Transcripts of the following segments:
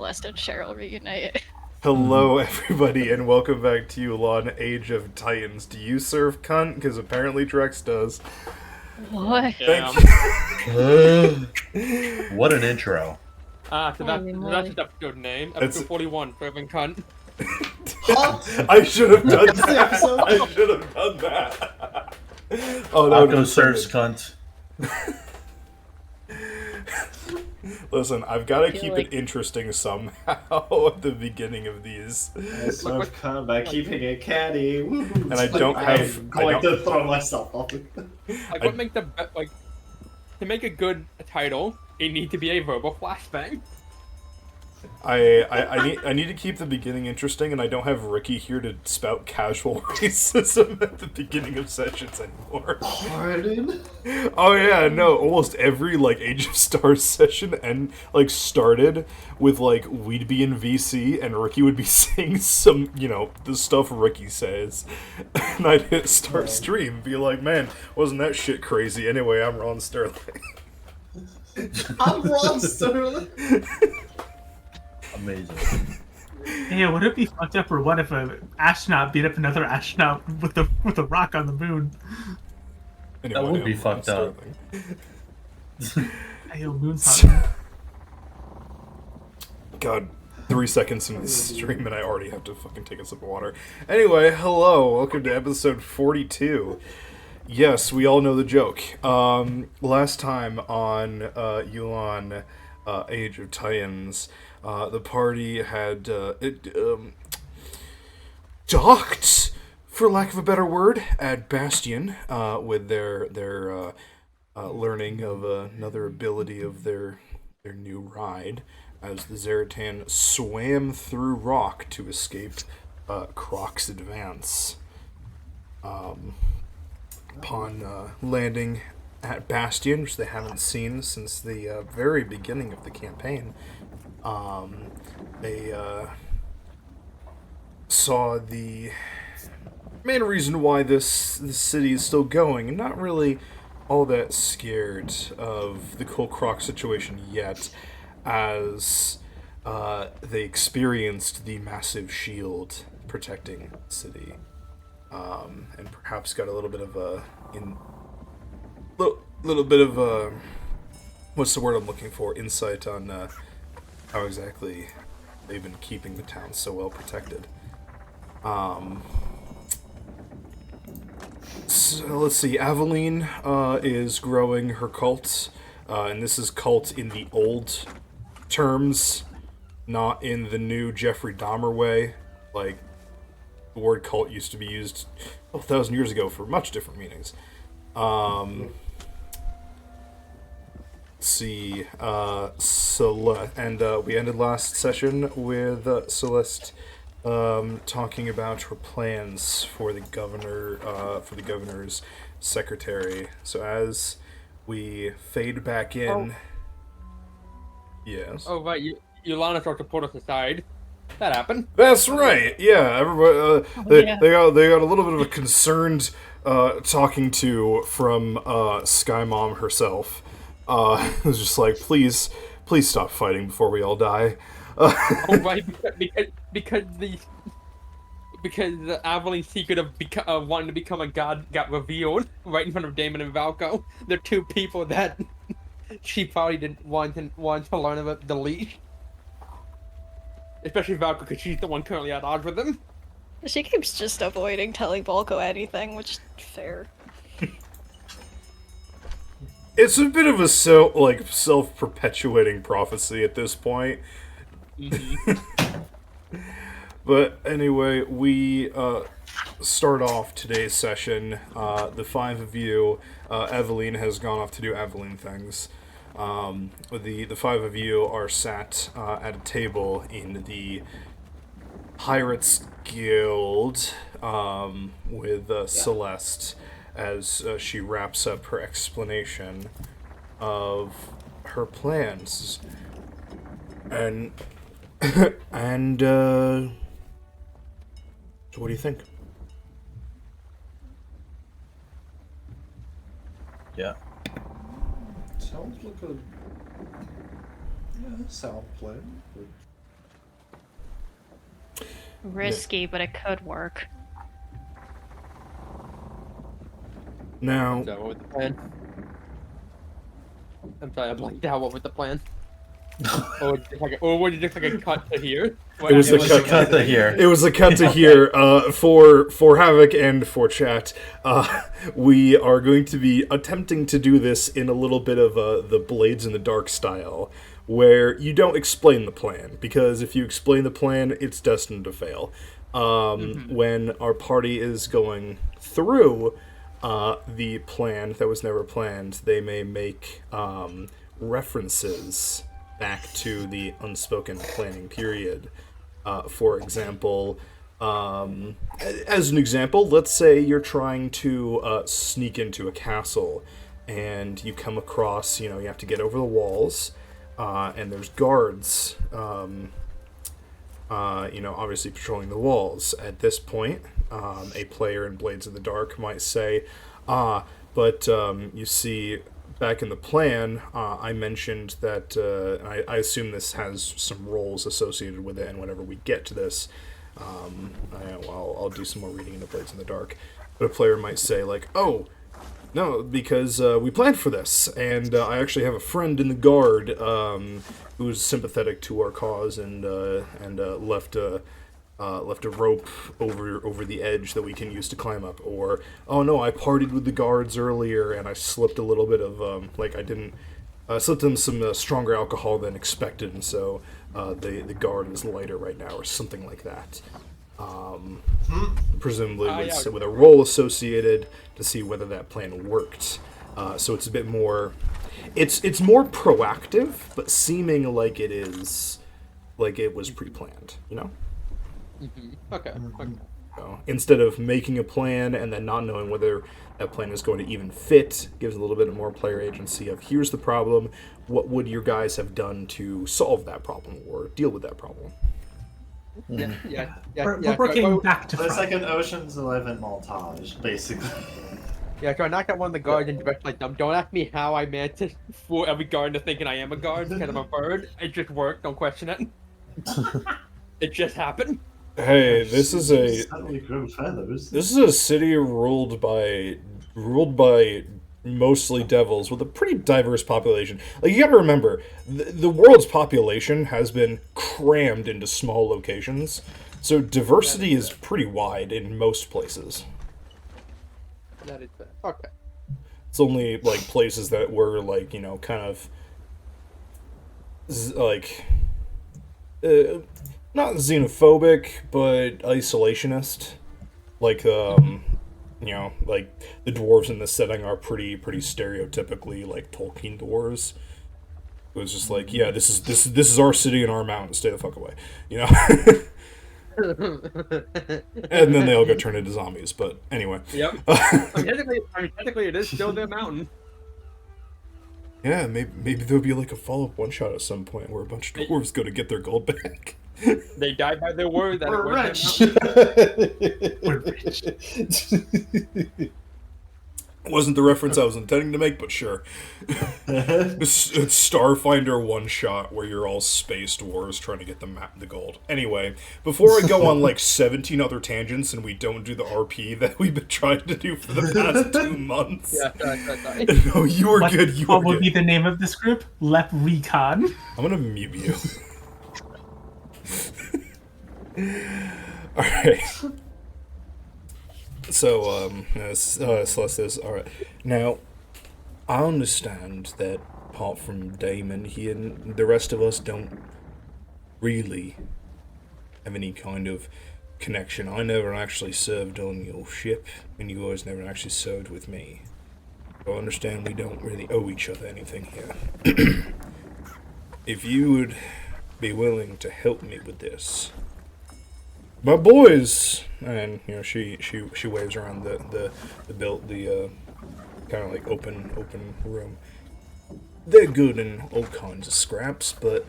Celeste and Cheryl reunite. Hello, everybody, and welcome back to Yulon Age of Titans. Do you serve cunt? Because apparently Drex does. What? Thank you. What an intro. So Holy that's moly. his episode name. It's- Episode 41, Serving Cunt. I should have done That's the that. episode? I should have done that. Oh, that Taco would serves cunt. Listen, I've got to feel keep like- it interesting somehow at the beginning of these. I serve cunt by keeping it catty. And I don't have- I'm going to throw myself off. Like, what makes to make a good title, it needs to be a verbal flashbang. I need to keep the beginning interesting, and I don't have Ricky here to spout casual racism at the beginning of sessions anymore. Pardon? Oh yeah, no, almost every Age of Stars session started with we'd be in VC and Ricky would be saying some, the stuff Ricky says. And I'd hit start stream and be like, man, wasn't that shit crazy? Anyway, I'm Ron Sterling. I'm Ron Sterling. Amazing. Yeah, would it be fucked up, or what if an astronaut beat up another astronaut with a rock on the moon? Anyway, That would be I'm fucked Ron up. Sterling. Hey, yo, moon's hot. God, 3 seconds into the stream and I already have to fucking take a sip of water. Anyway, hello, welcome to episode 42. Yes, we all know the joke. Last time on Yulon Age of Titans, the party had docked, for lack of a better word, at Bastion with their learning of another ability of their new ride, as the Zaratan swam through rock to escape Croc's advance. Upon landing at Bastion, which they haven't seen since the very beginning of the campaign, they saw the main reason why this city is still going, and not really all that scared of the Cool Croc situation yet, as they experienced the massive shield protecting the city, and perhaps got a little bit of a what's the word I'm looking for? Insight on how exactly they've been keeping the town so well protected. So let's see. Aveline is growing her cult, and this is cult in the old terms, not in the new Jeffrey Dahmer way. Like, the word cult used to be used 1,000 years ago for much different meanings. Let's see. We ended last session with Celeste talking about her plans for the governor's secretary. So as we fade back in, yes. Oh, right, Yolanda started to put us aside. That happened. That's right. Yeah, everybody. Yeah. They got a little bit of a concerned talking to from Sky Mom herself. It was just like, please stop fighting before we all die. Oh, right, because the Aveline secret of wanting to become a god got revealed right in front of Damon and Valko. They're two people that she probably didn't want to learn about the leash. Especially Valko, because she's the one currently at odds with him. She keeps just avoiding telling Volko anything, which is fair. It's a bit of a self-perpetuating prophecy at this point. But anyway, we start off today's session. The five of you, Eveline has gone off to do Eveline things. The five of you are sat at a table in the Pirates Guild with Celeste as she wraps up her explanation of her plans. And so what do you think? Yeah. Sounds like a sound plan. But Risky, but it could work. Now, So what was the plan? I'm sorry, I blanked out. What was the plan? Or was it just like a cut to here? It was It a was cut. a cut to here. It was a cut to here. For Havoc and for chat, we are going to be attempting to do this in a little bit of the Blades in the Dark style, where you don't explain the plan, because if you explain the plan, it's destined to fail. When our party is going through the plan that was never planned, they may make references back to the unspoken planning period. For example, as an example, let's say you're trying to sneak into a castle, and you come across, you have to get over the walls, and there's guards, obviously patrolling the walls. At this point, a player in Blades of the Dark might say, but you see, back in the plan, I mentioned that, I assume this has some roles associated with it, and whenever we get to this, I'll do some more reading in the Blades in the Dark. But a player might say, like, oh, no, because we planned for this, and I actually have a friend in the guard who's sympathetic to our cause, and left a rope over the edge that we can use to climb up. Or, oh no, I partied with the guards earlier and I slipped a little bit of I slipped them some stronger alcohol than expected, and so the guard is lighter right now, or something like that. Presumably with a role associated, to see whether that plan worked. So it's a bit more, it's more proactive, but seeming like it is, like it was pre-planned, Okay. So, instead of making a plan and then not knowing whether that plan is going to even fit, gives a little bit more player agency of, here's the problem, what would your guys have done to solve that problem or deal with that problem? Yeah. We're working back to So it's front. like an Ocean's 11 montage, basically. Yeah, so I knocked out one of the guards and just like, don't ask me how I managed to fool every guard into thinking I am a guard because I'm a bird. It just worked, don't question it. It just happened. Hey, this is a Suddenly grow feathers. this is a city ruled by mostly devils with a pretty diverse population. Like, you gotta remember, the world's population has been crammed into small locations, so diversity is pretty wide in most places. That is fair. Okay. It's only like places that were like, kind of not xenophobic, but isolationist. Like, like the dwarves in this setting are pretty stereotypically like Tolkien dwarves. It was just like, yeah, this is our city and our mountain. Stay the fuck away, And then they all go turn into zombies. But anyway. Yep. Technically, it is still their mountain. Yeah, maybe there'll be like a follow-up one-shot at some point where a bunch of dwarves go to get their gold back. They died by their word that it We're was rich. their mountain. Wasn't the reference I was intending to make, but sure. It's Starfinder one-shot where you're all space dwarves trying to get the gold. Anyway, before I go on like 17 other tangents and we don't do the RP that we've been trying to do for the past 2 months. Yeah, sorry. No, you were good. What would be the name of this group? Lep Recon. I'm gonna mute you. Alright. So, Celeste, alright. Now, I understand that apart from Damon, he and the rest of us don't really have any kind of connection. I never actually served on your ship, and you guys never actually served with me. So I understand we don't really owe each other anything here. If you would be willing to help me with this, my boys, and she waves around the kind of like open room. They're good in all kinds of scraps, but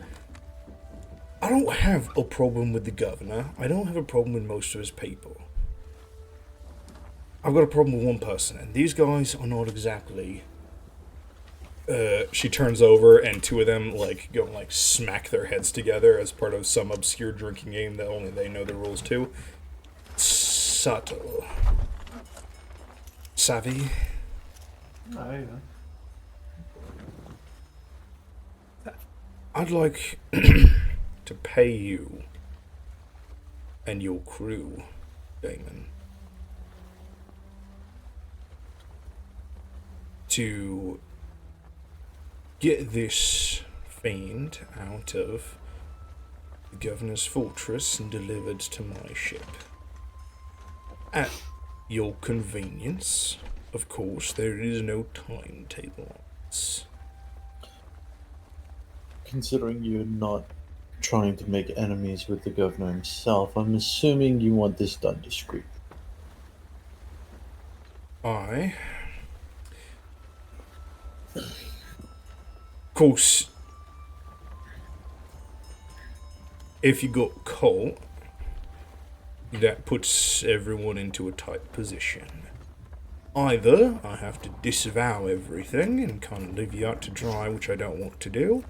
I don't have a problem with the governor. I don't have a problem with most of his people. I've got a problem with one person, and these guys are not exactly she turns over and two of them like go and like smack their heads together as part of some obscure drinking game that only they know the rules to. Subtle. Savvy. Oh, yeah. I'd like to pay you and your crew, Damon, to get this fiend out of the governor's fortress and delivered to my ship. At your convenience, of course, there is no timetable on this. Considering you're not trying to make enemies with the governor himself, I'm assuming you want this done discreetly. Of course, if you got caught, that puts everyone into a tight position. Either I have to disavow everything and kind of leave you out to dry, which I don't want to do,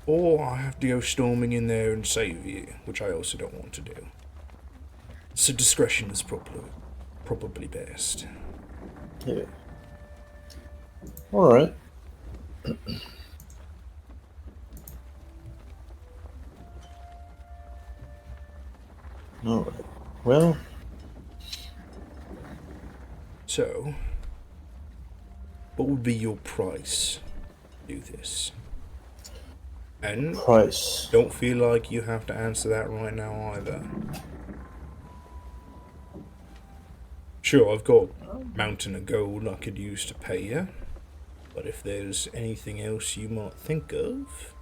or I have to go storming in there and save you, which I also don't want to do. So discretion is probably best. Yeah. Alright. Alright. Well, So, what would be your price to do this? And price. don't feel like you have to answer that right now either. Sure, I've got a mountain of gold I could use to pay you, but if there's anything else you might think of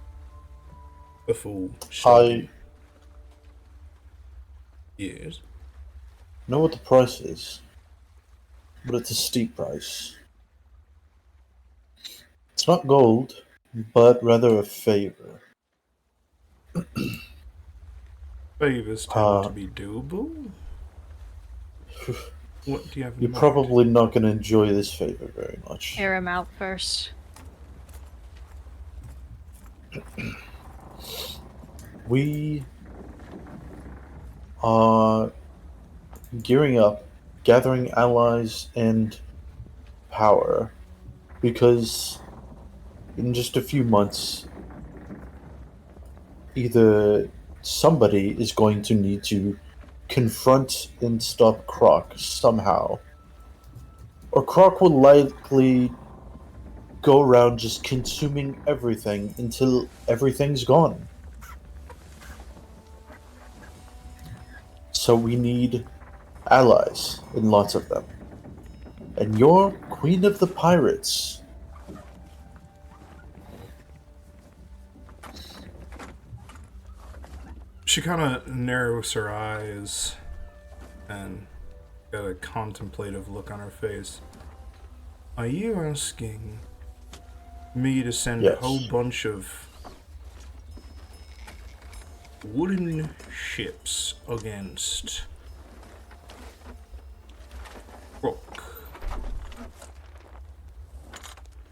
before starting... Yes? Know what the price is, but it's a steep price. It's not gold, but rather a favor. Favors tend to be doable. What do you have in You're mind? probably not going to enjoy this favor very much. Hear him out first. We are gearing up, gathering allies and power, because in just a few months, either somebody is going to need to confront and stop Croc somehow, or Croc will likely go around just consuming everything until everything's gone. So we need allies, and lots of them. And you're Queen of the Pirates. She kind of narrows her eyes and got a contemplative look on her face. Are you asking me to send Yes. a whole bunch of wooden ships against Rock?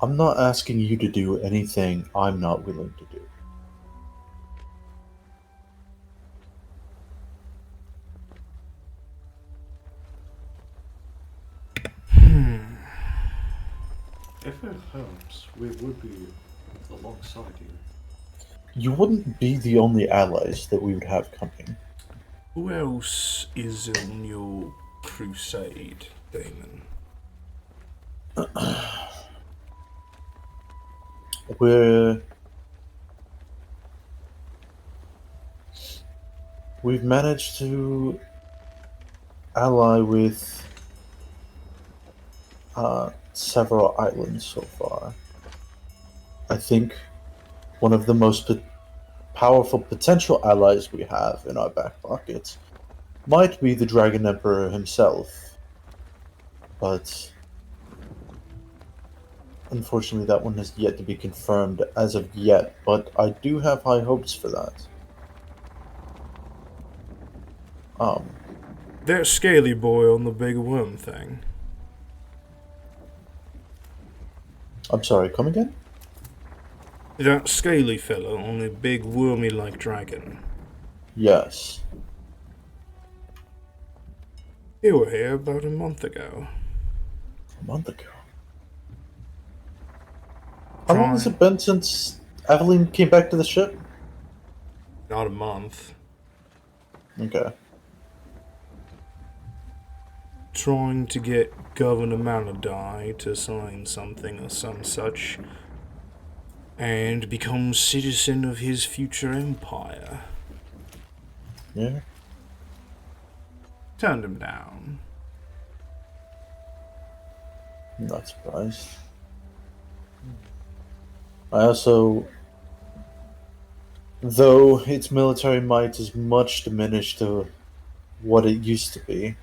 I'm not asking you to do anything I'm not willing to do. If it helps, we would be alongside you. You wouldn't be the only allies that we would have coming. Who else is on your crusade, Damon? We've managed to ally with several islands so far. I think one of the most powerful potential allies we have in our back pockets might be the Dragon Emperor himself. But unfortunately that one has yet to be confirmed as of yet, but I do have high hopes for that. That scaly boy on the big worm thing. I'm sorry, come again? That scaly fellow on the big wormy-like dragon. Yes. You were here about a month ago. A month ago. How long has it been since Evelyn came back to the ship? Not a month. Okay. Trying to get Governor Maladai to sign something or some such, and become citizen of his future empire. Yeah. Turned him down. I'm not surprised. I also, though its military might is much diminished to what it used to be,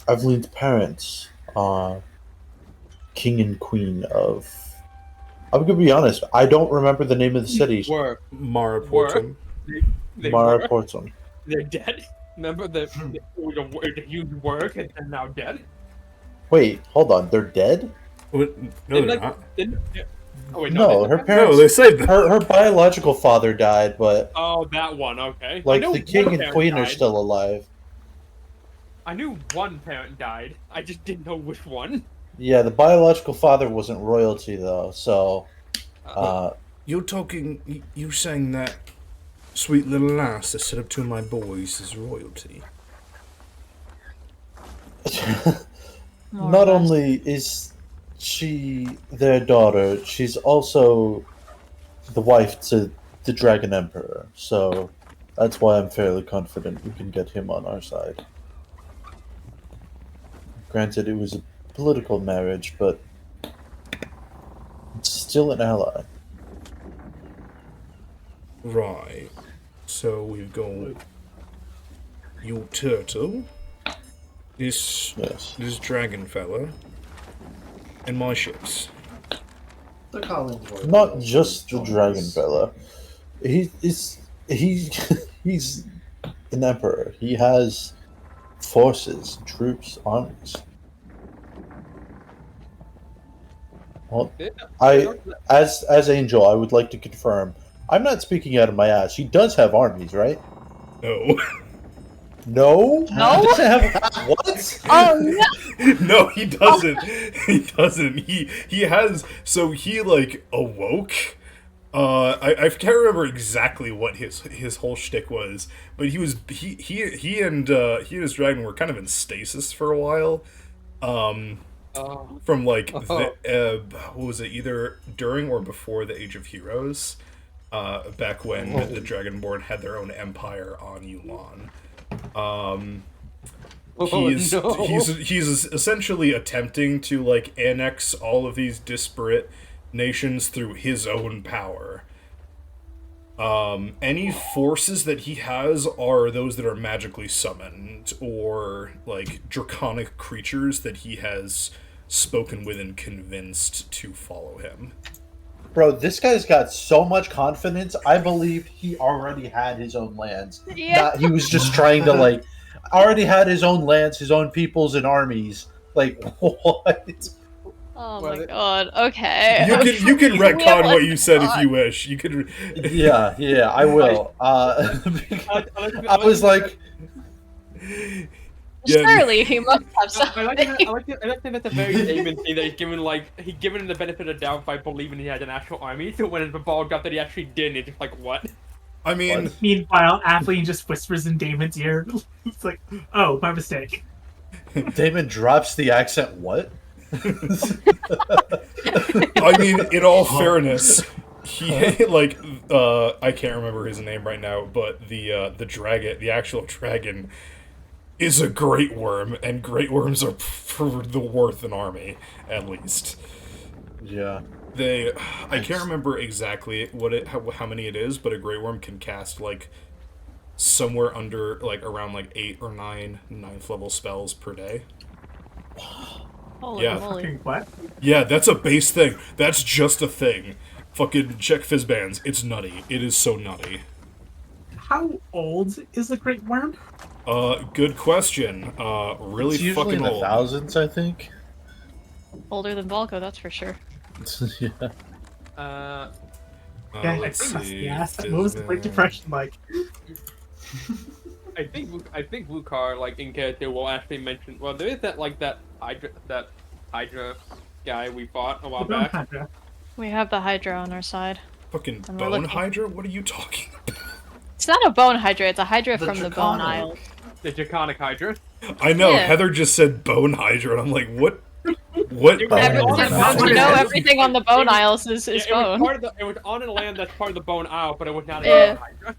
Evelyn's parents are king and queen of. I'm gonna be honest. I don't remember the name of the city. Were Mara Portum. they Mara were? Portum. They're dead. Remember the huge work and they're now dead. Wait, hold on. They're dead? What? No, they're not. Oh wait, No, they- her No, parents. they saved them. Her biological father died, but Oh, that one. Okay. I like know the king one and parent queen are died. still alive. I knew one parent died. I just didn't know which one. Yeah, the biological father wasn't royalty though, so You're talking. You saying that sweet little lass that set up two of my boys is royalty. More or not less. only is she their daughter, she's also the wife to the Dragon Emperor. So that's why I'm fairly confident we can get him on our side. Granted, it was a political marriage, but it's still an ally. Right. So we've got your turtle, this Yes. dragon fella, and my ships. The Collins were Not just the Dragon fella. He's he's an emperor. He has forces, troops, armies. Well, as Angel, I would like to confirm. I'm not speaking out of my ass. He does have armies, right? No. No. No? He doesn't have what? Oh no! No, he doesn't. He doesn't. He has. So he like awoke. I can't remember exactly what his whole shtick was, but he and his dragon were kind of in stasis for a while. From like the, what was it? Either during or before the Age of Heroes. Back when the Dragonborn had their own empire on Yulon. He's essentially attempting to like annex all of these disparate nations through his own power. Any forces that he has are those that are magically summoned or like draconic creatures that he has spoken with and convinced to follow him. Bro, this guy's got so much confidence. I believe he already had his own lands. Yeah. He was just trying to like already had his own lands, his own peoples and armies. Like what? Oh Well, my it- god. Okay. You can retcon what you said if God. you wish. You could. Yeah, I will. I was like, Yeah. Surely he must have I something. like that that's a very Damon thing that he's given him the benefit of the doubt by believing he had an actual army. So when the ball got that he actually didn't, it's just like what? I mean, What? Meanwhile, Athleen just whispers in Damon's ear. It's like, oh, my mistake. Damon drops the accent. What? I mean, in all fairness, he like I can't remember his name right now, but the dragon, the actual dragon, is a great worm, and great worms are for the worth an army, at least. Yeah. I can't remember exactly how many it is, but a great worm can cast like somewhere under like around like 8 or 9 ninth level spells per day. Holy Yeah. moly. Fucking what? Yeah, that's a base thing. That's just a thing. Fucking check Fizzbands. It's nutty. It is so nutty. How old is the Great Worm? Good question. Really It's usually fucking in the old. thousands, I think. Older than Volko, that's for sure. Yeah. Yeah, Let's see. yeah. What was the Great Depression like? I think Vukar, like in character, will actually mention. Well, there is that Hydra guy we fought a while The Bone back. Hydra. We have the Hydra on our side. Fucking And we're bone looking- hydra? What are you talking about? It's not a bone Hydra, it's a Hydra The from the Bone Draconic. Isle. The Draconic Hydra. I know, Yeah. Heather just said bone hydra, and I'm like, what? What? It was- Every, Oh, just that's to what it know is. everything on the Bone Isles is Yeah, it was bone. part of the. It was on a land that's part of the Bone Isle, but it was not a Yeah. Hydra.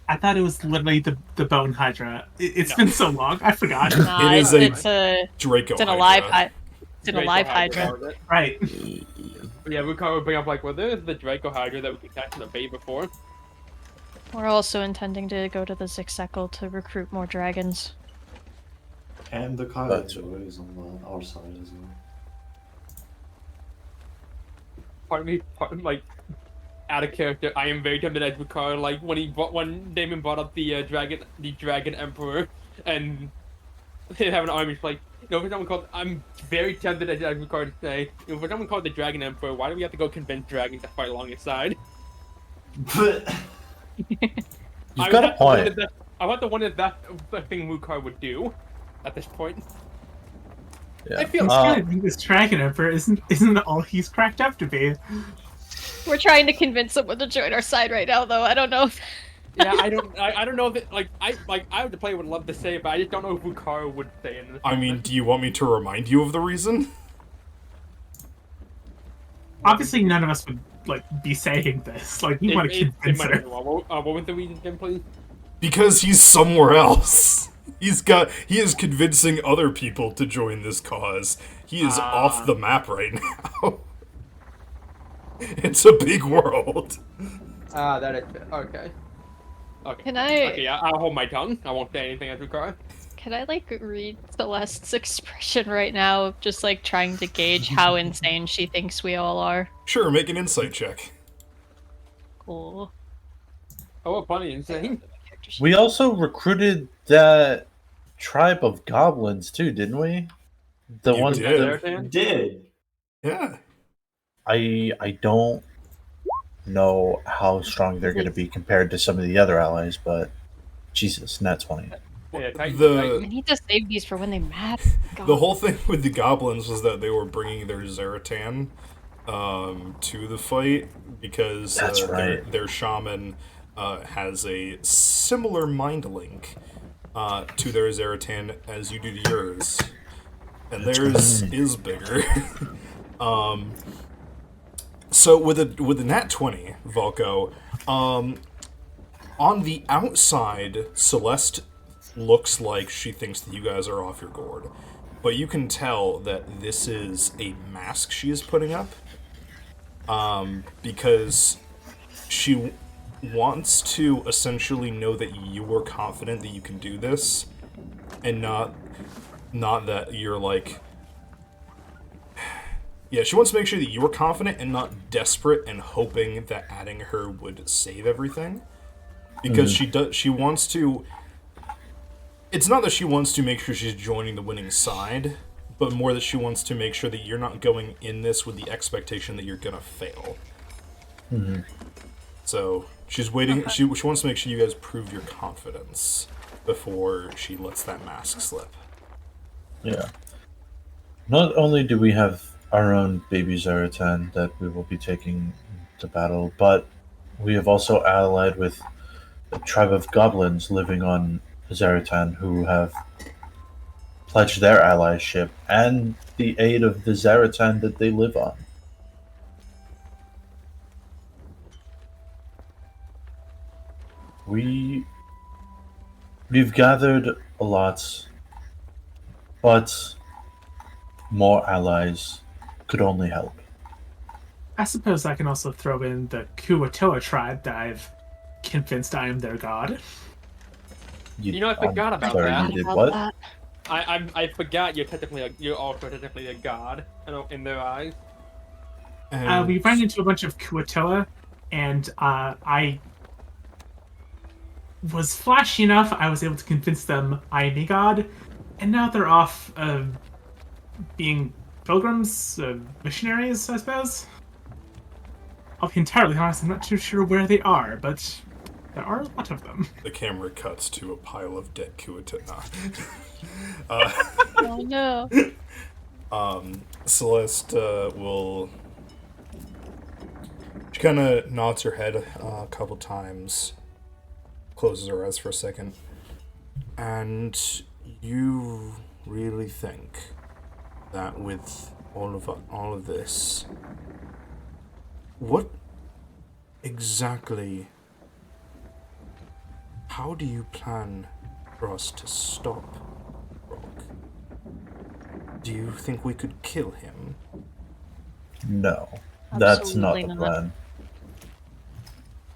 I thought it was literally the Bone Hydra. It's No. been so long, I forgot. Nah, It is it's a Draco it's an alive hydra. It's an alive Hydra. Right. But yeah, Vukar would bring up like, well, there's the Draco Hydra that we could catch in the bay before. We're also intending to go to the Zixekal to recruit more dragons. And the That's- Kaiju is on our side as well. Like, out of character, I am very tempted as Vukar. Like when Damon brought up the Dragon Emperor, and they have an army. It's like, for someone called, I'm very tempted as Vukar to say, for someone called the Dragon Emperor, why do we have to go convince dragons to fight along his side? But You've got a point. I want the one that thing Vukar would do at this point. Yeah. I feel I'm Uh, trying to think this Dragon Emperor isn't all he's cracked up to be. We're trying to convince someone to join our side right now, though. I don't know. Yeah, I don't know that I the player would love to say it, but I just don't know if Vukar would say it. In this I mean, moment. do you want me to remind you of the reason? Obviously, none of us would be saying this. Like, we want to convince might her. be wrong. What was the reason again, please? Because he's somewhere else. He is convincing other people to join this cause. He is off the map right now. It's a big world. That is okay. Okay. Can I- Okay, yeah, I'll hold my tongue. I won't say anything as Vukar. Can I read Celeste's expression right now, just trying to gauge how insane she thinks we all are? Sure, make an insight check. Cool. Oh, funny, insane. We also recruited that tribe of goblins too, didn't we? The You one did. that did. Yeah. I don't know how strong they're going to be compared to some of the other allies, but Jesus, nat 20. Yeah, Titan, The- I need to save these for when they matter. God. The whole thing with the goblins was that they were bringing their Zaratan to the fight because That's right. their shaman has a similar mind link to their Zaratan as you do to yours, and theirs is bigger. So with a nat 20, Volko, on the outside, Celeste looks like she thinks that you guys are off your gourd, but you can tell that this is a mask she is putting up, because she wants to essentially know that you are confident that you can do this, and not that you're yeah, she wants to make sure that you are confident and not desperate and hoping that adding her would save everything. Because she wants to... It's not that she wants to make sure she's joining the winning side, but more that she wants to make sure that you're not going in this with the expectation that you're gonna fail. So, she's waiting... Okay. She wants to make sure you guys prove your confidence before she lets that mask slip. Yeah. Not only do we have our own baby Zaratan that we will be taking to battle, but we have also allied with a tribe of goblins living on Zaratan who have pledged their allyship and the aid of the Zaratan that they live on. We've gathered a lot, but more allies could only help. I suppose I can also throw in the Kuatoa tribe that I've convinced I am their god. You know, I forgot I'm about sorry, that. You did About what? that. I forgot you're also technically a god in their eyes. And We ran into a bunch of Kuatoa, and I was flashy enough. I was able to convince them I am a god, and now they're off being pilgrims, missionaries, I suppose. I'll be entirely honest, I'm not too sure where they are, but there are a lot of them. The camera cuts to a pile of dead Kuatana. Oh no. Celeste will. She kind of nods her head a couple times, closes her eyes for a second, and you really think that with all of this, what exactly? How do you plan for us to stop Rock? Do you think we could kill him? No, that's not Absolutely the not. plan.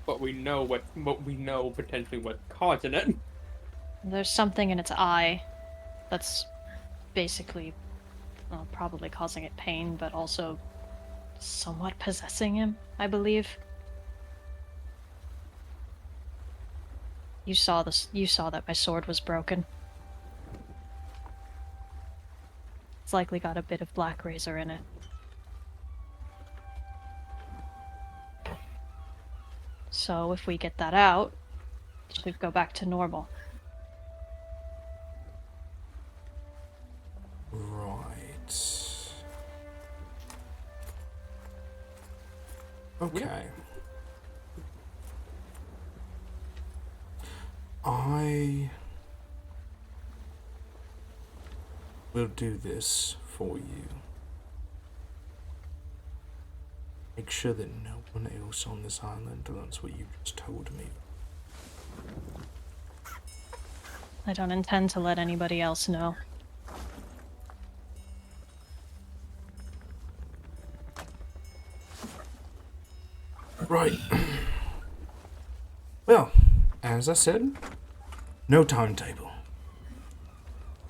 But we know what we know potentially what's causing it. There's something in its eye that's basically, well, probably causing it pain, but also somewhat possessing him, I believe. You saw this. You saw that my sword was broken. It's likely got a bit of black razor in it. So if we get that out, it should go back to normal. Right. Okay. I will do this for you. Make sure that no one else on this island learns what you just told me. I don't intend to let anybody else know. Right. Well, as I said, no timetable.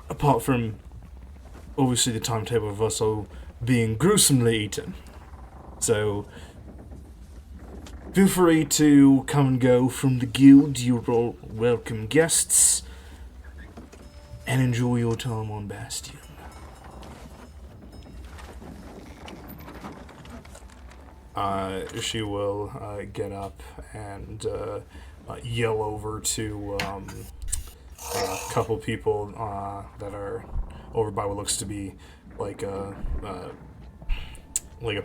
Apart from, obviously, the timetable of us all being gruesomely eaten. So, feel free to come and go from the guild. You're all welcome guests. And enjoy your time on Bastion. She will get up and yell over to a couple people that are over by what looks to be like a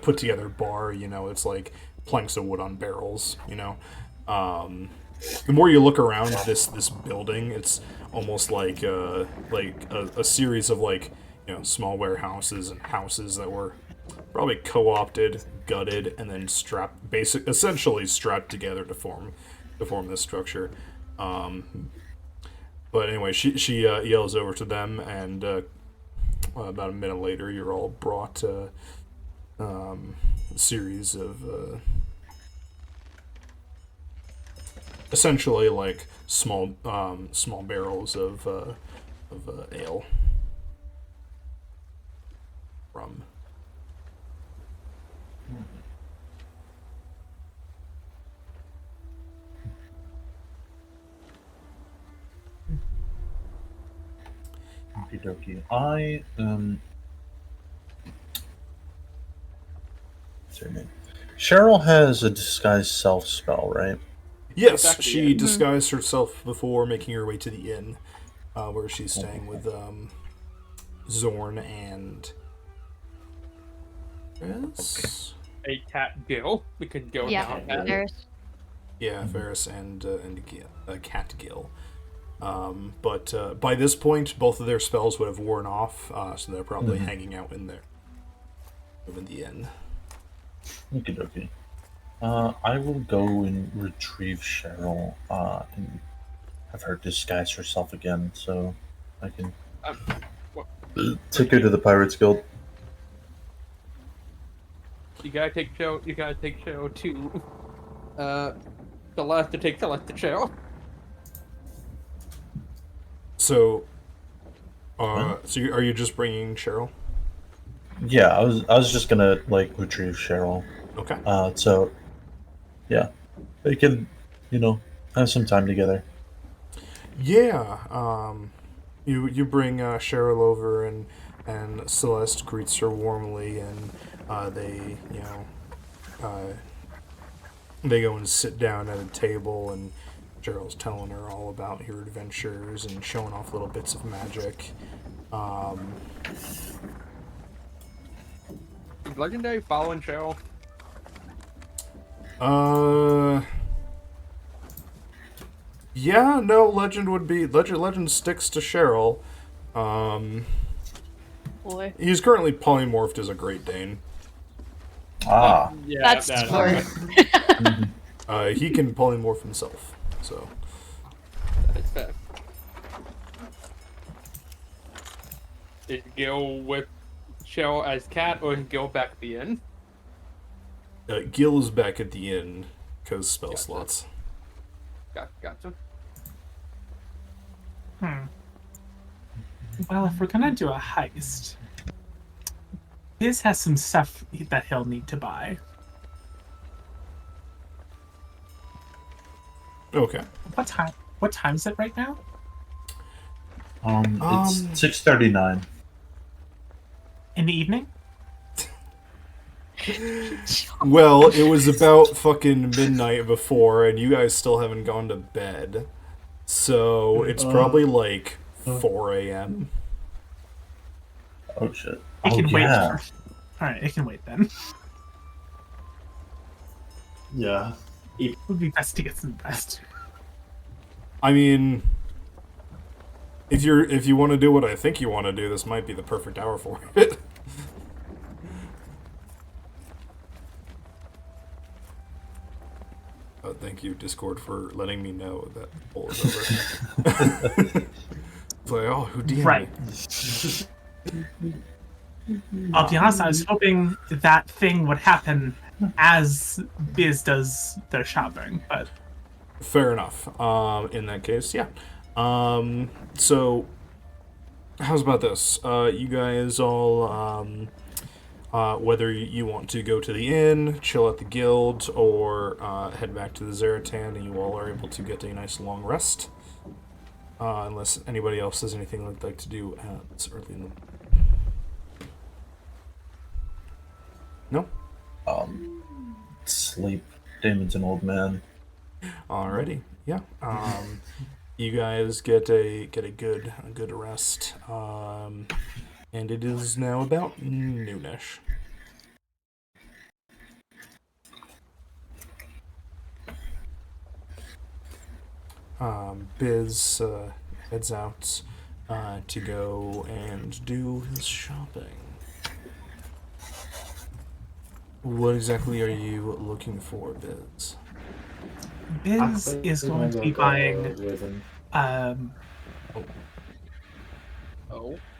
put together bar. You know, it's like planks of wood on barrels. You know, the more you look around this building, it's almost like a series of small warehouses and houses that were probably co-opted, gutted, and then essentially strapped together to form this structure. But anyway, she yells over to them, and about a minute later, you're all brought a series of essentially like small barrels of ale, rum. Okie dokie. I what's her name? Cheryl has a disguise self spell, right? Yes, Exactly, she yeah. disguised herself before making her way to the inn, where she's staying with Zorn and Ferris. A cat Gil. We could go Yeah, down that. there's Yeah, Ferris and Cat Gill. But by this point, both of their spells would have worn off, so they're probably hanging out in there, in the inn. Okie dokie. I will go and retrieve Cheryl and have her disguise herself again, so I can What- take her to the Pirates Guild. You gotta take show. You gotta take show too. Celeste to take Celeste to show. So, are you just bringing Cheryl? Yeah, I was just gonna retrieve Cheryl. Okay. So yeah, they can, have some time together. Yeah. You bring Cheryl over, and and Celeste greets her warmly, and they, they go and sit down at a table, and Cheryl's telling her all about your adventures and showing off little bits of magic. Is Legendary following Cheryl? Yeah, no, Legend would be Legend sticks to Cheryl. Boy. He's currently polymorphed as a Great Dane. Ah. Yeah, That's that- smart. He can polymorph himself, so. That's fair. Is Gil with Cheryl as Cat, or is Gil back at the inn? Gil is back at the inn, because spell Gotcha. slots. Gotcha. Well, if we're gonna do a heist, Biz has some stuff that he'll need to buy. Okay. What time is it right now? It's 6:39. In the evening? Well, it was about fucking midnight before, and you guys still haven't gone to bed. So, it's probably like 4 a.m. Oh shit. It Oh can wait. yeah. Alright, it can wait then. Yeah. It would be best to get some rest. I mean, if you want to do what I think you want to do, this might be the perfect hour for it. Thank you, Discord, for letting me know that the poll is over. It's like, oh, who DM'd Right. me? I'll be honest, I was hoping that thing would happen as Biz does their shopping, but Fair enough. In that case, yeah. So, how's about this? You guys all, whether you want to go to the inn, chill at the guild, or head back to the Zaratan, and you all are able to get a nice long rest. Unless anybody else has anything they'd like to do this early in the... No? Sleep. Damon's an old man. Alrighty, yeah. You guys get a good rest. And it is now about noonish. Biz heads out to go and do his shopping. What exactly are you looking for, Biz? Biz is going to be buying Oh.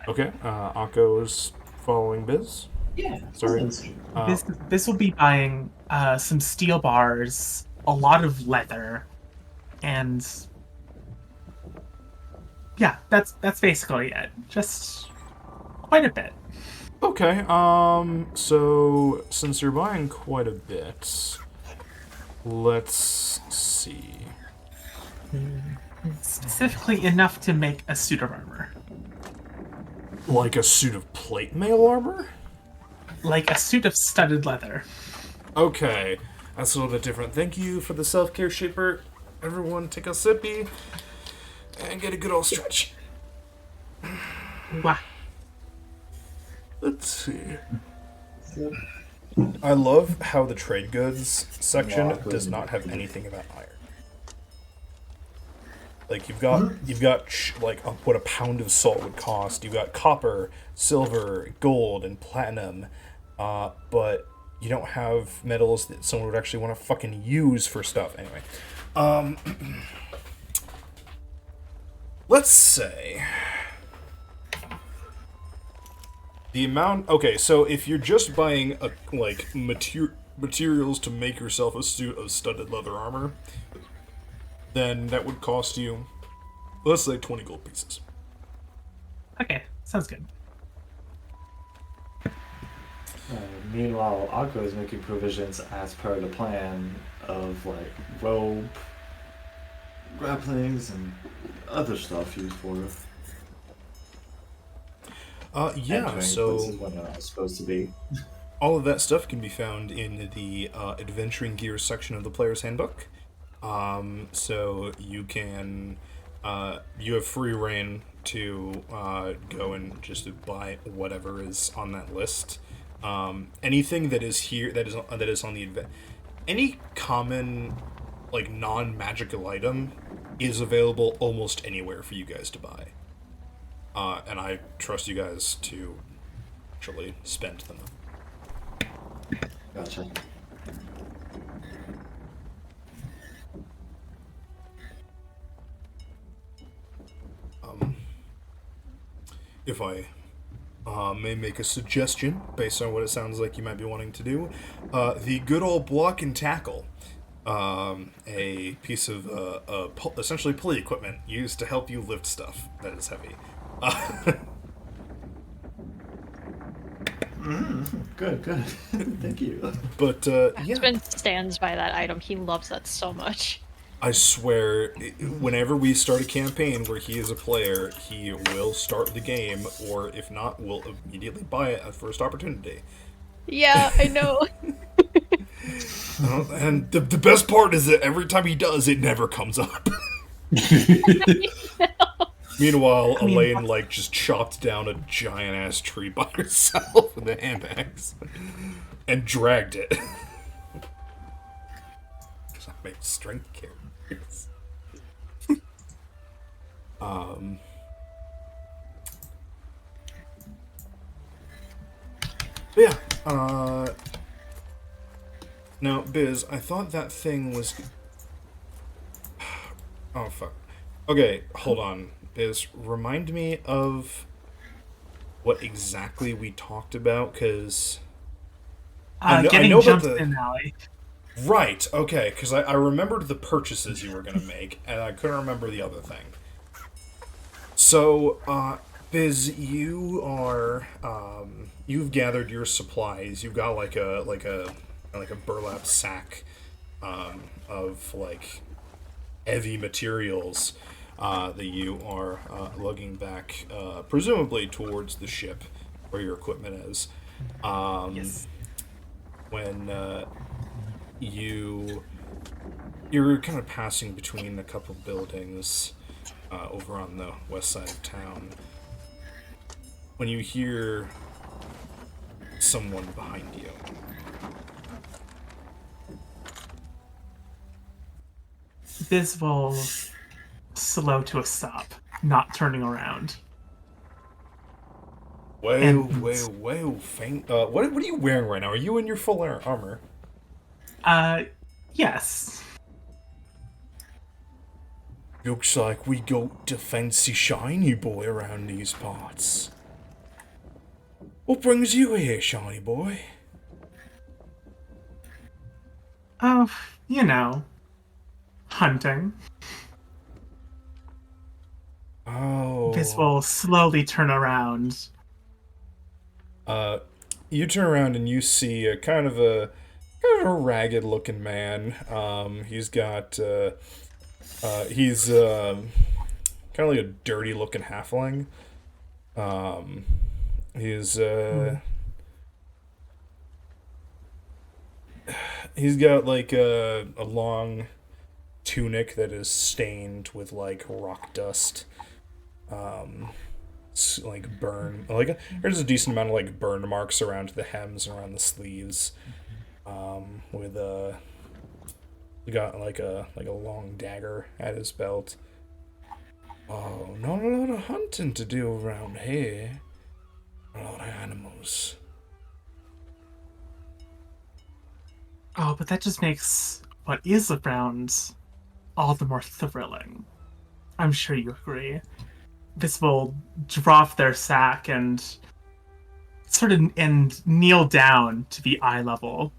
Okay, Akko's following Biz. Yeah. Sorry. Biz will be buying some steel bars, a lot of leather, and yeah, that's basically it. Just quite a bit. Okay, so since you're buying quite a bit, let's see. Specifically enough to make a suit of armor. Like a suit of plate mail armor? Like a suit of studded leather. Okay, that's a little bit different. Thank you for the self-care shaper. Everyone take a sippy and get a good old stretch. Wow. Let's see. I love how the trade goods section does not have anything about iron. Like you've got like what a pound of salt would cost. You've got copper, silver, gold, and platinum, but you don't have metals that someone would actually want to fucking use for stuff. Anyway, let's say the amount. Okay, so if you're just buying materials to make yourself a suit of studded leather armor, then that would cost you, let's say, 20 gold pieces. Okay, sounds good. Meanwhile, Akko is making provisions as per the plan of like rope, grapplings, and other stuff used for. Yeah, entering so places when they're not supposed to be. all of that stuff can be found in the adventuring gear section of the player's handbook. So you can, you have free reign to go and just buy whatever is on that list. Anything that is here that is on the any common like non-magical item is available almost anywhere for you guys to buy. And I trust you guys to actually spend them. Gotcha. If I may make a suggestion based on what it sounds like you might be wanting to do, the good old block and tackle, a piece of essentially pulley equipment used to help you lift stuff that is heavy. Good. Thank you. But My yeah, husband stands by that item. He loves that so much. I swear, whenever we start a campaign where he is a player, he will start the game, or if not, will immediately buy it at first opportunity. Yeah, I know. And the best part is that every time he does, it never comes up. Meanwhile, Elaine, like, just chopped down a giant-ass tree by herself with a hand axe. And dragged it. Because I make strength characters. Yeah, now, Biz, I thought that thing was... Oh, fuck. Okay, hold on. Biz, remind me of what exactly we talked about, because... Getting know jumped about the- in an alley. Right, okay, because I remembered the purchases you were going to make, and I couldn't remember the other thing. So, Biz, you are, you've gathered your supplies. You've got like a burlap sack, of like heavy materials, that you are lugging back, presumably towards the ship where your equipment is. Yes. When you're kind of passing between a couple buildings over on the west side of town, when you hear someone behind you. This will slow to a stop, not turning around. Well, faint. What are you wearing right now? Are you in your full armor? Yes. Looks like we got a fancy shiny boy around these parts. What brings you here, shiny boy? Oh, you know, hunting. Oh. This will slowly turn around. You turn around and you see a kind of a ragged-looking man. He's got he's kind of like a dirty-looking halfling. He's he's got like a long tunic that is stained with like rock dust. Like burn, like there's a decent amount of like burn marks around the hems and around the sleeves. With he got like a long dagger at his belt. Oh, not a lot of hunting to do around here. A lot of animals. Oh, but that just makes what is around all the more thrilling. I'm sure you agree. This will drop their sack and sort of and kneel down to be eye level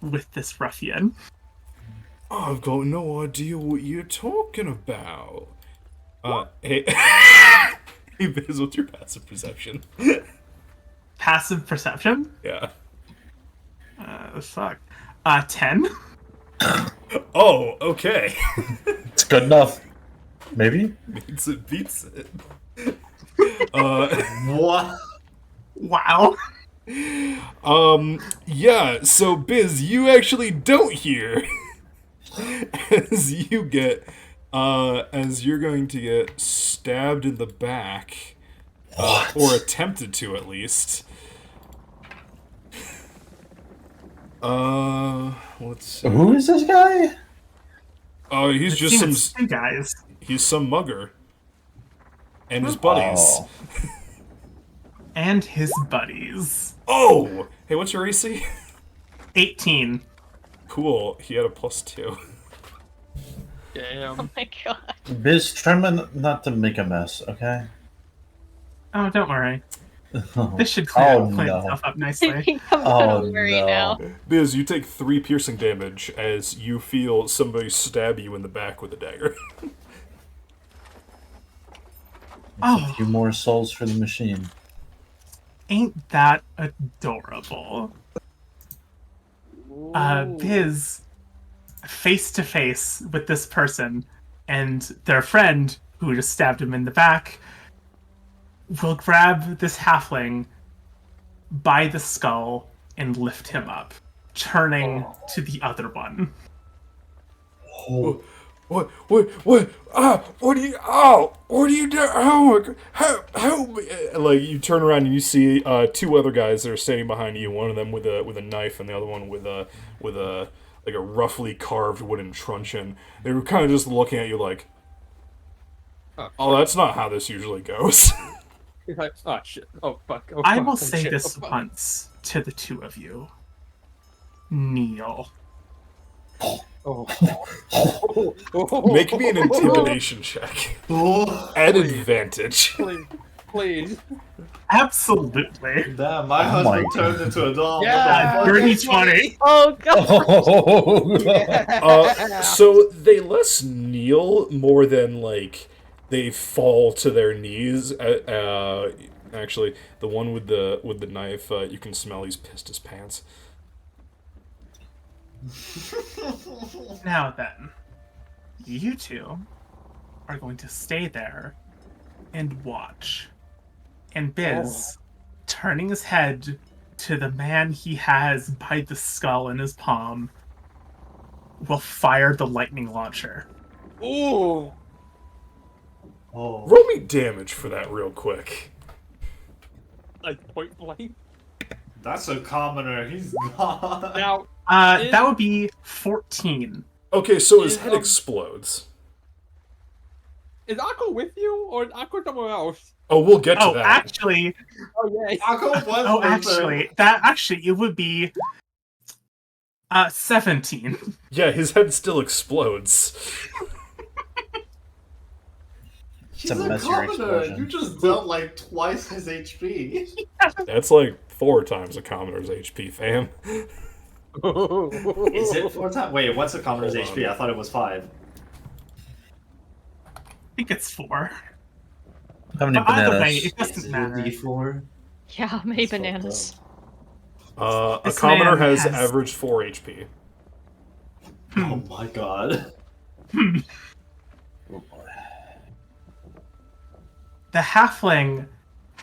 with this ruffian. I've got no idea what you're talking about. Hey, hey, Biz, what's your passive perception? Passive perception? Yeah. Fuck. 10? Oh, okay. It's good enough. Maybe? Beats it. What? Wow. Yeah, so Biz, you actually don't hear as you get as you're going to get stabbed in the back. Or attempted to at least. Let's see. Who is this guy? Oh, he's It just seems some two guys. he's some mugger. And his buddies. Oh. And his buddies. Oh! Hey, what's your AC? 18. Cool. He had a +2. Damn. Oh my god. Biz, try not to make a mess, okay? Oh, don't worry. This should clean no. itself up nicely. I'm Oh, gonna worry no. now. Biz, you take 3 piercing damage as you feel somebody stab you in the back with a dagger. A few more souls for the machine. Ain't that adorable? Biz, face to face with this person and their friend who just stabbed him in the back, will grab this halfling by the skull and lift him up, turning to the other one. Oh, What what do you do? Oh my god, help me. Like, you turn around and you see 2 other guys that are standing behind you, one of them with a knife and the other one with a like a roughly carved wooden truncheon. They were kind of just looking at you like, oh, that's not how this usually goes. He's like, oh shit. Oh fuck. Oh, I fuck. will Oh, say shit. this Oh, fuck. once to the two of you. Kneel. Oh. Make me an intimidation check Oh, at advantage. Please. Please. Absolutely. damn, my Oh my husband turned into a doll. Yeah. Dirty 20. Oh god. So they less kneel more than like they fall to their knees. Actually, the one with the knife, you can smell he's pissed his pants. Now then, you two are going to stay there and watch. And Biz, turning his head to the man he has by the skull in his palm, will fire the lightning launcher. Ooh. Oh. Roll me damage for that real quick. Like point blank. That's a commoner. He's not. Now, That would be 14. Okay, so his Is, head um, explodes. is Akko with you or is Akko somewhere else? Oh, we'll get to Oh, that. actually, Oh yeah. Akko was oh, with actually, it would be 17. Yeah, his head still explodes. He's It's a a messier commoner. explosion. You just dealt like twice his HP. That's like 4 times a commoner's HP, fam. Is it 4 times? Wait, what's a commoner's Hold HP? on. I thought it was 5. I think it's 4. How many But either way, bananas? it doesn't Is it matter. a D4? Yeah, how many That's fucked bananas? A This commoner man has has- average 4 HP. Oh my god. The halfling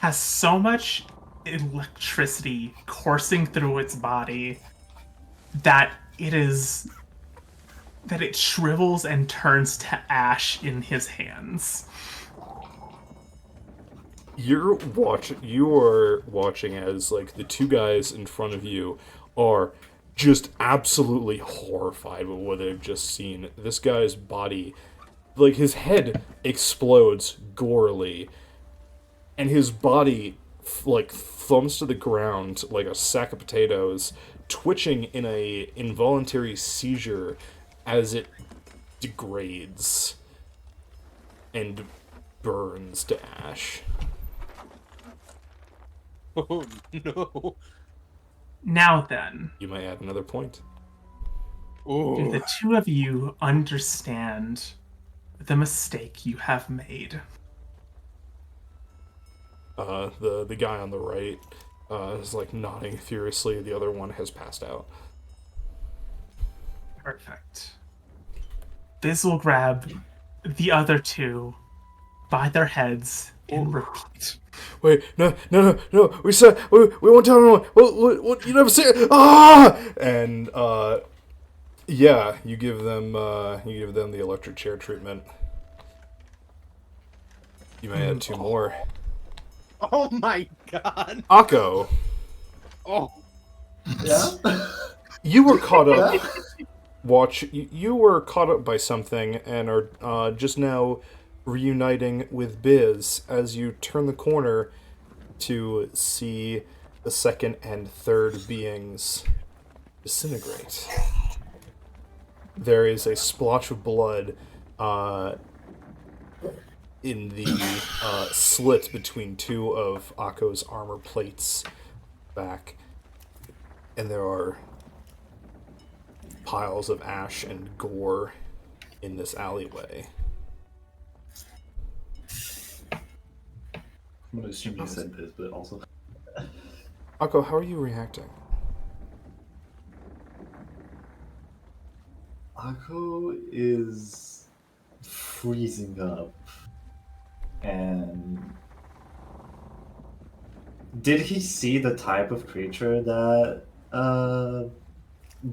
has so much electricity coursing through its body that it shrivels and turns to ash in his hands. You are watching as like the 2 guys in front of you are just absolutely horrified with what they've just seen. This guy's body, like his head explodes gorily, and his body like thumps to the ground like a sack of potatoes, twitching in a involuntary seizure as it degrades and burns to ash. Oh no. Now then, You may add another point. do Ooh. the two of you understand the mistake you have made? The guy on the right is like nodding furiously. The other one has passed out. Perfect. Biz will grab the other two by their heads and repeat. Wait, no. We said we won't tell anyone. What? You never say it. Ah! And yeah, you give them the electric chair treatment. You may add 2 more. Oh my god. Akko, Oh. Yeah. you were caught up. Yeah. You were caught up by something and are just now reuniting with Biz as you turn the corner to see the second and third beings disintegrate. There is a splotch of blood in the slit between 2 of Akko's armor plates back, and there are piles of ash and gore in this alleyway. I'm gonna assume you said this, but also. Akko, how are you reacting? Akko is freezing up. And did he see the type of creature that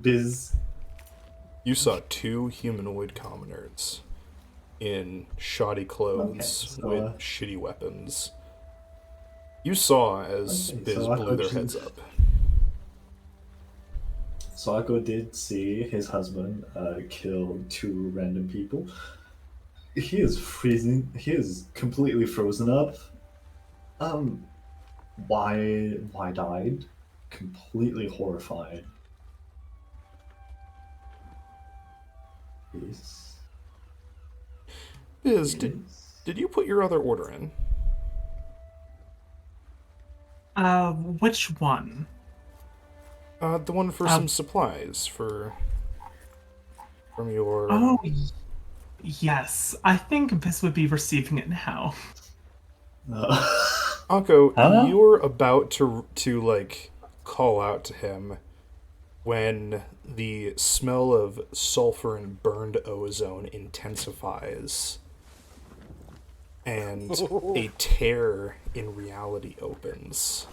Biz? You saw 2 humanoid commoners in shoddy clothes Okay, so, with shitty weapons. You saw as Okay, Biz so blew their Akko heads just- up. So Akko did see his husband kill 2 random people. He is freezing. He is completely frozen up. Why died? Completely horrified. Yes. Biz, did you put your other order in? Which one? The one for some supplies from your. Oh, yes. I think this would be receiving it now. Akko, Huh? you're about to like call out to him when the smell of sulfur and burned ozone intensifies, and a tear in reality opens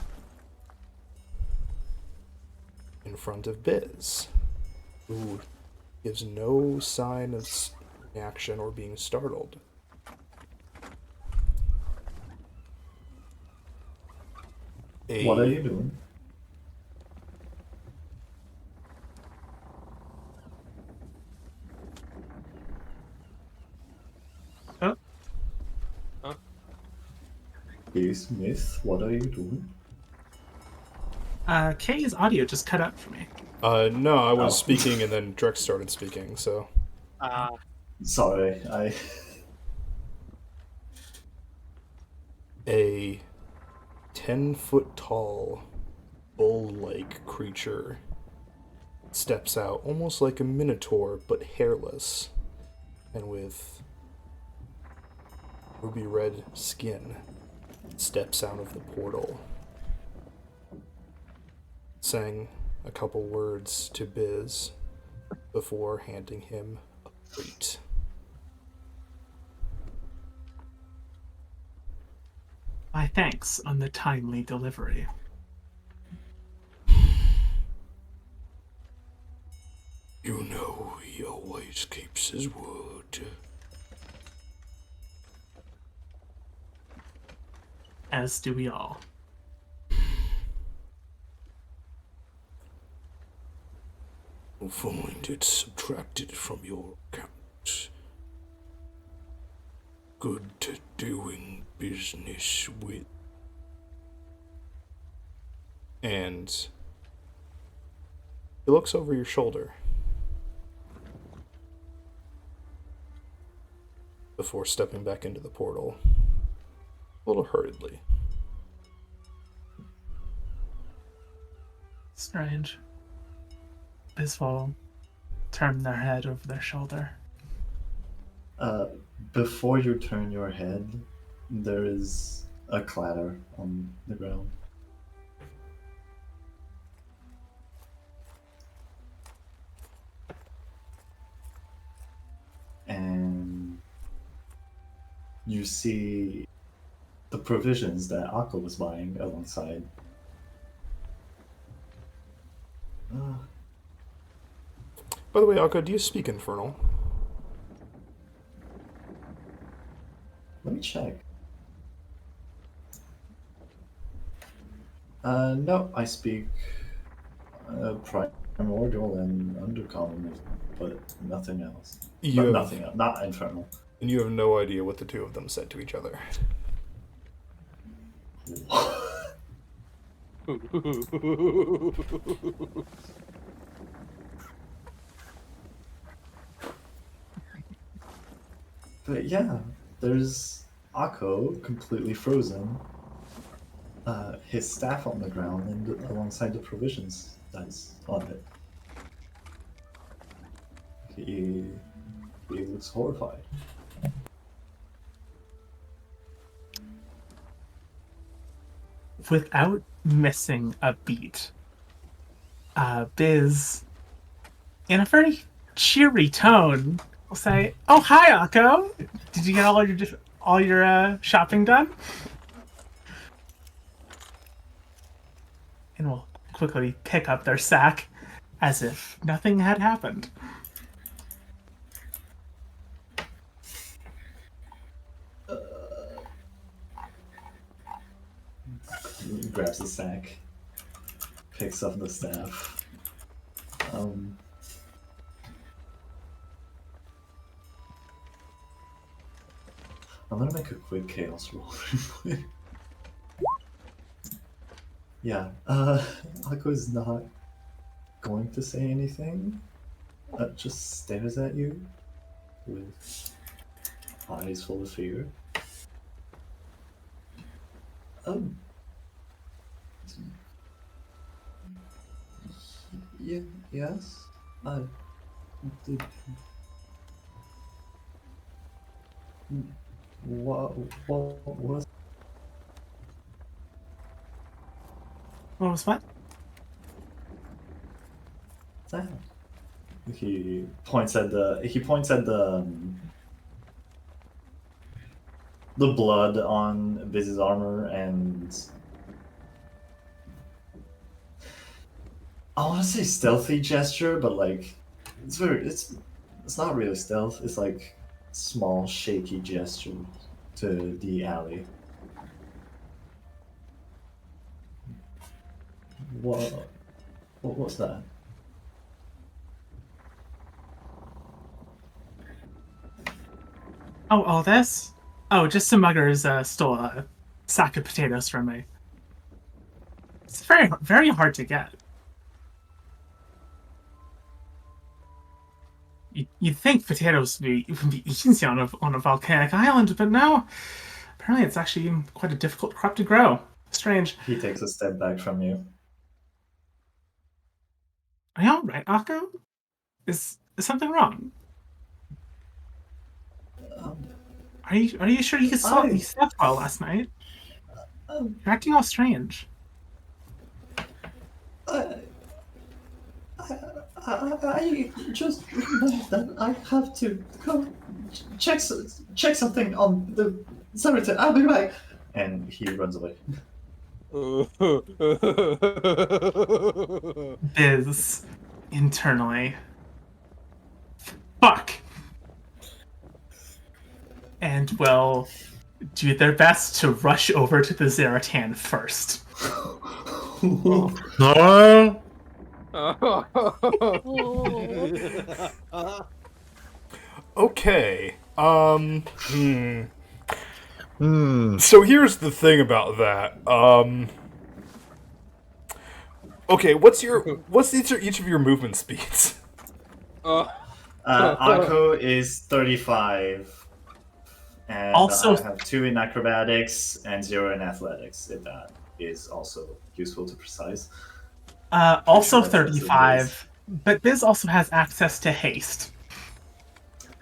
in front of Biz, who gives no sign of reaction or being startled. What are you doing? Oh, Hey Smith, what are you doing? Kay's audio just cut out for me. No, I was Oh. speaking and then Drex started speaking, so. Sorry, I. A 10-foot tall, bull-like creature steps out, almost like a minotaur, but hairless, and with ruby red skin, steps out of the portal, saying a couple words to Biz before handing him a plate. My thanks on the timely delivery. You know he always keeps his word. As do we all. You'll find it subtracted from your account. Good to doing business with. And he looks over your shoulder before stepping back into the portal, a little hurriedly. Strange. This will turn their head over their shoulder. Before you turn your head, there is a clatter on the ground. And you see the provisions that Akko was buying alongside. By the way, Akko, do you speak Infernal? Let me check. No, I speak primordial and undercommon, but nothing else. You have, Nothing else. Not infernal. and you have no idea what the two of them said to each other. But yeah, there's Akko completely frozen. His staff on the ground and alongside the provisions that's on it. He looks horrified. Without missing a beat, Biz, in a very cheery tone, will say, "Oh, hi, Akko. Did you get all your shopping done?" And will quickly pick up their sack as if nothing had happened. He grabs the sack, picks up the staff. I'm gonna make a quick chaos roll. Yeah, Akko is not going to say anything. Just stares at you with eyes full of fear. Yeah, yes. Did. What was What was what? that? He points at the blood on Biz's armor, and I want to say stealthy gesture, but like it's not really stealth. It's like small shaky gesture to the alley. What was that? Oh, all this? Oh, just some muggers stole a sack of potatoes from me. It's very, very hard to get. You'd think potatoes would be easy on a volcanic island, but no. Apparently, it's actually quite a difficult crop to grow. Strange. He takes a step back from you. Are you all right, Akko? Is something wrong? Are you sure you slept well last night? You're acting all strange. I just know that I have to go check something on the cemetery. I'll be back. And he runs away. Biz internally. Fuck! And will do their best to rush over to the Zaratan first. No. Okay. So here's the thing about that. Okay, what's each of your movement speeds? Akko is 35. And Also- I have 2 in acrobatics and 0 in athletics, if that is also useful to precise. Also That's what it 35, but Biz also has access to haste.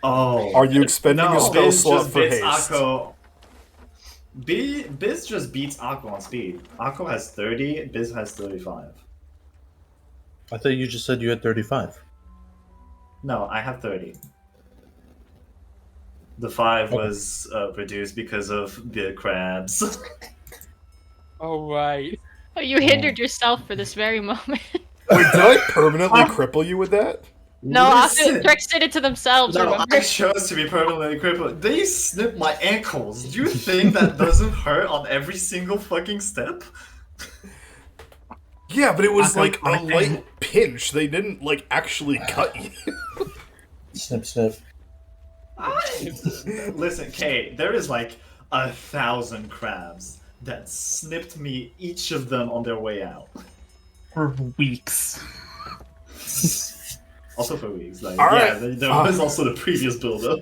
Oh. Are you expending a spell Biz slot just for beats haste? Akko. Biz just beats Akko on speed. Akko has 30, Biz has 35. I thought you just said you had 35. No, I have 30. The 5 was reduced because of the crabs. All right. Oh, you hindered yourself for this very moment. Wait, did I permanently cripple you with that? No, Listen. Trix did it to themselves, No, remember? I chose to be permanently crippled. They snipped my ankles. Do you think that doesn't hurt on every single fucking step? Yeah, but it was Akko, like a my thing. light pinch. They didn't like actually cut you. Snip, snip. Listen, Kay, there is like 1,000 crabs that snipped me, each of them on their way out. For weeks. Also for weeks, like All yeah, right. there was also the previous build-up,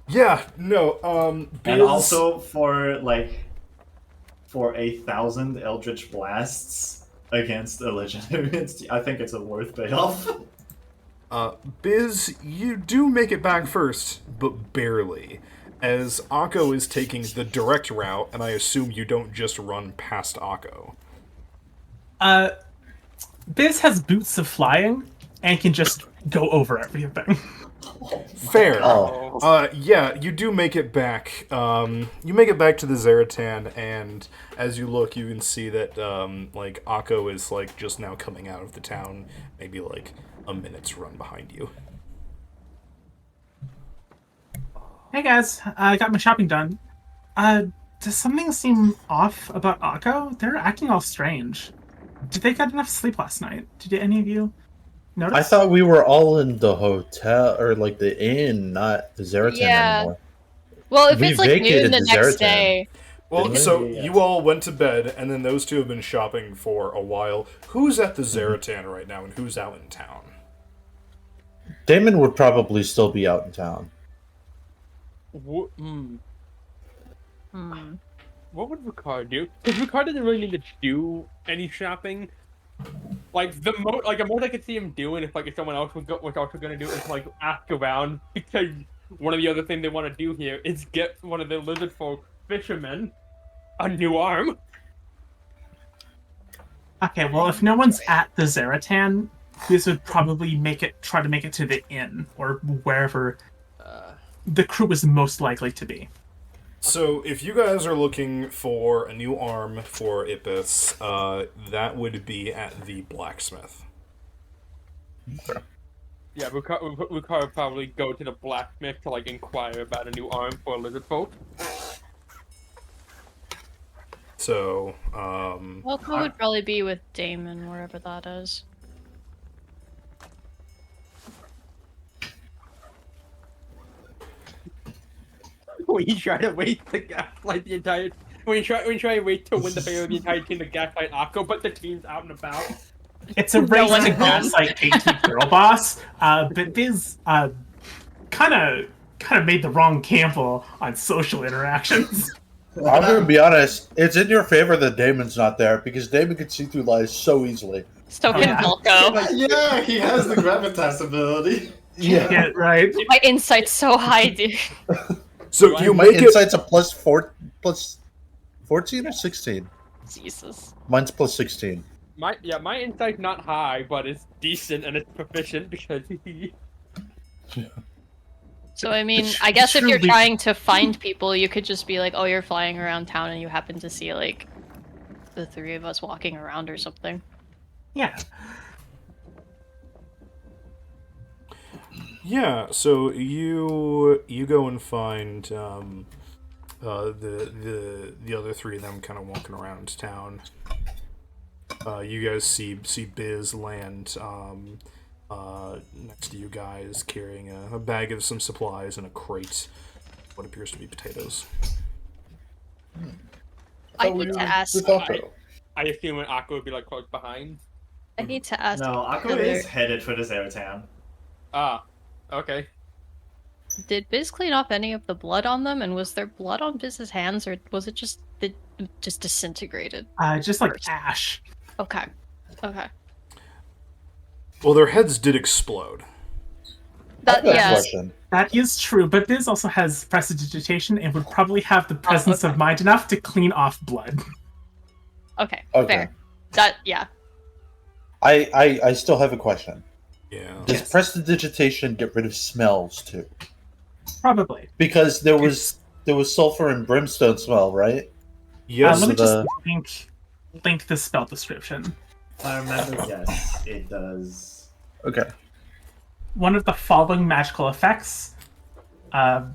Yeah, no. and Biz- also for 1,000 Eldritch Blasts against a legendary. I think it's a worth payoff. Biz, you do make it back first, but barely. As Akko is taking the direct route, and I assume you don't just run past Akko. Biz has boots of flying and can just go over everything. Fair. Oh. Yeah, you do make it back. You make it back to the Zaratan, and as you look, you can see that, like, Akko is, like, just now coming out of the town, maybe, like, a minute's run behind you. Hey guys, I got my shopping done. Does something seem off about Akko? They're acting all strange. Did they get enough sleep last night? Did any of you notice? I thought we were all in the hotel, or like the inn, not the Zaratan Yeah. anymore. Well, if We it's like noon vacated the the next Zaratan. day, Well, Didn't we? so Yeah. you all went to bed, and then those two have been shopping for a while. Who's at the Zaratan right now, and who's out in town? Damon would probably still be out in town. What hmm. would Ricard do? Because Ricard doesn't really need to do any shopping. Like the most I could see him doing if someone else was also gonna do it is like ask around, because one of the other things they want to do here is get one of the lizard folk fishermen a new arm. Okay, well, if no one's at the Zaratan, this would probably try to make it to the inn, or wherever the crew is most likely to be. So, if you guys are looking for a new arm for Ipis, that would be at the blacksmith. Yeah, Ricard would probably go to the blacksmith to like inquire about a new arm for lizard folk. So, Welcome would probably be with Damon, wherever that is. When you try to wait to gaslight the entire, when you try to wait to win the favor of the entire team to gaslight Akko, but the team's out and about. It's a race one's to home. gaslight gatekeep girl boss, but Biz kind of made the wrong gamble on social interactions. I'm gonna be honest, it's in your favor that Damon's not there, because Damon can see through lies so easily. So can Yeah. Volko. Yeah, he has the gravitas ability. Yeah, right. My insight's so high, dude. so you My make it. insight's a plus 14 or 16? Jesus. Mine's plus 16. My insight's not high, but it's decent and it's proficient because he. So, I mean, I guess if you're Truly- trying to find people, you could just be like, oh, you're flying around town and you happen to see, like, the three of us walking around or something. Yeah. Yeah, so you go and find the other three of them kind of walking around town. You guys see Biz land next to you guys, carrying a bag of some supplies and a crate, what appears to be potatoes. I need to ask. With Akko. I assume an Akko would be like close behind. I need to ask. No, Akko whether- is headed for the Zaratan. Ah, okay. Did Biz clean off any of the blood on them, and was there blood on Biz's hands, or was it just disintegrated? Just like ash. Okay. Okay. Well, their heads did explode. That I've got a yeah. question. That is true, but Biz also has prestidigitation and would probably have the presence of mind enough to clean off blood. Okay. Okay. Fair. That yeah. I still have a question. Yeah. Does prestidigitation get rid of smells too? Probably. Because there was sulfur and brimstone smell, right? Yes. Let me the- just link the spell description. If I remember, yes, it does. Okay. One of the following magical effects. You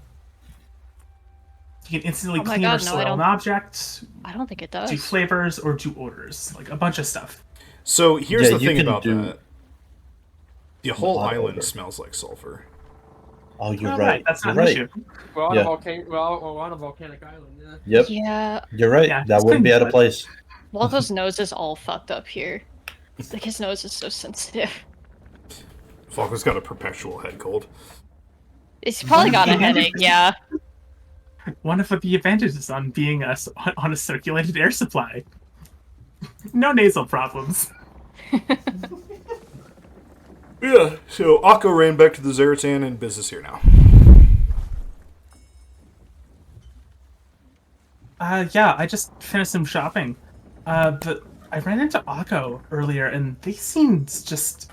can instantly Oh my clean or God, no, I soil an don't- object, I don't think it do does. flavors, or do odors. Like a bunch of stuff. So here's Yeah, the you thing can about do that. The whole lot of island odor. smells like sulfur. Oh, you're All right. That's You're not an right. issue. We're on Yeah. a volcano. We're on a volcanic island. Yeah. Yep. Yeah, You're right. Yeah, that it's wouldn't be been out of good. place. Waldo's nose is all fucked up here. Like his nose is so sensitive. Falco's got a perpetual head cold. He's probably got a headache. Yeah. One of the advantages on being on a circulated air supply. No nasal problems. Yeah, so Akko ran back to the Zaratan and business here now. Yeah, I just finished some shopping. But I ran into Akko earlier, and they seemed just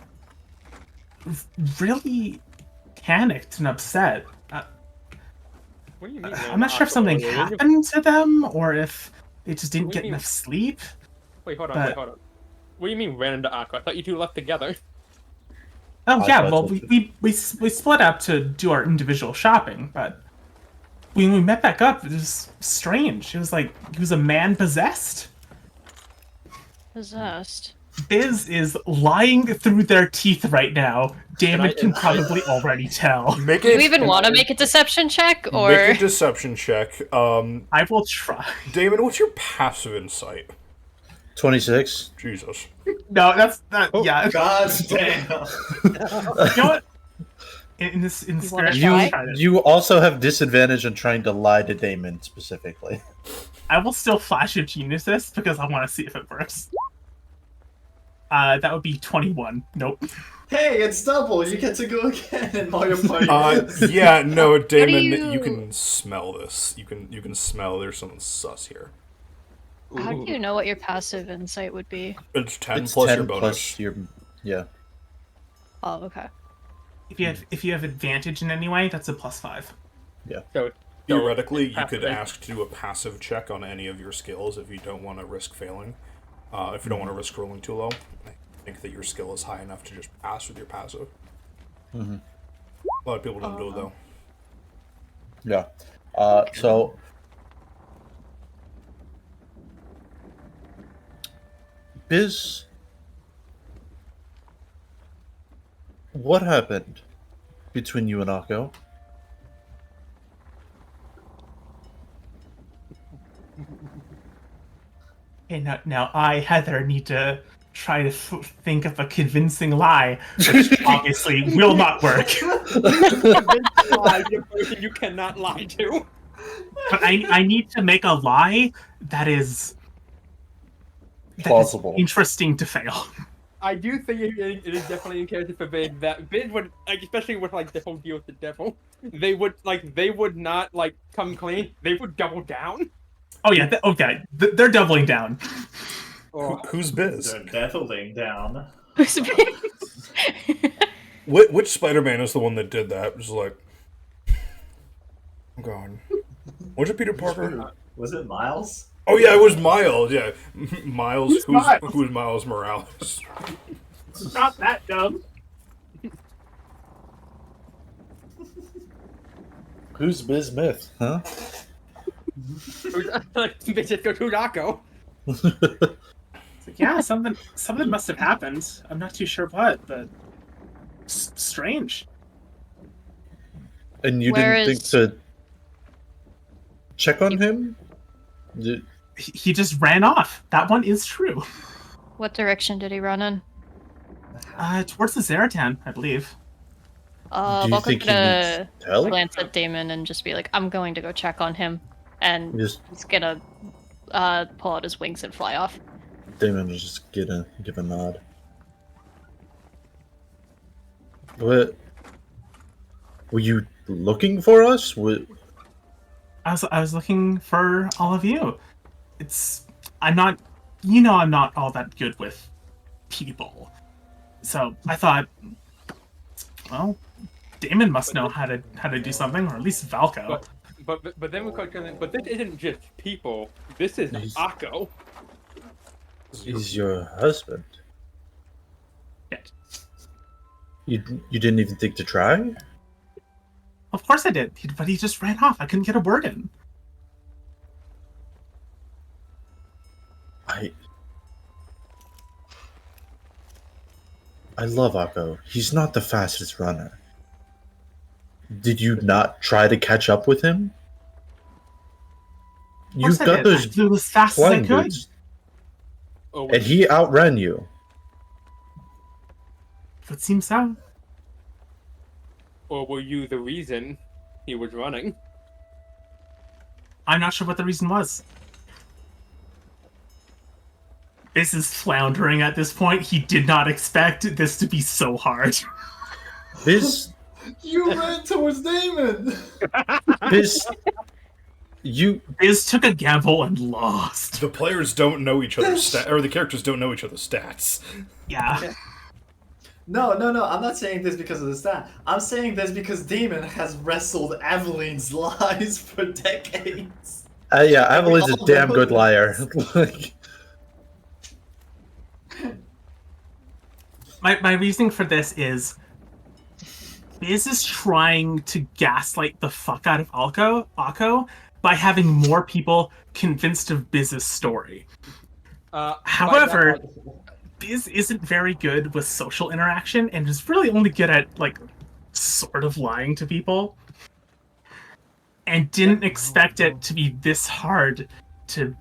really panicked and upset. What do you mean? I'm not sure if something happened to them, or if they just didn't What do you get mean? enough sleep. Wait, hold on. but- Wait, hold on. What do you mean ran into Aqua? I thought you two left together. Oh I yeah, thought well so, we split up to do our individual shopping, but when we met back up, it was strange. It was like he was a man possessed. Possessed. Biz is lying through their teeth right now. Damon I- can probably already tell. Make Do you even want to make a deception check, or Make a deception check. I will try. Damon, what's your passive insight? 26. Jesus. No, that's not. Oh, yeah. God damn. You know what? In wanna spirit, You Try? try it. you also have disadvantage on trying to lie to Damon specifically. I will still flash a genius this because I want to see if it works. That would be 21. Nope. Hey, it's double. You get to go again in Mario Party. Yeah, no, Damon, you- you can smell this. You can smell there's something sus here. how do you know what your passive insight would be? It's 10 It's plus 10 your bonus. plus your yeah. Oh, okay. If you have advantage in any way, that's a +5. So Theoretically, you could passive. ask to do a passive check on any of your skills if you don't want to risk failing. If you don't want to risk rolling too low, I think that your skill is high enough to just pass with your passive. Mhm. A lot of people don't do it though. Yeah. So Biz, what happened between you and Akko? Okay, now I, Heather, need to try to think of a convincing lie, which obviously will not work. lie to a person you cannot lie to. But I need to make a lie that is Plausible. interesting to fail. I do think it is definitely in character for Vid that Vid would, like, especially with like the whole deal with the devil, they would not like come clean. They would double down. Oh yeah, okay, they're doubling down. Or Who's Biz? They're definitely down. Which Spider-Man is the one that did that? It was like, I'm going. Was it Peter Parker? Was it Miles? Oh yeah, it was Miles. Yeah, Miles. Who's Miles? Who's Miles Morales? Not that dumb. Who's Biz Myth, huh? they just go to Dako. It's like, yeah, something must have happened. I'm not too sure what, but strange. And you Where didn't think is- to check on him? Did- He just ran off. That one is true. What direction did he run in? Towards the Zaratan, I believe. Do you Volko's think he gonna needs help? glance at Damon and just be like, I'm going to go check on him. And Just he's gonna pull out his wings and fly off. Damon will just give a nod. What? Were you looking for us? What? I was looking for all of you. I'm not all that good with people. So I thought, well, Damon must know how to do something, or at least Valko. But then we quite but this isn't just people. This is He's- Akko. He's your husband. Yeah. You didn't even think to try? Of course I did, but he just ran off. I couldn't get a word in. I love Akko. He's not the fastest runner. Did you not try to catch up with him? Of course You've I got did. those I flew as fast as I flying could. boots, Oh, and he outran you. It seems so. or were you the reason he was running? I'm not sure what the reason was. This is floundering at this point. He did not expect this to be so hard. Biz, You ran towards Damon! Biz, you Biz took a gamble and lost. The players don't know each other's stats, or the characters don't know each other's stats. Yeah. No, I'm not saying this because of the stat. I'm saying this because Damon has wrestled Evelyn's lies for decades. yeah, Evelyn's a all damn know good this. liar. Like, My reasoning for this is Biz is trying to gaslight the fuck out of Akko by having more people convinced of Biz's story. However, Biz isn't very good with social interaction and is really only good at, like, sort of lying to people. And didn't expect it to be this hard to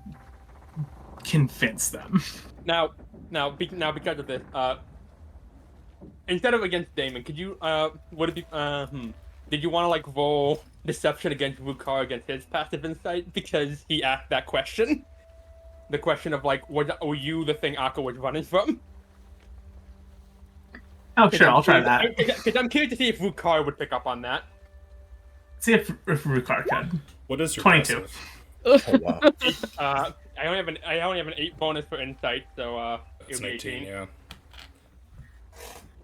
convince them. Now because of this, instead of against Damon, could you would it be did you want to like roll deception against Rukar against his passive insight because he asked that question? The question of like, were you the thing Akko was running from? Oh, sure, I'll try that. Because I'm curious to see if Rukar would pick up on that. See if Rukar can. What is your 22. passive? oh wow. I only have an 8 bonus for insight, so It's it'll be 19, 18. yeah.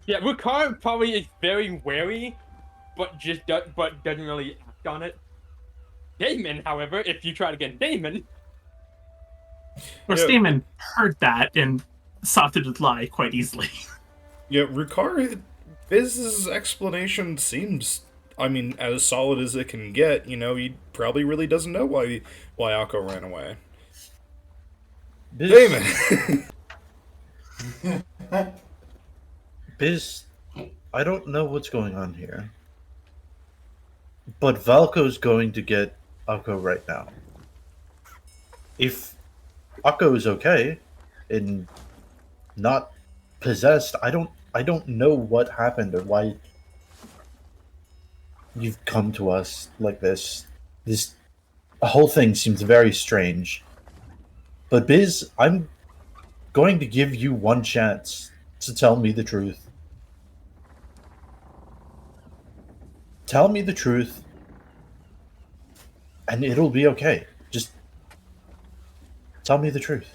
Yeah, Rukar probably is very wary, but doesn't really act on it. Damon, however, if you try to get Damon, Or Yeah. Damon heard that and saw through the lie quite easily. Yeah, Rukar, Biz's explanation seems, I mean, as solid as it can get. You know, he probably really doesn't know why Akko ran away. Biz, Damon! Biz, I don't know what's going on here. But Valko's going to get Akko right now. If Akko is okay and not possessed, I don't know what happened or why you've come to us like this. The whole thing seems very strange. But Biz, I'm going to give you one chance to tell me the truth. Tell me the truth, and it'll be okay. Just tell me the truth.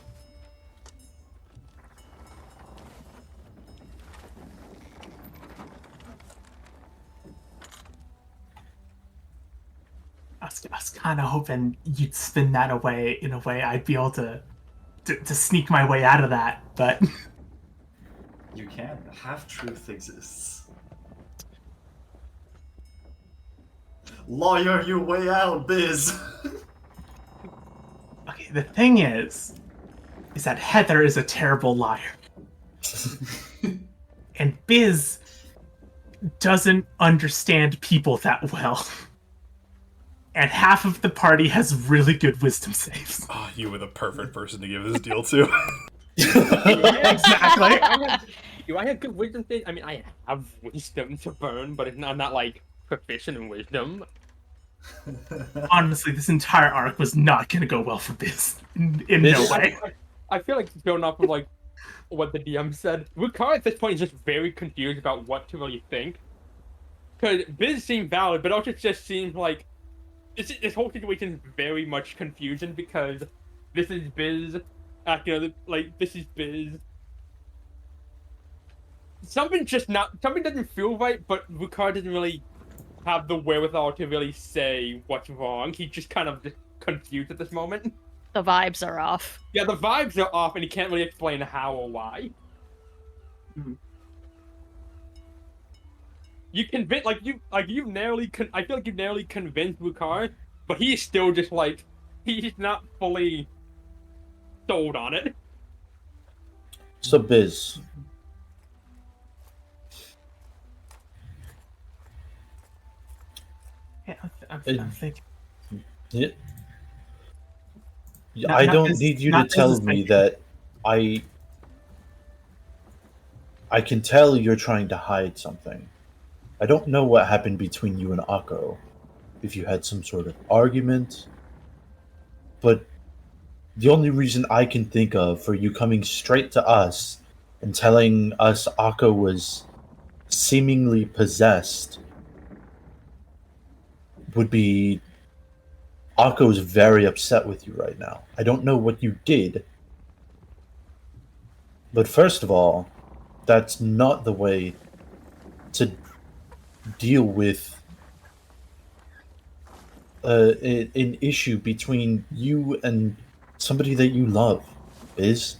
I was kind of hoping you'd spin that away in a way I'd be able to sneak my way out of that, but You can. Half-truth exists. Lawyer your way out, Biz! okay, the thing is that Heather is a terrible liar. And Biz doesn't understand people that well. And half of the party has really good wisdom saves. Oh, you were the perfect person to give this deal to. Exactly. do I have good wisdom save? I mean, I have wisdom to burn, but I'm not like proficient in wisdom. Honestly, this entire arc was not going to go well for Biz. In no way. I feel like going off of like what the DM said, Rukar at this point is just very confused about what to really think. Because Biz seemed valid, but also just seemed like this whole situation is very much confusion because this is Biz acting like this is Biz. Something doesn't feel right, but Rukar doesn't really have the wherewithal to really say what's wrong. He's just kind of just confused at this moment. The vibes are off. Yeah, the vibes are off, and he can't really explain how or why. Mhm. You convince, you narrowly. I feel like you narrowly convinced Bukar, but he's still just like he's not fully sold on it. So, Biz, Yeah, I'm It- thinking. yeah, No, I not don't Biz- need you to not Biz tell is me thinking. that I can tell you're trying to hide something. I don't know what happened between you and Akko. If you had some sort of argument, but the only reason I can think of for you coming straight to us and telling us Akko was seemingly possessed would be Akko's very upset with you right now. I don't know what you did, but first of all, that's not the way to deal with an issue between you and somebody that you love, Biz.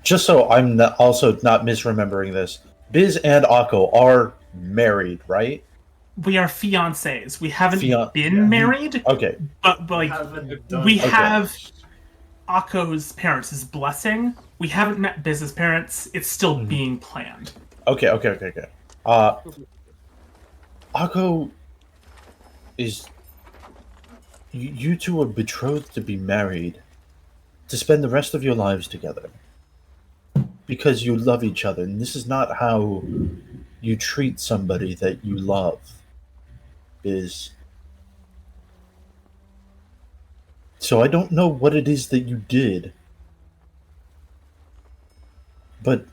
Just so I'm also not misremembering this, Biz and Akko are married, right? We are fiancés. We haven't Fian- been married, Okay, but like haven't done we that. have Akko's parents' blessing. We haven't met Biz's parents. It's still Mhm. being planned. okay. Akko is. You two are betrothed to be married, to spend the rest of your lives together. Because you love each other, and this is not how you treat somebody that you love. So I don't know what it is that you did, but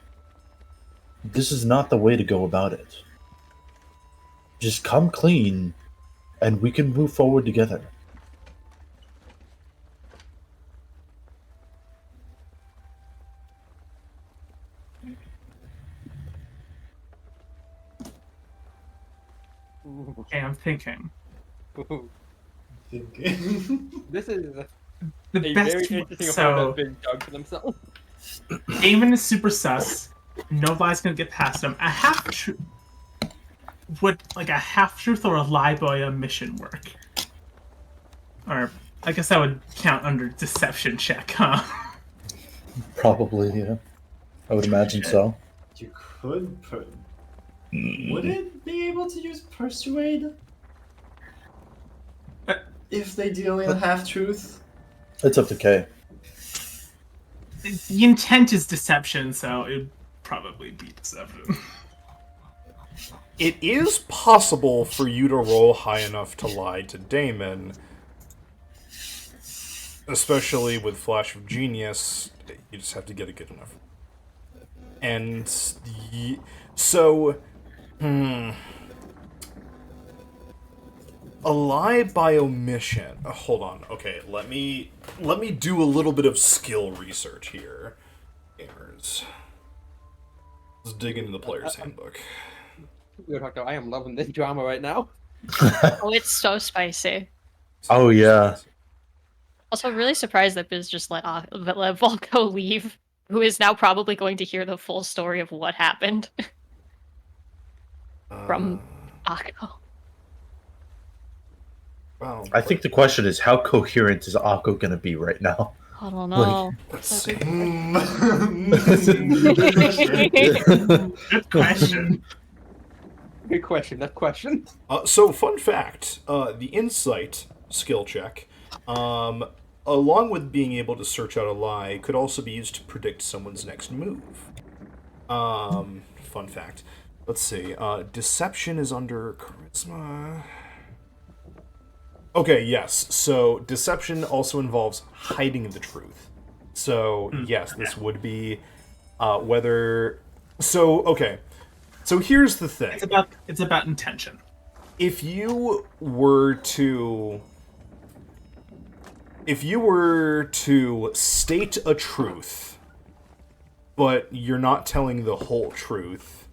this is not the way to go about it. Just come clean, and we can move forward together. Okay, I'm thinking. Thinking. This is The a very best. interesting hole So that's been dug for themselves. Damon is super sus. No lie's gonna get past him. A half truth would like a half truth or a lie by a mission work. Or I guess that would count under deception check, huh? Probably, yeah. I would imagine so. You could would it be able to use persuade? If they deal in half truth? It's up to Kay. The intent is deception, so it would probably be deception. It is possible for you to roll high enough to lie to Damon, especially with Flash of Genius. You just have to get it good enough. And so, a lie by omission. Hold on. Okay, let me do a little bit of skill research here. Gamers. Let's dig into the player's handbook. I am loving this drama right now. Oh, it's so spicy. Oh, yeah. Also, really surprised that Biz just let Volko leave, who is now probably going to hear the full story of what happened from Akko. Wow. I think the question is, how coherent is Akko going to be right now? I don't know. Let's That's see. a good Good question. Good question. That question. So, fun fact: the insight skill check, along with being able to search out a lie, could also be used to predict someone's next move. Fun fact. Let's see. Deception is under charisma. Okay, yes. So, deception also involves hiding the truth. So, yes, this would be whether. So, okay. So here's the thing. It's about intention. If you were to state a truth, but you're not telling the whole truth,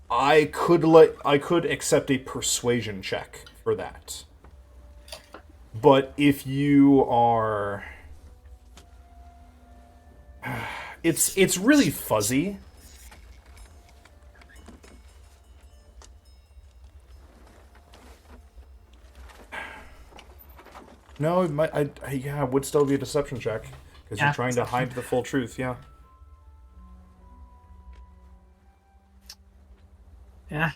I could accept a persuasion check for that. But if you are, it's really fuzzy. No, it might, yeah, it would still be a deception check because Yeah, you're trying to deception. hide the full truth. Yeah. Yeah.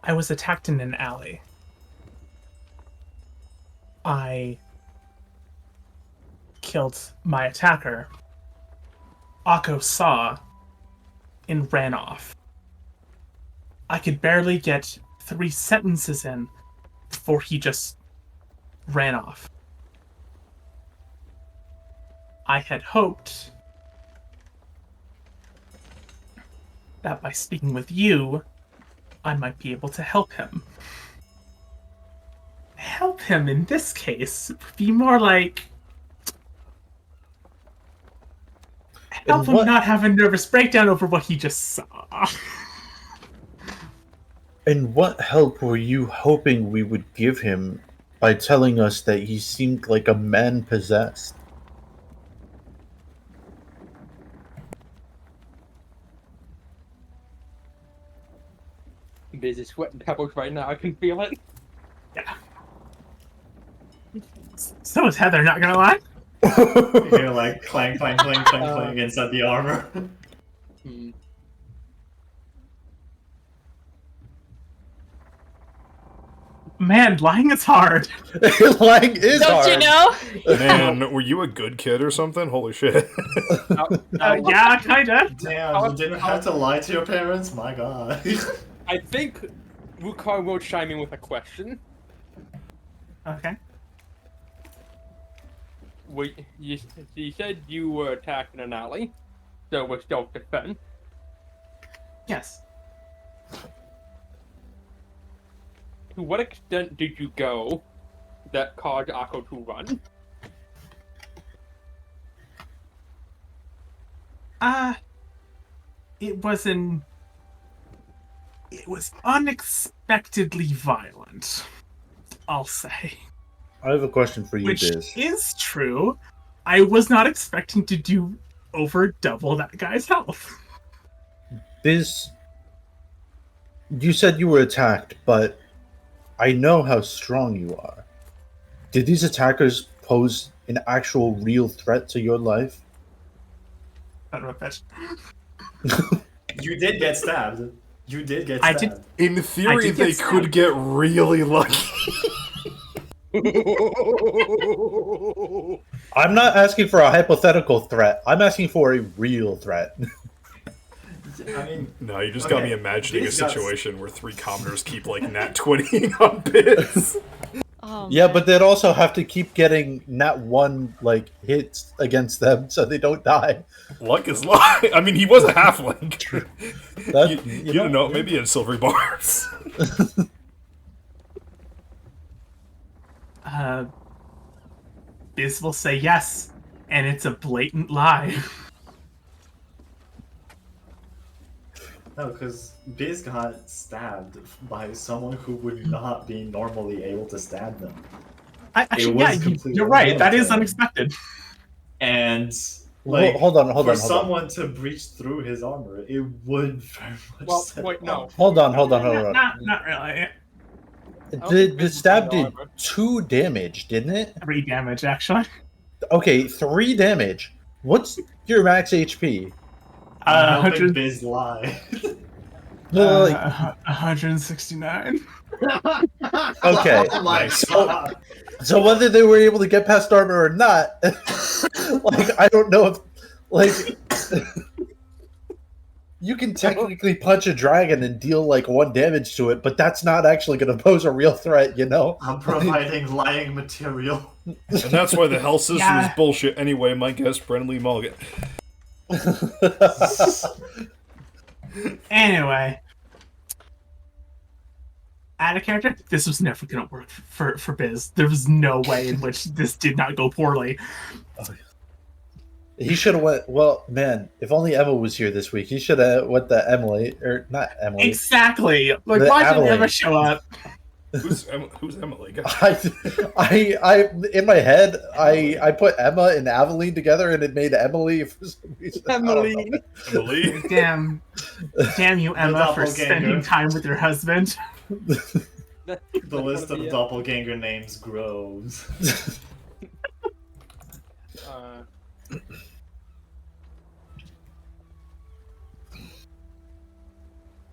I was attacked in an alley. I killed my attacker. Akko saw and ran off. I could barely get 3 sentences in before he just ran off. I had hoped that by speaking with you, I might be able to help him. Help him in this case would be more like help him what- not have a nervous breakdown over what he just saw. And what help were you hoping we would give him by telling us that he seemed like a man possessed? Biz is sweating pebbles right now. I can feel it. Yeah. So is Heather, not gonna lie. You hear like clang, clang, clang, clang, clang inside the armor. Hmm. Man, lying is hard. Lying is Don't hard. you know? Man, were you a good kid or something? Holy shit. Yeah, kinda. Damn, you didn't have to lie to your parents? My god. I think Wukar will chime in with a question. Okay. Wait, you said you were attacked in an alley, so it was self-defense. Yes. To what extent did you go that caused Akko to run? It was unexpectedly violent, I'll say. I have a question for you, Which Biz. is true. I was not expecting to do over double that guy's health. Biz, you said you were attacked, but I know how strong you are. Did these attackers pose an actual real threat to your life? I don't know if that's... You did get stabbed. You did get I stabbed. did- In theory, did get they could stabbed. get really lucky. I'm not asking for a hypothetical threat. I'm asking for a real threat. I mean, No, you just got me Okay, imagining a these guys- situation where 3 commoners keep, like, nat 20ing on bits. Oh, Yeah, man. but they'd also have to keep getting not one like hits against them so they don't die. Luck is luck. I mean, he was a halfling. That, You don't know, maybe he had silvery barbs. Biz will say yes, and it's a blatant lie. no, because Biz got stabbed by someone who would not be normally able to stab them. Actually, was yeah, completely you're right. That is military. unexpected. And Well, like, hold on. for someone to breach through his armor, it would very much. Well, set wait, no. off. Hold on. Not really. The stab did 2 damage, didn't it? 3 damage, actually. Okay, 3 damage. What's your max HP? I'm helping 100, Biz lie. No, like, 169. okay. Oh my Nice. god. So whether they were able to get past armor or not, like I don't know if like you can technically punch a dragon and deal like 1 damage to it, but that's not actually going to pose a real threat, you know? I'm providing lying material. And that's why the health system Yeah. is bullshit anyway, my guest, Brennan Lee Mulligan. Anyway. Out of character, this was never going to work for Biz. There was no way in which this did not go poorly. He should have went. Well, man, if only Emma was here this week, he should have went to Emily or not Emily. Exactly. Like, The why didn't Avalanche. Emma show up? Who's Emily? God. I in my head, I put Emma and Aveline together, and it made Emily for some reason. I don't know. Emily. Emily. Damn you, Emma, for doppelganger. spending time with your husband. The list of doppelganger names grows.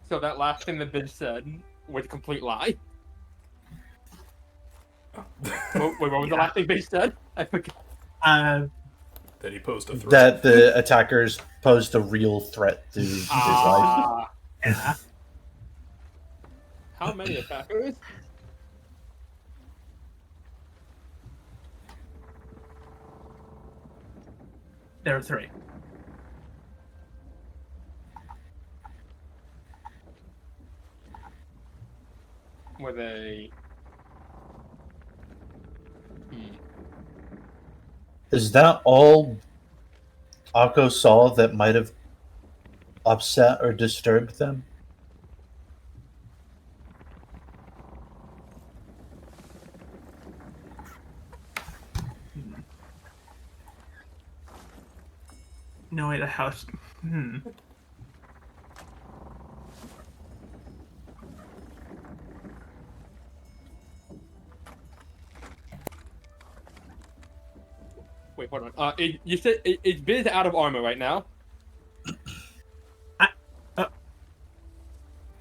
So that last thing that Biz said was a complete lie. Wait, what was the last thing Biz said? I forgot. That he posed a threat. That the attackers posed a real threat to his life. Yeah. How many attackers? There are 3. Were they? Is that all Akko saw that might have upset or disturbed them? No way to house. Wait, hold on. You said is Biz out of armor right now?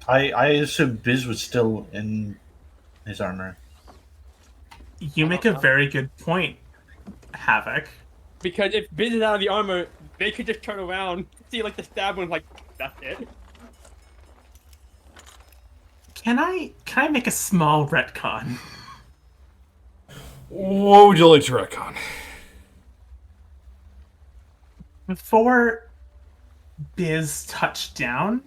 I assume Biz was still in his armor. You make a very good point, Havoc. Because if Biz is out of the armor, they could just turn around, see like the stab wound, like that's it. Can I make a small retcon? What would you like to retcon? Before Biz touched down,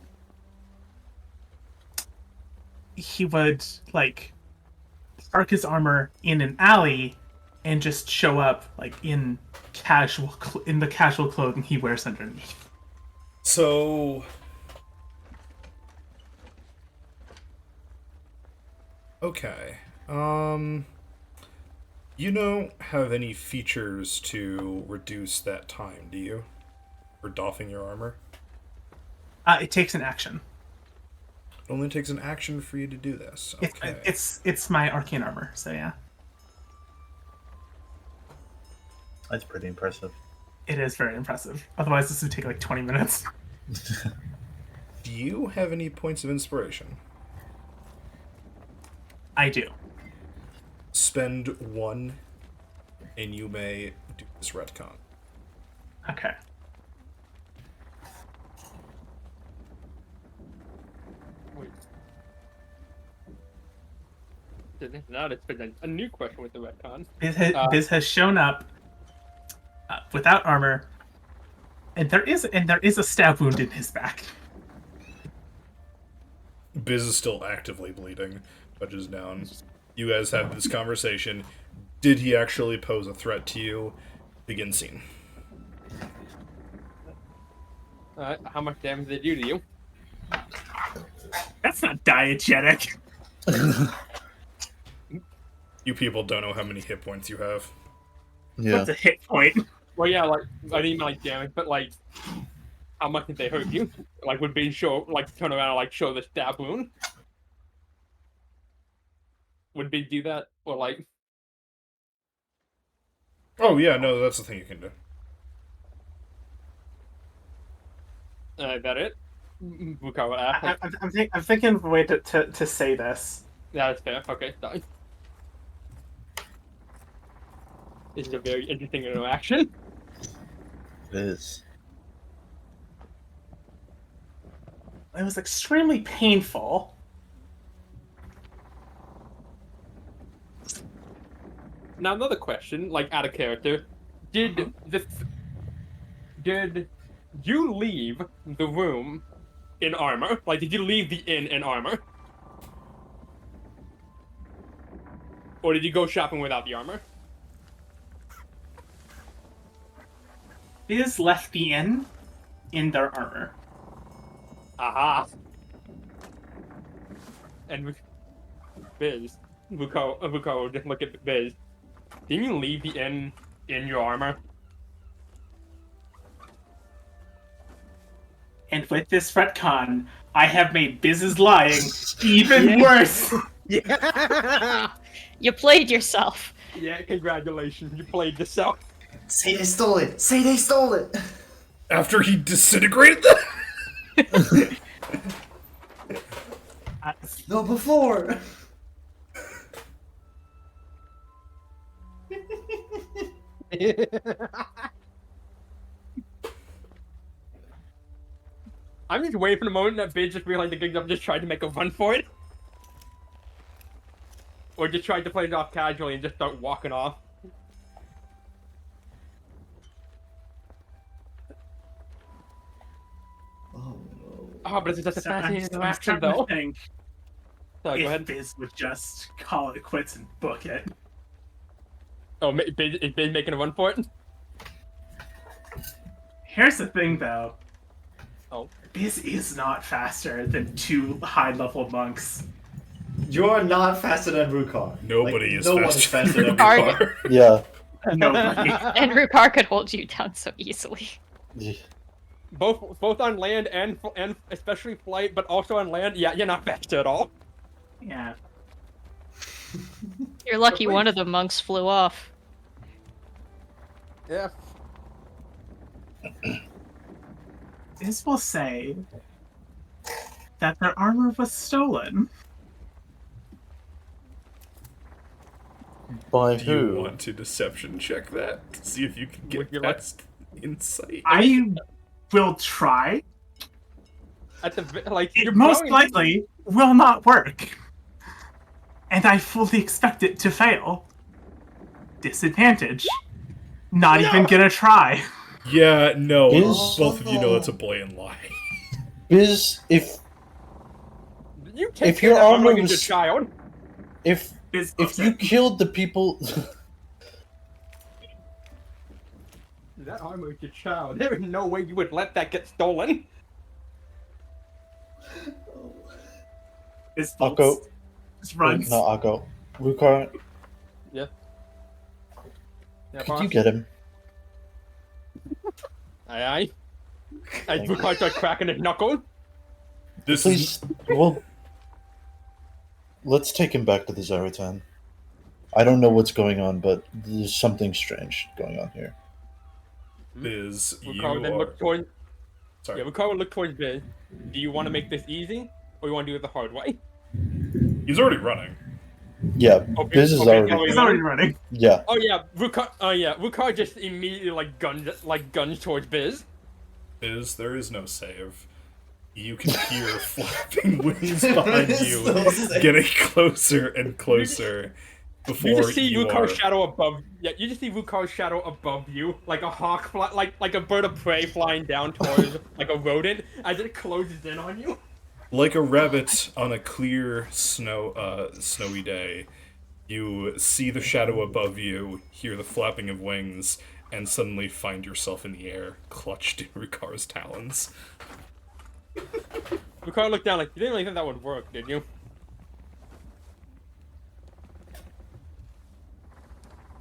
he would like park his armor in an alley and just show up like in the casual clothing he wears underneath. So, okay. You don't have any features to reduce that time, do you? For doffing your armor? It takes an action. It only takes an action for you to do this. Okay. It's my arcane armor, so yeah. That's pretty impressive. It is very impressive. Otherwise, this would take like 20 minutes. Do you have any points of inspiration? I do. Spend 1, and you may do this retcon. Okay. Wait. Now it's been a new question with the retcon. Biz has shown up without armor, and there is a stab wound in his back. Biz is still actively bleeding, touches down. You guys have this conversation. Did he actually pose a threat to you? Begin scene. How much damage did they do to you? That's not diegetic. You people don't know how many hit points you have. Yeah. What's a hit point? Well, yeah, like I didn't like damage, but like, how much did they hurt you? Like, would be show like turn around and like show the stab wound? Would B do that or like? Oh yeah, no, that's the thing you can do. Is that it? Bukawa asked. I'm thinking of a way to say this. Yeah, that's fair. Okay, done. This is a very interesting interaction. It is. It was extremely painful. Now another question, like out of character, did you leave the room in armor? Like, did you leave the inn in armor, or did you go shopping without the armor? Biz left the inn in their armor. Aha. And Biz, Vuko, just look at Biz. Didn't you leave the inn in your armor? And with this retcon, I have made Biz's lying even worse. Yeah. You played yourself. Yeah, congratulations, you played yourself. Say they stole it! Say they stole it! After he disintegrated them? No, before! I'm just waiting for the moment that Biz just realized the gig up just tried to make a run for it. Or just tried to play it off casually and just start walking off. Oh no. Oh, but it's just a So I'm fascinating starting interaction to though. think So, go if ahead. Biz would just call it quits and book it. Oh, is Biz making a run for it? Here's the thing, though. Oh. Biz is not faster than 2 high-level monks. You're not faster than Rukar. Nobody Like, is no faster, one's faster than Rukar. Rukar. Yeah. Nobody. And Rukar could hold you down so easily. Both on land and especially flight, but also on land. Yeah, you're not faster at all. Yeah. You're lucky one of the monks flew off. Yeah. Biz will say that their armor was stolen. By Do you who? want to deception check that? To see if you can Would get you like- past insight? I will try. At the like, It you're most probably- likely will not work. And I fully expect it to fail. Disadvantage. Not even gonna try. Yeah, no. Is- Both of you know that's a blatant lie. Biz, if You take If care your of that armor like it's was- your child. Biz if you killed the people, That armor is your child. There is no way you would let that get stolen. Biz Akko, just runs. no, Akko, Rukar, Yeah, could boss. you get him? Aye. As Thank you. Bukar starts cracking his knuckles. This is Please, well, let's take him back to the Zaratan. I don't know what's going on, but there's something strange going on here. you Bukar would then are. look towards. Sorry. Yeah, Bukar would look towards Biz. Do you want to make this easy, or you want to do it the hard way? He's already running. Yeah, Okay, Biz is okay, already. now He's already running. Yeah, Oh yeah, Bukar just immediately guns towards Biz. There is no save. You can hear flapping wings behind is you, no save. getting closer and closer. Before You just see you Vukar's are. shadow above. Yeah, you just see Vukar's shadow above you, like a hawk, like a bird of prey flying down towards, like a rodent, as it closes in on you. Like a rabbit on a clear snowy day, you see the shadow above you, hear the flapping of wings, and suddenly find yourself in the air, clutched in Rukar's talons. Vukar looked down like, you didn't really think that would work, did you?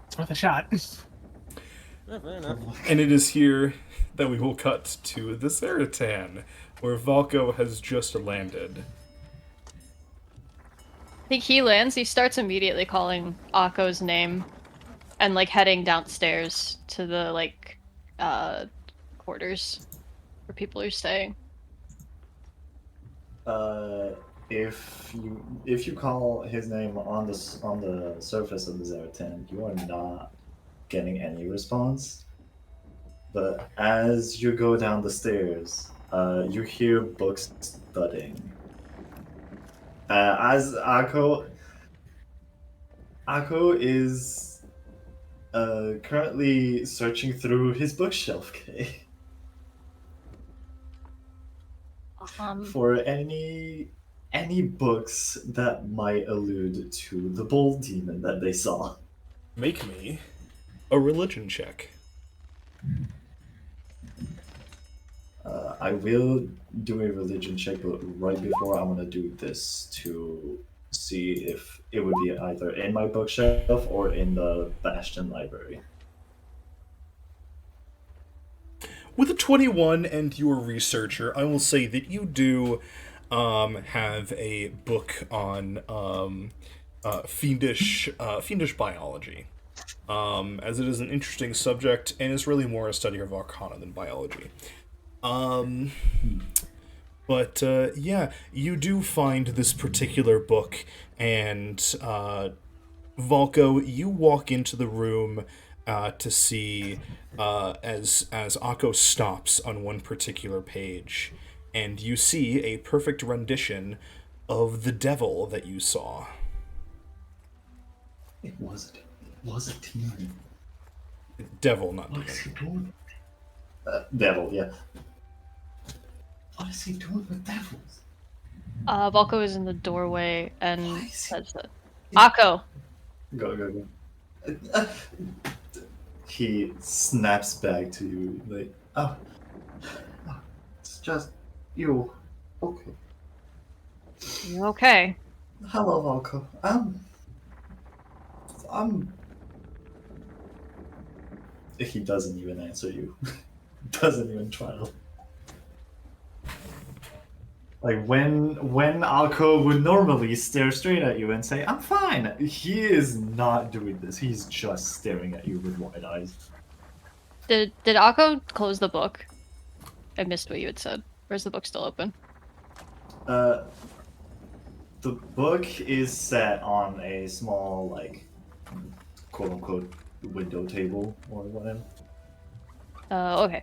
It's worth a shot. Yeah, fair enough. And it is here that we will cut to the Zaratan, where Valko has just landed. I think he lands, he starts immediately calling Akko's name and like heading downstairs to the like quarters where people are staying. If you call his name on the surface of the Zaratan, you are not getting any response. But as you go down the stairs, you hear books thudding. As Akko is currently searching through his bookshelf for any books that might allude to the bull demon that they saw. Make me a religion check. I will do a religion check, but right before I'm gonna do this to see if it would be either in my bookshelf or in the Bastion library. With a 21 and your researcher, I will say that you do have a book on fiendish biology, as it is an interesting subject and is really more a study of arcana than biology. But yeah, you do find this particular book, and Volko, you walk into the room to see as Akko stops on one particular page, and you see a perfect rendition of the devil that you saw. It was a demon. Devil, not What is demon. he doing? Devil, yeah. What is he doing with devils? Volko is in the doorway and Why is he- says that. Akko! Go. He snaps back to you like, oh, it's just you. Okay. You okay? Hello, Volko. I'm. He doesn't even answer you. Doesn't even try to. Like when Alco would normally stare straight at you and say, "I'm fine," he is not doing this. He's just staring at you with wide eyes. Did Akko close the book? I missed what you had said. Or is the book still open? The book is set on a small, like, quote unquote, window table or whatever. Okay.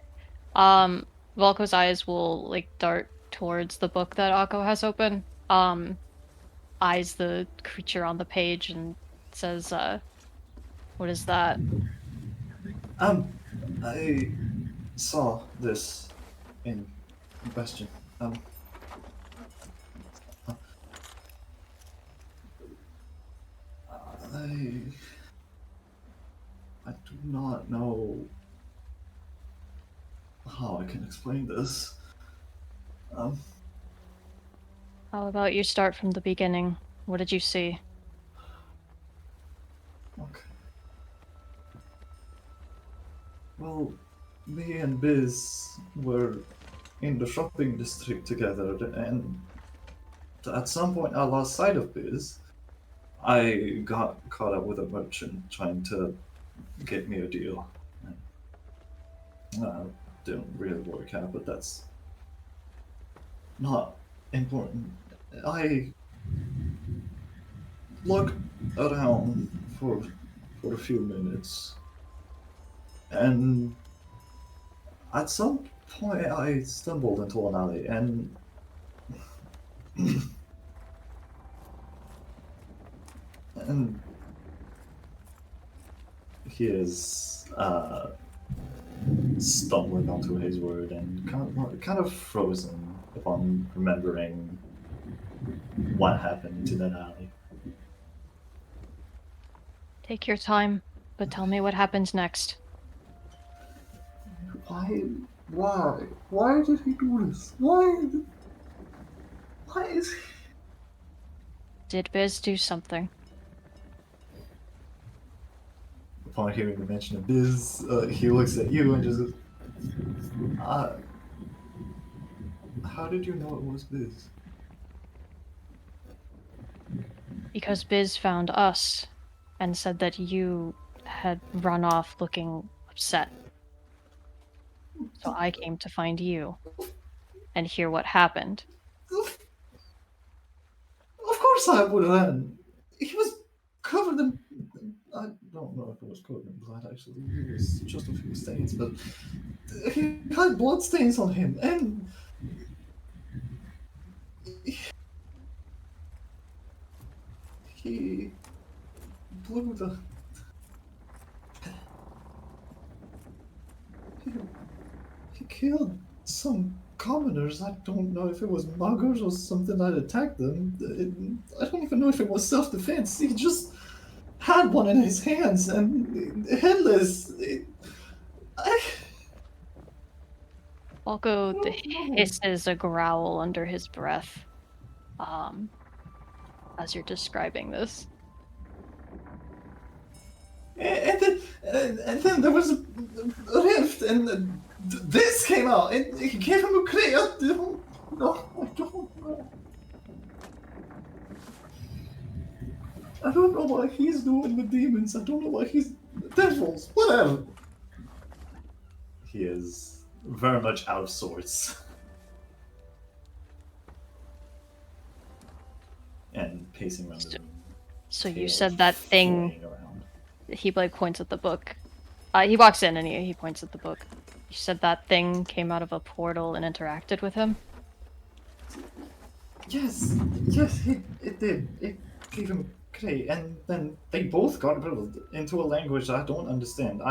Volko's eyes will like dart towards the book that Akko has open. Eyes the creature on the page and says, what is that? I saw this in question. I do not know how I can explain this. How about you start from the beginning? What did you see? Okay. Well, me and Biz were in the shopping district together, and at some point I lost sight of Biz. I got caught up with a merchant trying to get me a deal. Didn't really work out, but that's not important. I looked around for a few minutes, and at some point I stumbled into an alley, and and he is stumbling onto his word and kind of frozen upon remembering what happened to that alley. Take your time, but tell me what happens next. Why did he do this? Why is he? Did Biz do something? Upon hearing the mention of Biz, he looks at you and just goes, how did you know it was Biz? Because Biz found us and said that you had run off looking upset. So I came to find you and hear what happened. Of course I would run. He was covered in. I don't know if it was covered in blood, actually. It was just a few stains, but he had blood stains on him, and. He blew the. He killed some commoners. I don't know if it was muggers or something that attacked them. I don't even know if it was self-defense. He just had one in his hands and headless. Volko No. hisses a growl under his breath, as you're describing this. And then there was a rift, and this came out, and he gave him a crate. I don't know. I don't know what he's doing with demons. I don't know what he's devils. Whatever. He is very much out of sorts. And pacing around the room. So you tail said that thing. flying around. He like points at the book. He walks in and he points at the book. You said that thing came out of a portal and interacted with him? Yes, it did. It gave him a crate, and then they both got riddled into a language I don't understand.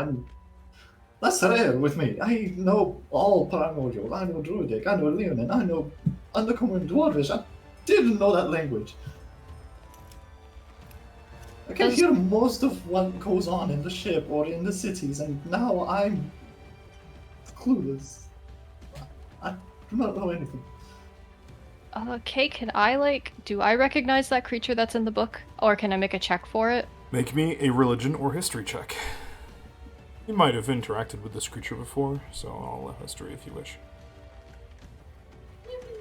That's rare with me. I know all primordial, I know druidic, I know leonin, I know undercommon dwarvish. I didn't know that language. I can hear most of what goes on in the ship or in the cities, and now I'm clueless. I do not know anything. Okay, can I do I recognize that creature that's in the book? Or can I make a check for it? Make me a religion or history check. You might have interacted with this creature before, so I'll allow history if you wish.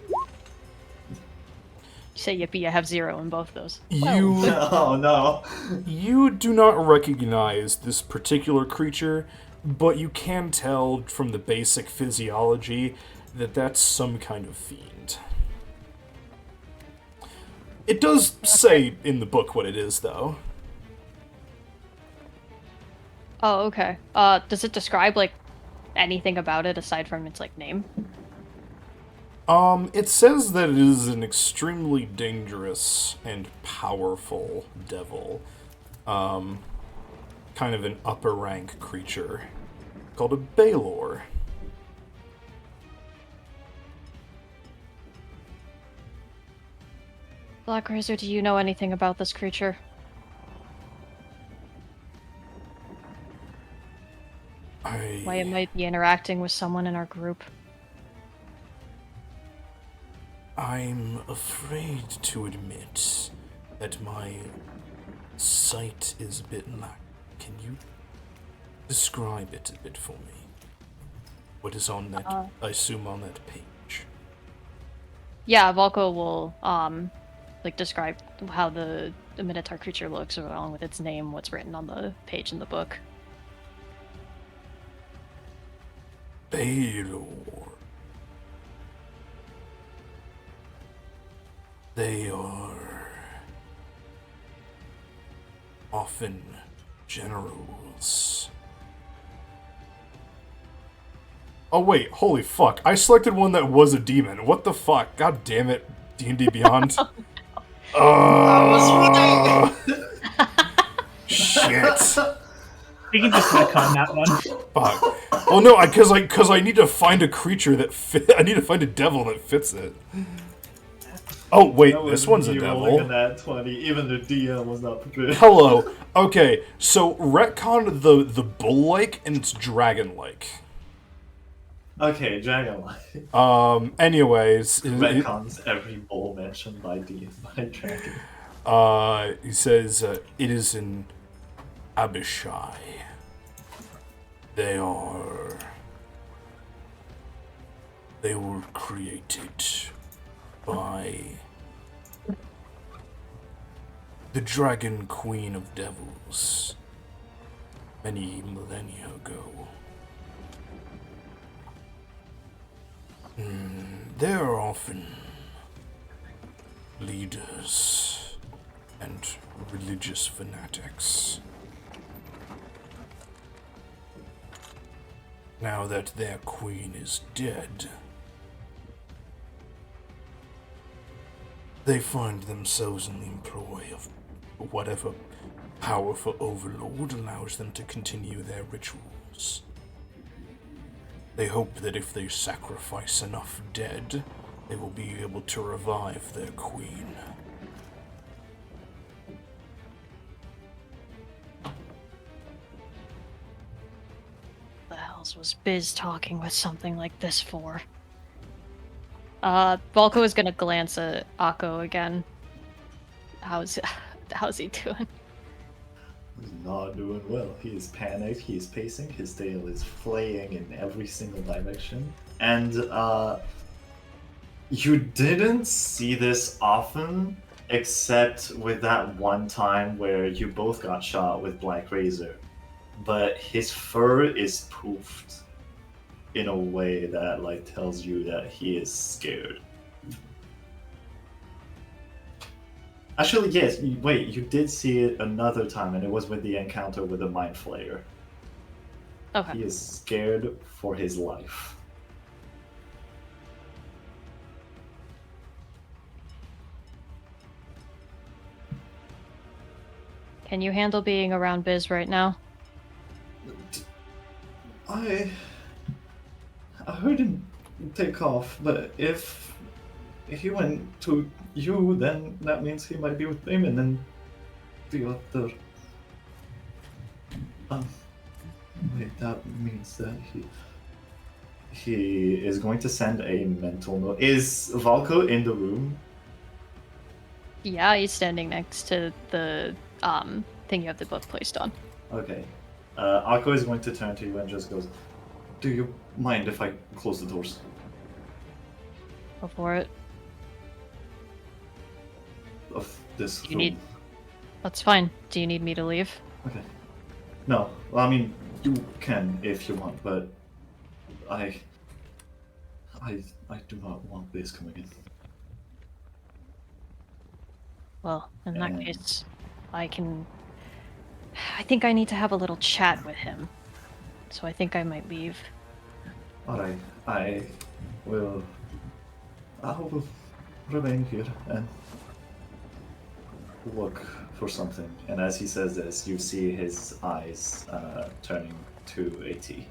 You say yippee, I have 0 in both those. You Oh no. You do not recognize this particular creature, but you can tell from the basic physiology that that's some kind of fiend. It does say in the book what it is, though. Oh, okay. Does it describe anything about it aside from its name? It says that it is an extremely dangerous and powerful devil. Kind of an upper rank creature called a Baelor. Black Razor, do you know anything about this creature? Why it might be interacting with someone in our group? I'm afraid to admit that my sight is a bit lack. Can you describe it a bit for me? What is on that, I assume on that page? Yeah, Volko will, describe how the Minotaur creature looks along with its name, what's written on the page in the book. Baelor. They are often generals. Oh wait, holy fuck. I selected one that was a demon. What the fuck? God damn it, D&D Beyond. I was Shit. We can just retcon that one. Fuck. Oh no, because I need to find a creature that I need to find a devil that fits it. Oh wait, this one's a devil. Rolling that 20, even the DM was not prepared. Hello. Okay, so retcon the bull-like and it's dragon-like. Okay, dragon-like. Anyways, Retcons every bull mentioned by dragon. He says it is an Abishai. They were created by the Dragon Queen of Devils many millennia ago. They are often leaders and religious fanatics. Now that their queen is dead, they find themselves in the employ of whatever powerful overlord allows them to continue their rituals. They hope that if they sacrifice enough dead, they will be able to revive their queen. The hells was was Biz talking with something like this for? Volko is gonna glance at Akko again. How's he doing? He's not doing well. He is panicked, he is pacing, his tail is flaying in every single direction. And you didn't see this often, except with that one time where you both got shot with Black Razor. But his fur is poofed in a way that like tells you that he is scared. Actually, yes. Wait, you did see it another time, and it was with the encounter with the Mind Flayer. Okay. He is scared for his life. Can you handle being around Biz right now? I heard him take off, but if he went to you, then that means he might be with him, and then the other. Wait, that means that he is going to send a mental note. Is Valko in the room? Yeah, he's standing next to the thing you have the book placed on. Okay. Akko is going to turn to you and just goes, "Do you mind if I close the doors?" Go for it. Of this You room. need- That's fine. Do you need me to leave? Okay. No, well, I mean, you can if you want, but I do not want this coming in. Well, in that And- case, I think I need to have a little chat with him. So I think I might leave. Alright, I will remain here and look for something. And as he says this, you see his eyes turning to a T.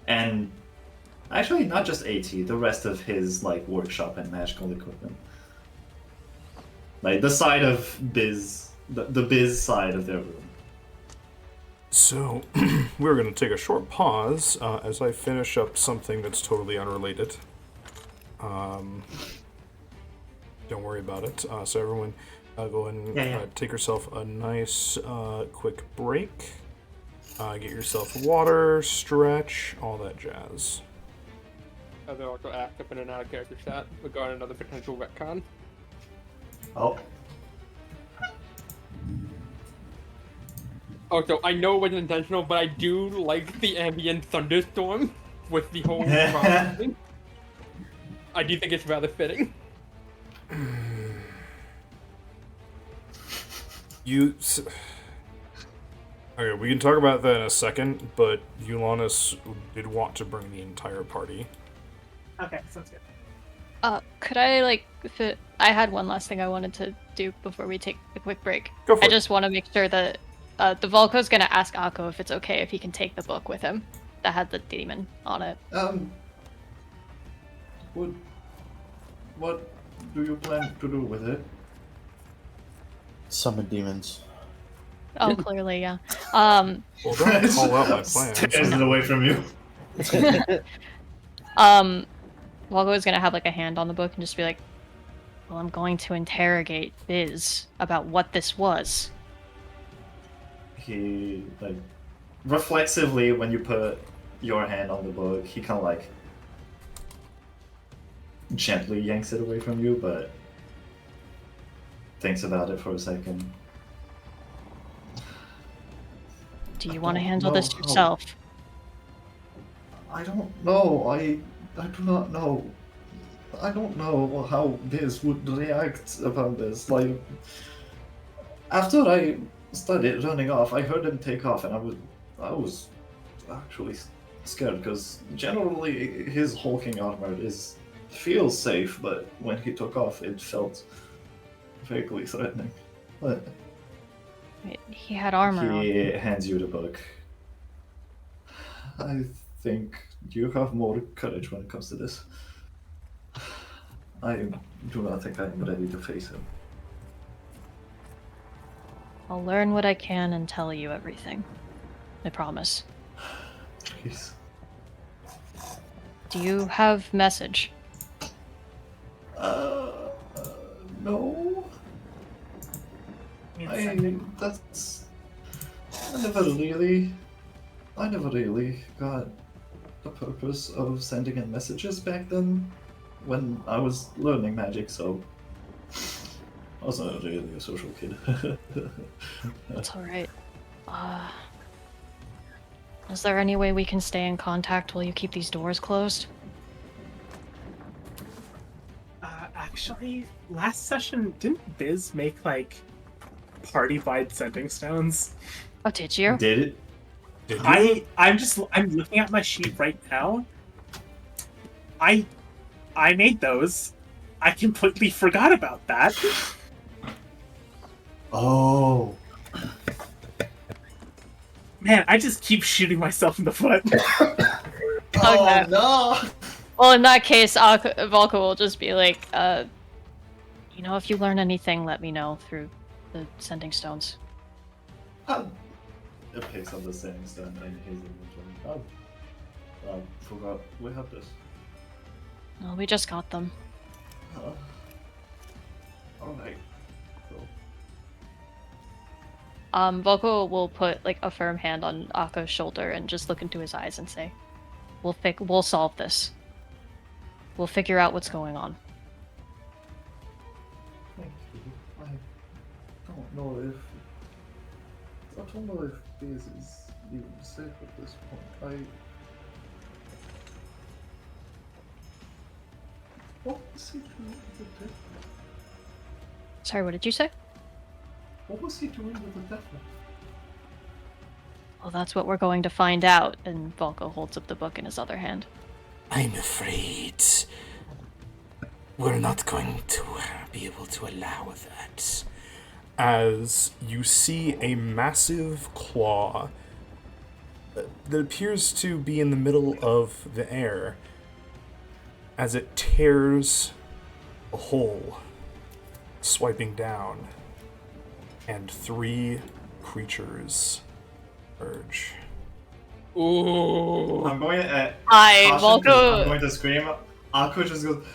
And actually, not just AT, the rest of his like workshop and magical equipment. Like the side of Biz, the Biz side of their room. So, we're going to take a short pause as I finish up something that's totally unrelated. Don't worry about it. So everyone, go ahead and Yeah. take yourself a nice quick break. Get yourself water, stretch, all that jazz. They also act up in an out of character chat regarding another potential retcon. Oh, Also, I know it wasn't intentional, but I do like the ambient thunderstorm with the whole crowd thing. I do think it's rather fitting. Okay, we can talk about that in a second, but Yulon did want to bring the entire party. Okay, sounds good. Could I I had one last thing I wanted to do before we take a quick break. Go for I it. just want to make sure that the Volko's gonna ask Akko if it's okay if he can take the book with him that had the demon on it. what do you plan to do with it? Summon demons. Oh, clearly, yeah. Well, don't call out my plans. Scares it away from you. Volko's gonna have like a hand on the book and just be like, "Well, I'm going to interrogate Biz about what this was." He like reflexively, when you put your hand on the book, he kind of like gently yanks it away from you, but thinks about it for a second. Do you I want to don't handle know this how- yourself? I don't know. I do not know. I don't know how Biz would react about this. Like, after I started running off, I heard him take off, and I was actually scared because generally his hulking armor feels safe, but when he took off, it felt vaguely threatening. But Wait, he had armor on. he hands you the book. I think you have more courage when it comes to this. I do not think I am ready to face him. I'll learn what I can and tell you everything. I promise. Please. Do you have message? No. Need sending? I never really got the purpose of sending in messages back then when I was learning magic, so I wasn't really a social kid. That's alright. Is there any way we can stay in contact while you keep these doors closed? Actually, last session, didn't Biz make, like, party-wide sending stones? Oh, did you? Did it? Did you? I'm looking at my sheet right now. I made those. I completely forgot about that. Oh. Man, I just keep shooting myself in the foot. Okay. No! Well, in that case, Volko will just be like, if you learn anything, let me know through the sending stones. It picks up the same stone in his inventory. Oh. I forgot we have this. Well, we just got them. Alright. Cool. Volko will put like a firm hand on Akko's shoulder and just look into his eyes and say, "We'll solve this. We'll figure out what's going on." Thank you. I don't know if this is even safe at this point. What was he doing with the death? Sorry, what did you say? What was he doing with the death? Well, that's what we're going to find out. And Volko holds up the book in his other hand. I'm afraid we're not going to be able to allow that. As you see a massive claw that appears to be in the middle of the air as it tears a hole, swiping down, and 3 creatures emerge. Ooh. I'm going to. Hi, caution, 'cause I'm Volko. going to scream. Akko just goes.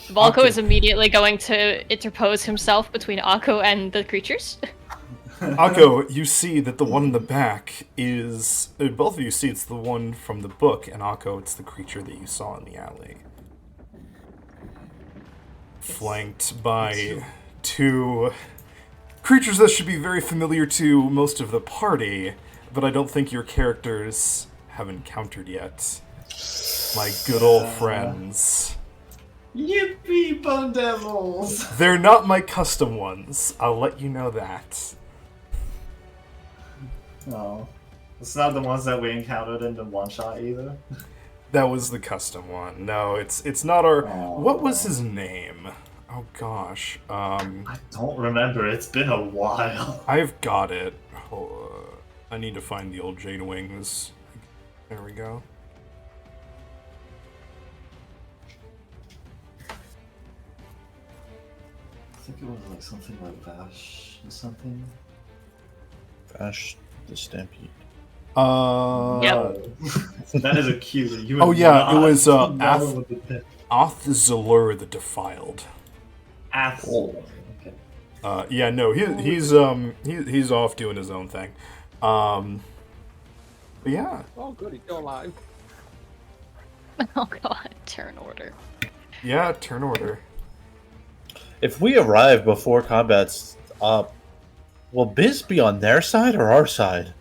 Volko Okay. is immediately going to interpose himself between Akko and the creatures. Akko, you see that the one in the back is... both of you see it's the one from the book, and Akko, it's the creature that you saw in the alley. Flanked by 2 creatures that should be very familiar to most of the party, but I don't think your characters have encountered yet. My good old friends. Yippee, bone devils! They're not my custom ones, I'll let you know that. No. It's not the ones that we encountered in the one shot either. That was the custom one. No, it's not our... Aw. What was his name? Oh gosh. I don't remember, it's been a while. I've got it. I need to find the old Jade Wings. There we go. I think it was like something like Vash or something. Vash the Stampede. Yep. That is a cue. You Oh, would yeah, not it was, know Ath- what the pit- Oth-Zalur the Defiled. Asshole. Okay. Yeah, no, he's off doing his own thing. But yeah, Oh, good, he's still alive. Oh god, turn order. yeah, turn order. If we arrive before combat's up, will Biz be on their side or our side?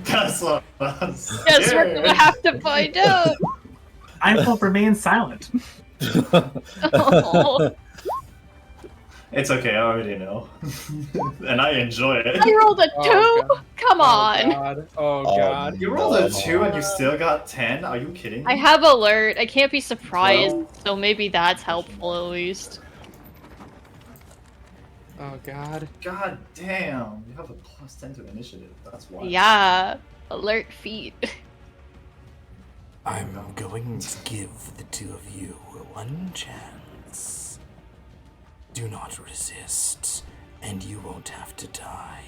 That's what Yes, we're gonna have to find out. I will remain silent. Oh, It's okay, I already know. And I enjoy it. I rolled a 2. Oh, God. Come on. God. Oh, God. You rolled a 2 and you still got 10? Are you kidding me? I have alert. I can't be surprised, so maybe that's helpful at least. Oh, God. God damn. You have a +10 to initiative. That's why. Yeah, alert feat. I'm going to give the 2 of you one chance. Do not resist. And you won't have to die.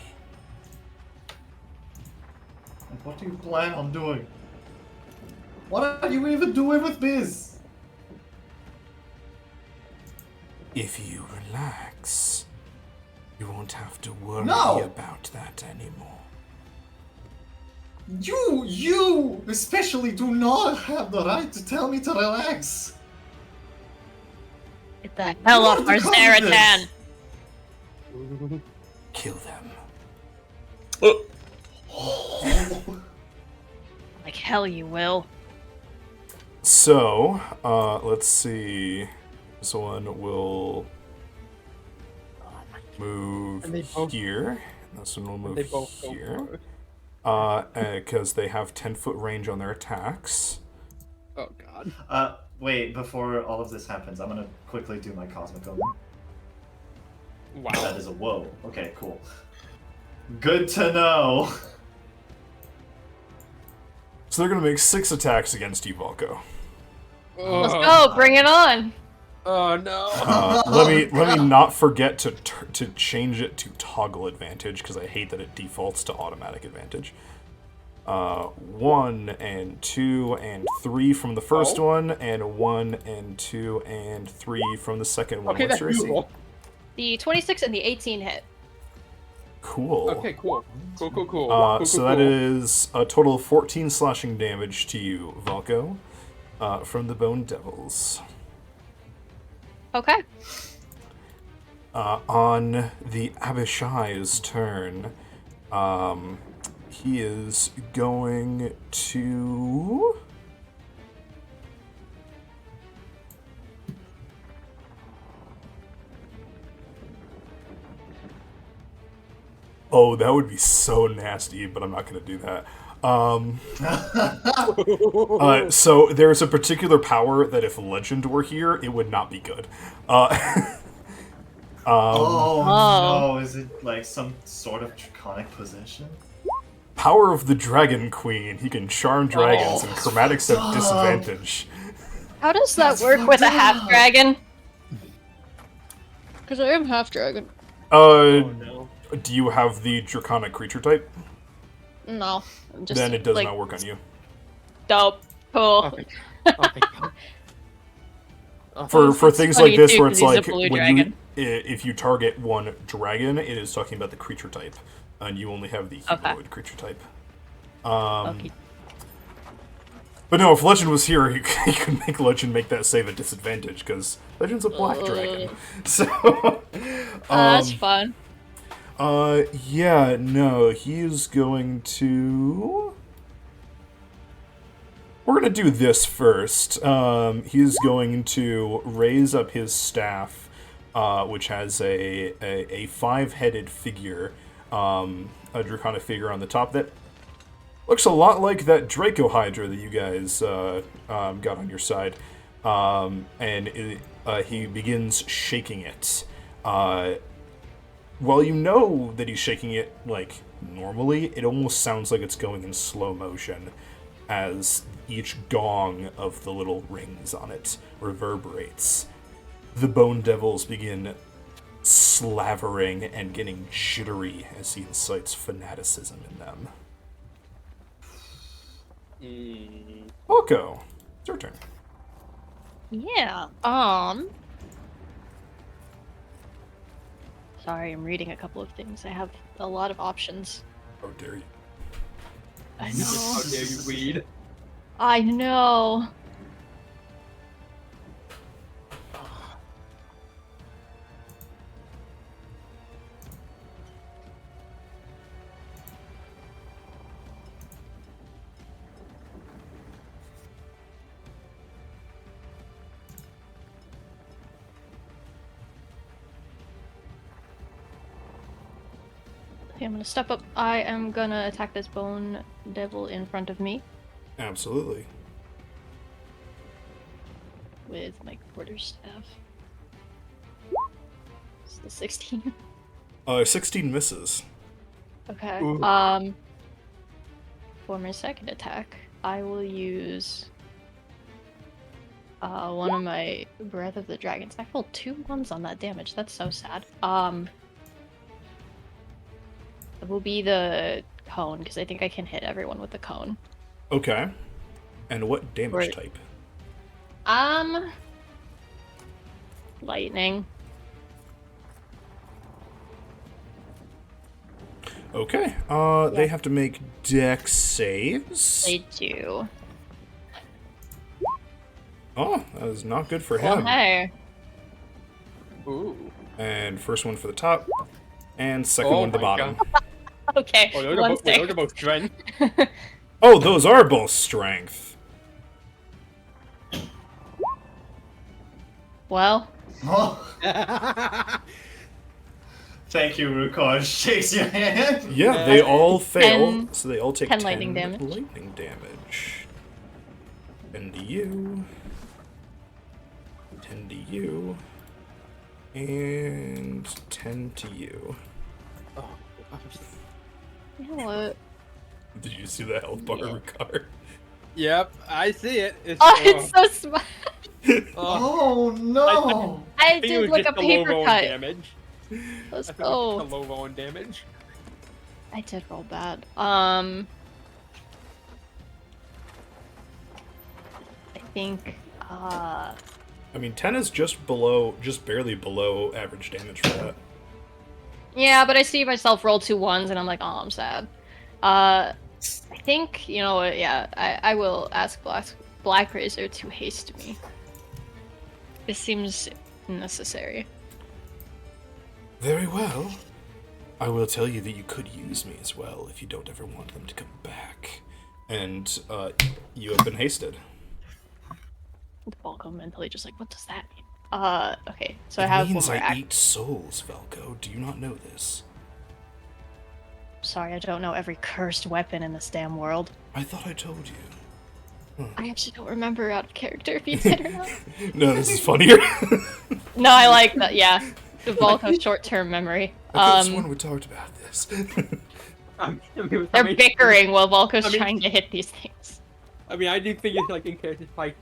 And what do you plan on doing? What are you even doing with this? If you relax, you won't have to worry No! about that anymore. You especially do not have the right to tell me to relax. Get the hell You off have our to come with Zaratan! this. Kill them. Like hell you will. So, let's see. This one will move And they both- here. This one will They move both go here. for it. Because they have 10-foot range on their attacks. Oh god. Wait, before all of this happens, I'm gonna quickly do my cosmic omen. Wow. That is a whoa. Okay, cool. Good to know. So they're gonna make 6 attacks against you, Volko. Let's go, bring it on! Oh no. Let me not forget to change it to toggle advantage because I hate that it defaults to automatic advantage. 1 and 2 and 3 from the first one, and 1 and 2 and 3 from the second one. Okay, What's that's your AC? beautiful. The 26 and the 18 hit. Cool. Okay, cool. Cool. So that is a total of 14 slashing damage to you, Valko, from the Bone Devils. Okay. On the Abishai's turn, he is going to... Oh, that would be so nasty, but I'm not going to do that. So there's a particular power that if Legend were here, it would not be good. Oh Oh. no, is it like some sort of draconic possession? Power of the Dragon Queen. He can charm dragons, and chromatics have fucked up. disadvantage. How does that That's work with a fucked half up. dragon? Because I am half dragon. No. Do you have the Draconic creature type? No. I'm just, Then it does like, not work on you. Dope. Cool. Okay. Okay. For It's things funny like this, too, where 'cause it's he's a like blue when dragon. if you target one dragon, it is talking about the creature type, and you only have the humanoid creature type. Okay. But no, if Legend was here, he could make Legend make that save at disadvantage because Legend's a black dragon. So That's fun. yeah, no, he is going to. We're gonna do this first. He's going to raise up his staff, which has a 5-headed figure, a draconic figure on the top that looks a lot like that Draco Hydra that you guys got on your side, and he begins shaking it. While you know that he's shaking it like normally, it almost sounds like it's going in slow motion as each gong of the little rings on it reverberates. The Bone Devils begin slavering and getting jittery as he incites fanaticism in them. Oko, it's your turn. Yeah. Sorry, I'm reading a couple of things. I have a lot of options. How dare you? I How know. dare you read? I know. Okay, I'm gonna step up. I am gonna attack this bone devil in front of me Absolutely. with my quarterstaff. It's the 16. 16 misses. Okay. Ooh. For my second attack, I will use one of my Breath of the Dragons. I rolled 2 1s on that damage. That's so sad. It will be the cone, because I think I can hit everyone with the cone. Okay. And what damage Right. type? Lightning. Okay. They have to make dex saves. They do. Oh, that is not good for Well, him. hey. Ooh. And first one for the top, and second Oh one to the my bottom. God. Okay, Oh, those one those are both strength. Oh, those are both strength. Well, Oh, thank you, Rukon. Shakes your hand. Yeah, they all fail, 10 so they all take 10 10 lightning damage. lightning damage. 10 to you. 10 to you. And 10 to you. Oh, you know what? Did you see the health bar, Yeah. Ricard? yep, I see it. It's, Oh, it's so smart. Oh no! I think it was did like just a the paper low roll cut. damage. Let's I think it was go. just the low roll damage. I did roll bad. I think, I mean, 10 is just below, just barely below average damage for that. yeah, but I see myself roll 2 1s and I'm like, oh, I'm sad. I think, you know what, yeah, I will ask Black Razor to haste me. This seems necessary. Very well. I will tell you that you could use me as well if you don't ever want them to come back. And, you have been hasted. The Volko mentally just like, what does that mean? Okay, so I It have one means more I act. eat souls, Velko. Do you not know this? Sorry, I don't know every cursed weapon in this damn world. I thought I told you. I actually don't remember out of character if you did or not. No, this is funnier. No, I like that, yeah. The Volko short-term memory. I could have sworn we talked about this. They're bickering while Volko's trying to hit these things. I mean, I do think it's like in case it's like,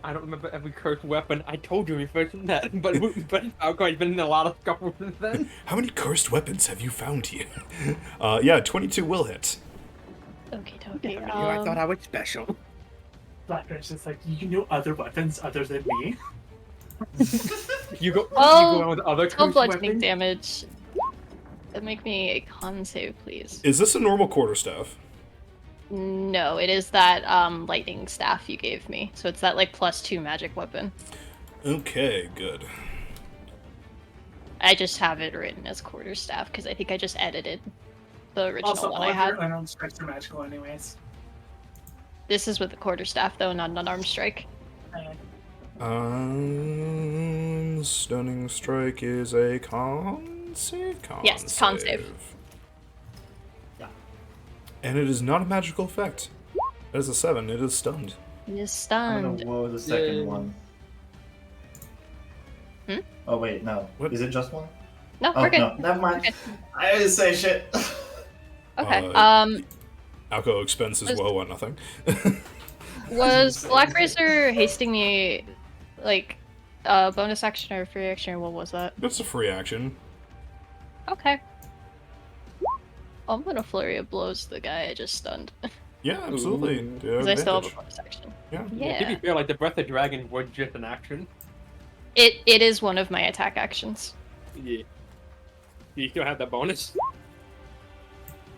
I don't remember every cursed weapon. I told you refer to that, but Falco's been in a lot of scuffles since then. How many cursed weapons have you found here? Yeah, 22 will hit. Okie dokie. I thought I was special. Blackbeard's just like, you know other weapons other than me? You go Well, on with other 12 cursed bludgeoning weapons? damage. Make me a con save, please. Is this a normal quarterstaff? No, it is that lightning staff you gave me. So it's that like +2 magic weapon. Okay, good. I just have it written as quarterstaff because I think I just edited the original Also, one all I of had. your unarmed strikes are magical anyways. This is with the quarterstaff though, not an unarmed strike. Stunning strike is a con save? Yes, it's con save. Yeah. And it is not a magical effect. That is a 7, it is stunned. He is I'm gonna stunned. woe the second Yay. one. Hmm? Oh wait, no. What? Is it just one? No, Oh we're good. no, never mind. Okay. I didn't say shit. Okay. Alco expends his woe on nothing. Was Black Razor hasting me, like, bonus action or free action, or what was that? That's a free action. Okay. I'm gonna flurry of blows the guy I just stunned. Yeah, absolutely. Because I still have a Advantage. bonus action. Yeah. To be Yeah. fair, like the Breath of Dragon was just an action. It is one of my attack actions. Yeah. You still have that bonus?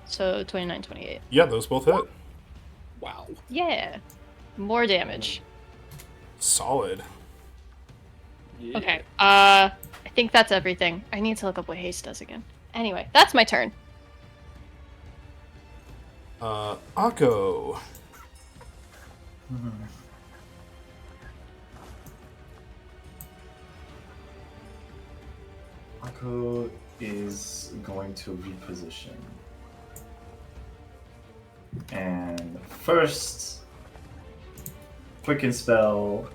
So 29, 28. Yeah, those both hit. Wow. Yeah. More damage. Solid. Yeah. Okay. I think that's everything. I need to look up what haste does again. Anyway, that's my turn. Akko. Akko is going to reposition. And first, quicken spell.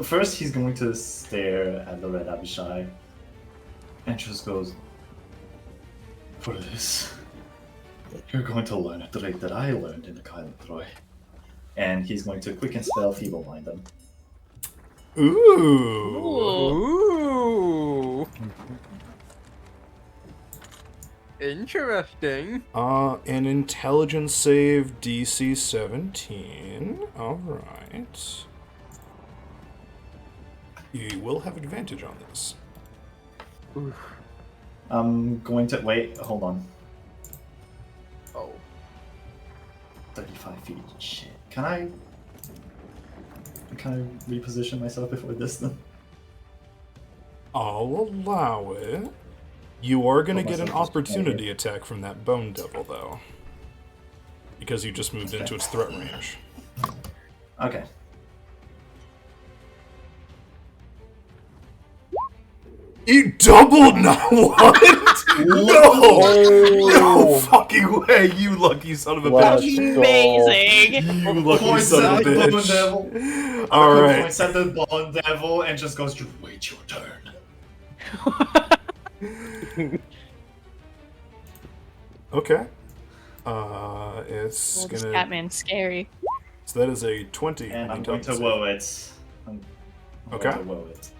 First, he's going to stare at the red Abishai and just goes, "For this, you're going to learn at the rate that I learned in the Kylan Troy." And he's going to quicken spell Feeble Mind them. Ooh. Ooh. Interesting. An intelligence save DC 17. Alright. You will have advantage on this. I'm going to wait. Hold on. Oh. 35 feet. Shit. Can I reposition myself before this then? I'll allow it. You are going to Put get an myself just right opportunity attack from that Bone Devil, though. Because you just moved into its threat range. Okay. You doubled now? What? No! No fucking way, you lucky son of a Let's bitch. go. Amazing. You lucky Points son at of a the Bone bitch. Devil. Alright. Points at the Bone Devil and just goes, "You wait your turn." Okay. It's Well, this gonna. Catman's scary. So that is a 20. And on I'm the going to intelligence woe it. I'm Okay. going to woe it.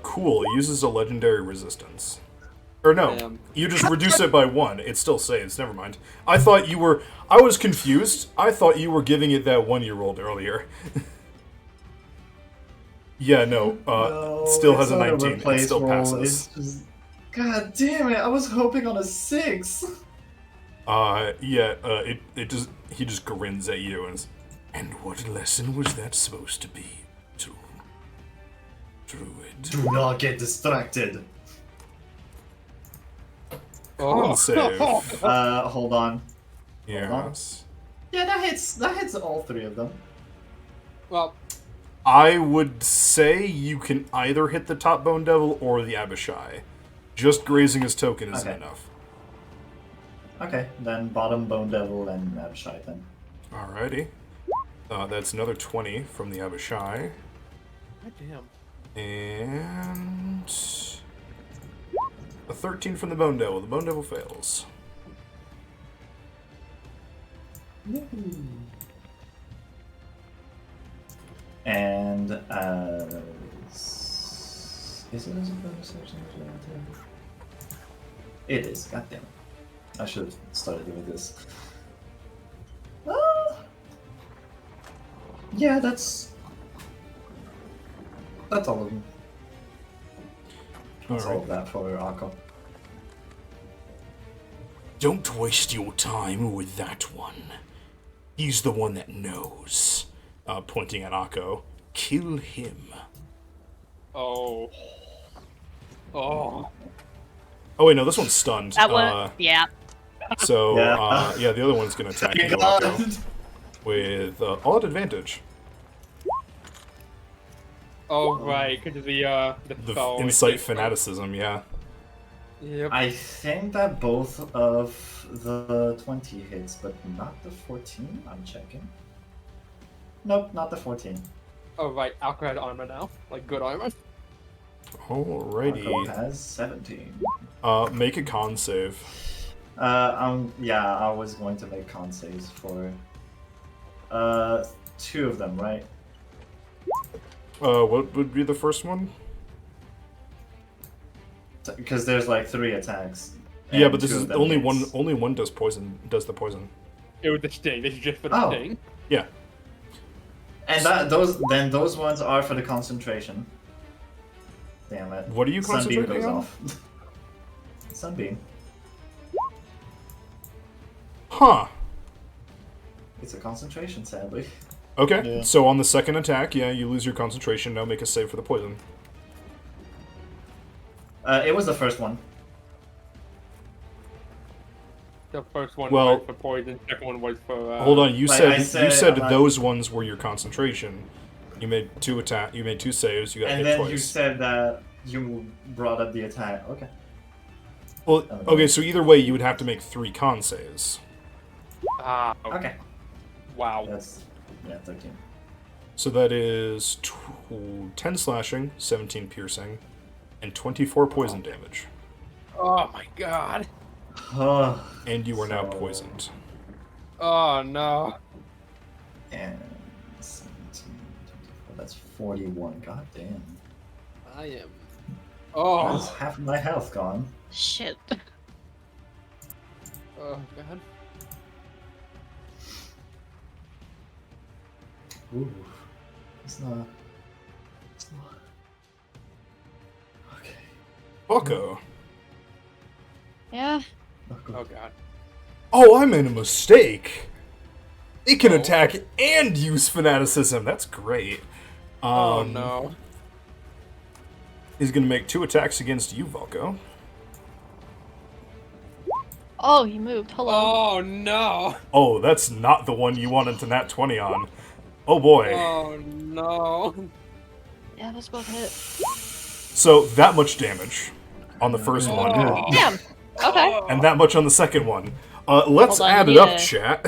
Cool. It uses a legendary resistance. Or no, Damn. you just reduce it by 1. It still saves. Never mind. I thought you were. I was confused. I thought you were giving it that 1 you rolled earlier. Yeah, no. Still has a 19. It still passes. It's just, God damn it! I was hoping on a 6. It just. He just grins at you and what lesson was that supposed to be? Druid. Do not get distracted. Con save. Hold on. Yes. Yeah, that hits all 3 of them. Well, I would say you can either hit the top Bone Devil or the Abishai. Just grazing his token isn't Okay. enough. Okay, then bottom Bone Devil and Abishai then. Alrighty. That's another 20 from the Abishai. God damn. And a 13 from the Bone Devil. The Bone Devil fails. And is it as a bonus action? It is. God damn it! I should have started doing this. Yeah, that's all of them. That's all Alright. of that for Akko. Don't waste your time with that one. He's the one that knows. Pointing at Akko. Kill him. Oh. Oh. Oh wait, no, this one's stunned. That one, yeah. So, Yeah. the other one's gonna attack you, Thank Akko, God. with all at advantage. Oh, right, because of the The spell. insight fanaticism, yeah. Yep. I think that both of the 20 hits, but not the 14. I'm checking. Nope, not the 14. Oh, right, Alco has armor now. Like, good armor. Akko Alrighty. has 17. Make a con save. Yeah, I was going to make con saves for 2 of them, right? What would be the first one? Because there's like 3 attacks. Yeah, and but this 2 is of them only hits. one does poison. Does the poison? It was the sting. This is just for the Oh. sting. Yeah. And those ones are for the concentration. Damn it. What are you Sunbeam concentrating goes on? off. Sunbeam. Huh. It's a concentration, sadly. Okay. Yeah. So on the second attack, yeah, you lose your concentration. Now make a save for the poison. It was the first one. The first one Well- was for poison, second one was for. Hold on. You Like said I you said, said I'm not- those ones were your concentration. You made 2 attack. You made 2 saves. You got And hit then twice. you said that you brought up the attack. Okay. Well, okay. So either way, you would have to make 3 con saves. Ah, Okay. wow. That's 13. So that is 10 slashing, 17 piercing, and 24 poison damage. Oh my god. And you are now So- poisoned. Oh no. And 17, 24, that's 41. God damn. I am. Oh. That's half of my health gone. Shit. Oh god. Ooh. It's not. It's not. Okay. Bucko. Yeah. Oh god. Oh, I made a mistake. It can Oh. attack and use fanaticism. That's great. Oh no. He's gonna make 2 attacks against you, Valko. Oh, he moved. Hello. Oh no. Oh, that's not the one you wanted to nat 20 on. Oh boy. Oh no. Yeah, those both hit. So that much damage on the first one, Damn. Okay. and that much on the second one. Let's Hold on, add I it need up, a- chat.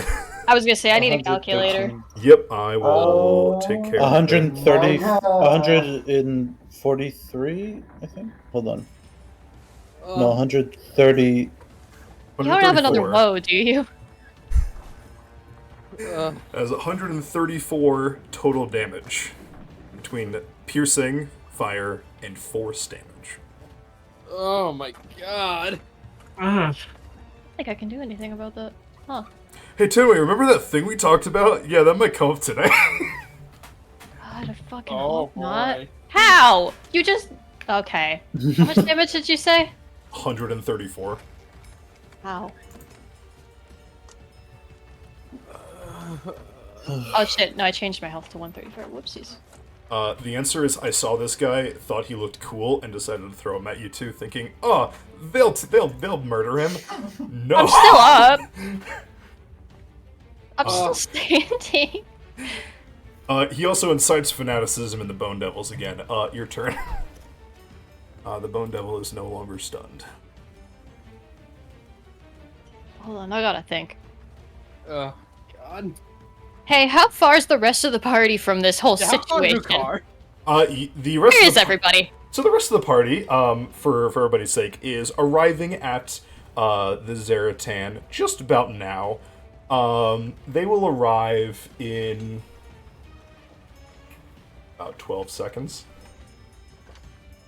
I was gonna say I need a calculator. 113. Yep, I will take care of it. 130, God. 143, I think. Hold on. No, Oh, 130. You don't have another 134. woe, do you? As 134 total damage between piercing, fire, and force damage. oh my god. Ugh. I think I can do anything about that. Huh. Hey, Tinway, remember that thing we talked about? Yeah, that might come up today. God, I fucking Oh hope not. boy. How? You just... Okay. How much damage did you say? 134. How? Oh shit, no, I changed my health to 134. Whoopsies. The answer is I saw this guy, thought he looked cool, and decided to throw him at you too, thinking, oh, they'll murder him. No. I'm still up! I'm still standing. He also incites fanaticism in the Bone Devils again. Your turn. The Bone Devil is no longer stunned. Hold on, I gotta think. Oh god. Hey, how far is the rest of the party from this whole How's our new situation? car? The rest Where of is the everybody? So the rest of the party, for everybody's sake, is arriving at the Zaratan just about now. They will arrive in about 12 seconds.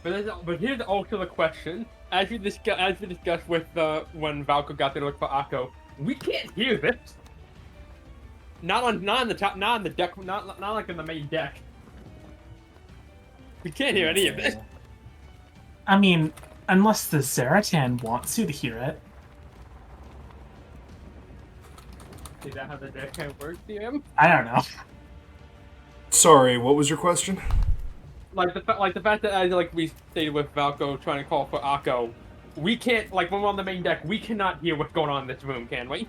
But here's also the question: as we discussed with when Valko got there to look for Akko, we can't hear this. Not on the top, not on the deck, not like in the main deck. We can't hear any of this. I mean, unless the Zaratan wants you to hear it. Is that how the deck kind of works, DM? I don't know. Sorry, what was your question? Like the fact that as like we stated with Valko trying to call for Akko, we can't when we're on the main deck, we cannot hear what's going on in this room, can we?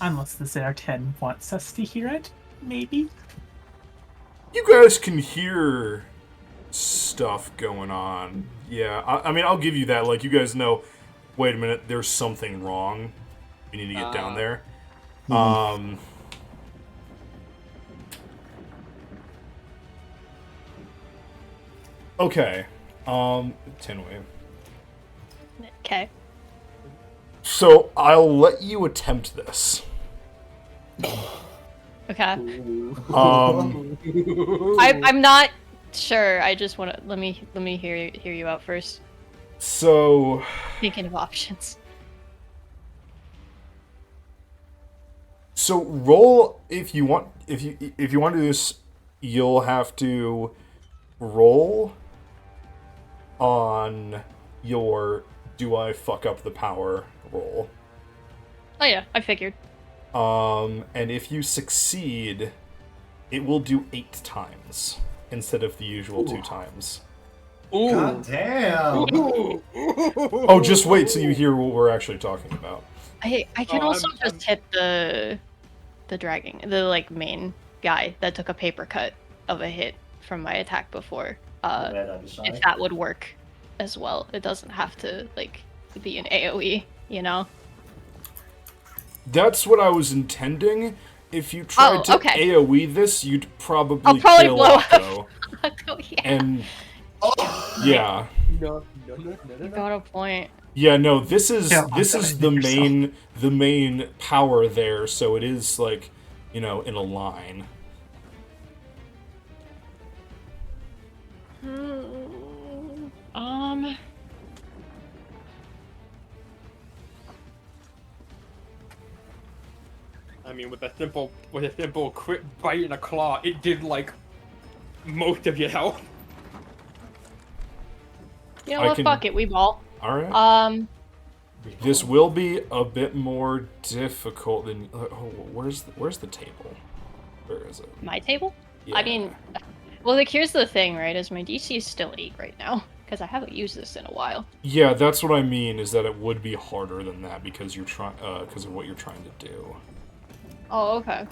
Unless the Zaratan wants us to hear it, maybe. You guys can hear stuff going on. Yeah, I mean, I'll give you that. Like, you guys know, wait a minute, there's something wrong. We need to get down there. Okay. Tinway. Okay. So, I'll let you attempt this. Okay. Um, I'm not sure. I just want to let me hear you out first. so Thinking of options. So roll if you want if you want to do this, you'll have to roll on your do I fuck up the power roll. Oh yeah, I figured. And if you succeed, it will do 8 times instead of the usual 2 times. Ooh. God damn. Oh, just wait till you hear what we're actually talking about. I can Oh, also I'm- just hit the dragon, the main guy that took a paper cut of a hit from my attack before. Red eye shine. If that would work as well. It doesn't have to be an AoE, you know? That's what I was intending. If you tried to okay. AoE this, you'd probably I'll probably kill blow Akko. up. Oh, yeah. And yeah. No. You got a point. Yeah, no, this is Yeah, the main power there, so it is in a line. I mean, with a simple crit bite and a claw, it did like most of your health. You know I what? can- Fuck it, we ball. All right. This This will be a bit more difficult than. Where's the table? Where is it? My table? Yeah. I mean, well, like, here's the thing, right? Is my DC is still 8 right now, because I haven't used this in a while. Yeah, that's what I mean. Is that it would be harder than that because you're trying, because of what you're trying to do. Oh, okay.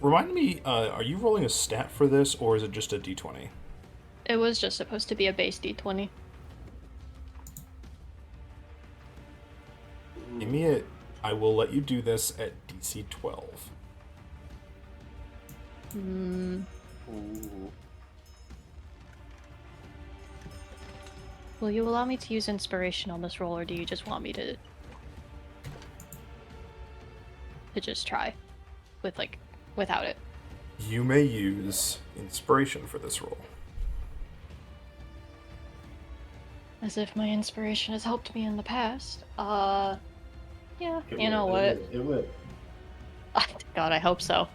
Remind me, are you rolling a stat for this, or is it just a d20? It was just supposed to be a base D20. Give me it. I will let you do this at DC 12. Hmm. Ooh. Will you allow me to use inspiration on this roll, or do you just want me to just try with without it? You may use inspiration for this roll. As if my inspiration has helped me in the past. Yeah, It you know what? It would. God, I hope so.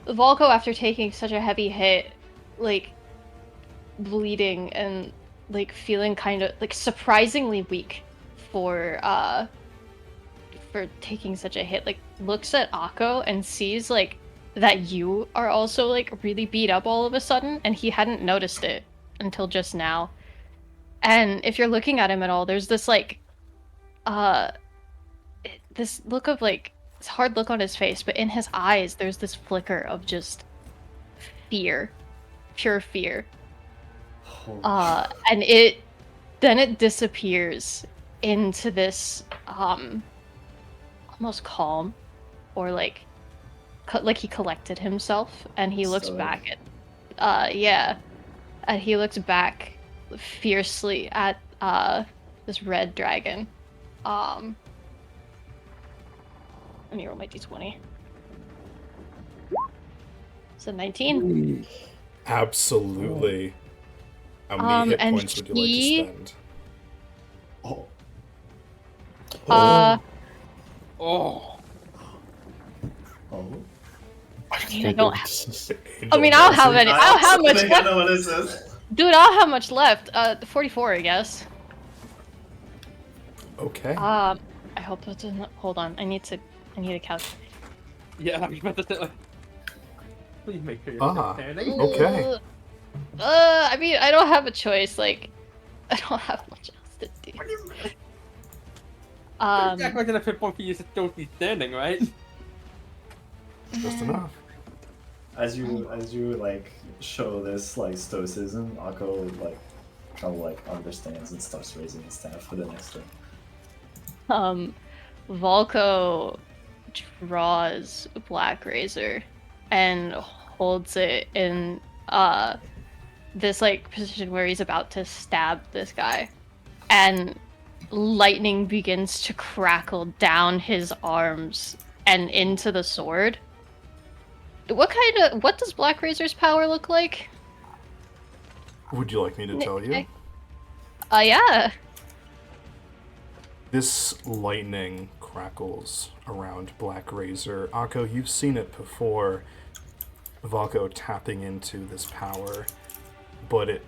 Volko, after taking such a heavy hit, like, bleeding and, like, feeling kind of, like, surprisingly weak for taking such a hit, like, looks at Akko and sees, like, that you are also, like, really beat up all of a sudden, and he hadn't noticed it until just now. And if you're looking at him at all, there's this, like, this look of, like, this hard look on his face, but in his eyes, there's this flicker of just fear. Pure fear. And it disappears into this, almost calm, or, like he collected himself, and he looks Stoic. back at, yeah, and he looks back fiercely at, this red dragon. Let me roll my d20. It's a 19. Absolutely. How many hit and points would you like he- to spend? Oh, Oh. oh. I don't have, Angel I mean, I don't have Nelson. any. I don't have much think I left. know what this is. Dude, I don't have much left. 44, I guess. Okay. I hope that doesn't. Hold on. I need to calculate. Yeah, I was about to say, like, please make sure you're Ah. still standing. Okay. I mean, I don't have a choice. Like, I don't have much else to do. Exactly like in a fit point for you to still be standing, right? Just enough. As you like show this like stoicism, Akko like kind of like understands and starts raising his staff for the next turn. Volko draws Black Razor and holds it in this like position where he's about to stab this guy, and lightning begins to crackle down his arms and into the sword. What does Black Razor's power look like? Would you like me to tell you? Yeah. This lightning crackles around Black Razor. Akko, you've seen it before. Valko tapping into this power, but it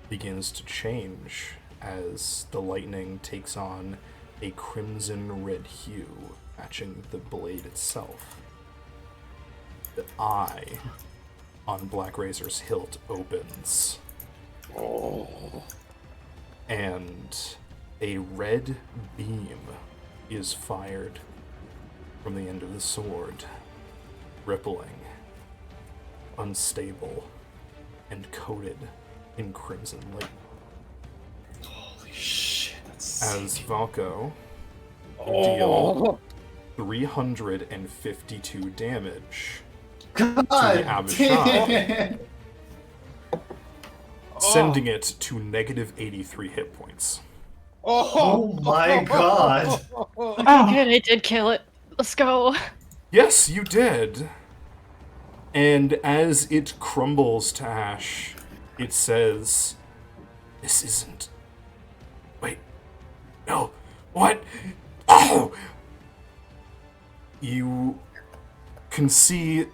begins to change as the lightning takes on a crimson red hue, matching the blade itself. The eye on Black Razor's hilt opens. And a red beam is fired from the end of the sword, rippling, unstable, and coated in crimson light. Holy shit! That's As Valko deal 352 damage, God Abishai. damn! sending it to negative 83 hit points. Oh my god! Oh, Good, I did kill it. Let's go. Yes, you did. And as it crumbles to ash, it says, "This isn't No. What? Oh! You can see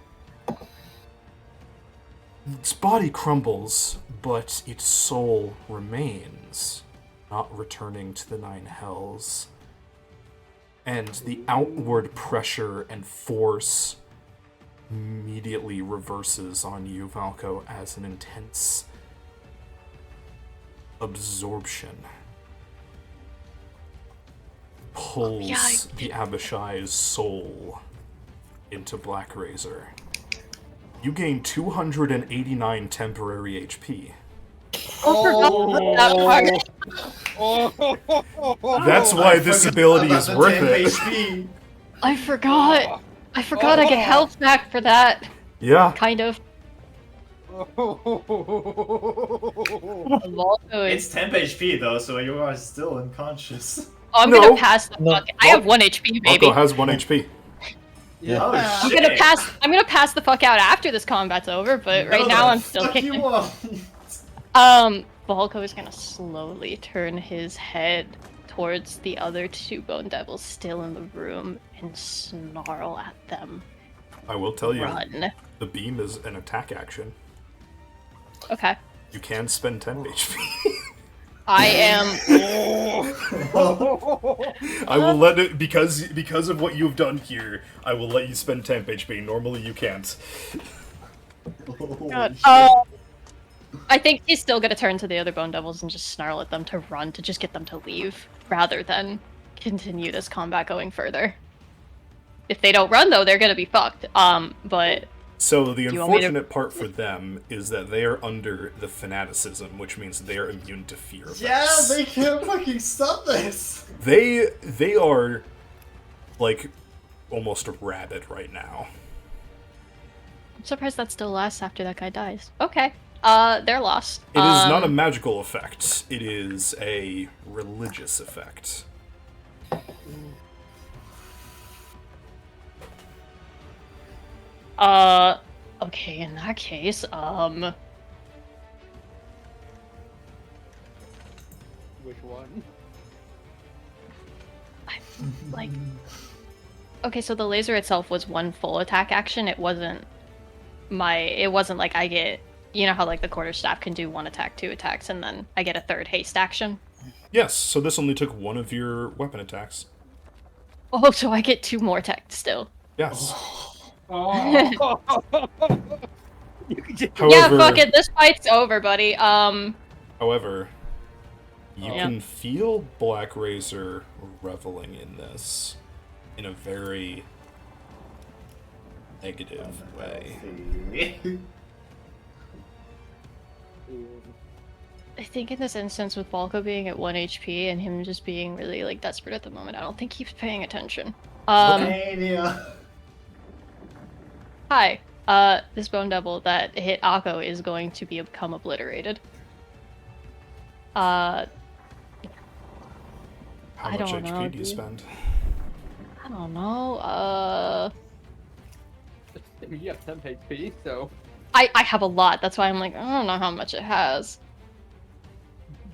its body crumbles, but its soul remains, not returning to the nine hells. And the outward pressure and force immediately reverses on you, Valko, as an intense absorption pulls the Abishai's soul into Black Razor. You gain 289 temporary HP. That's why this ability is worth it. HP. I forgot. I get health back for that. Yeah. Kind of. It's temp HP though, so you are still unconscious. I'm No. gonna pass the No. fuck. I have 1 HP, baby. Valko has 1 HP. Yeah. Oh, I'm shit. gonna pass the fuck out after this combat's over, but right now I'm still kicking. You Volko is gonna slowly turn his head towards the other 2 bone devils still in the room and snarl at them. I will tell you, Run. the beam is an attack action. Okay. You can spend 10 HP. I am. I will let it, because of what you've done here, I will let you spend temp HP. Normally you can't. God. I think he's still gonna turn to the other bone devils and just snarl at them to run, to just get them to leave, rather than continue this combat going further. If they don't run, though, they're gonna be fucked. But So the you want me to- unfortunate part for them is that they are under the fanaticism, which means they are immune to fear effects. Yeah, they can't fucking stop this. They are like almost rabid right now. I'm surprised that still lasts after that guy dies. Okay. They're lost. It is not a magical effect. It is a religious effect. Okay, in that case, Which one? like... Okay, so the laser itself was 1 full attack action. It wasn't like I get... You know how, like, the quarterstaff can do 1 attack, 2 attacks, and then I get a 3rd haste action? Yes, so this only took 1 of your weapon attacks. Oh, so I get 2 more attacks still. Yes. Oh. You can just... However, Yeah, fuck it, this fight's over, buddy. However, you Yeah. can feel Black Razor reveling in this in a very negative way. I think in this instance, with Balco being at 1 HP and him just being really, like, desperate at the moment, I don't think he's paying attention. Mania. Hi. This bone devil that hit Akko is going to become obliterated. How I much don't HP know, do you dude. spend? I don't know, You have 10 HP, so... I have a lot, that's why I'm like, I don't know how much it has.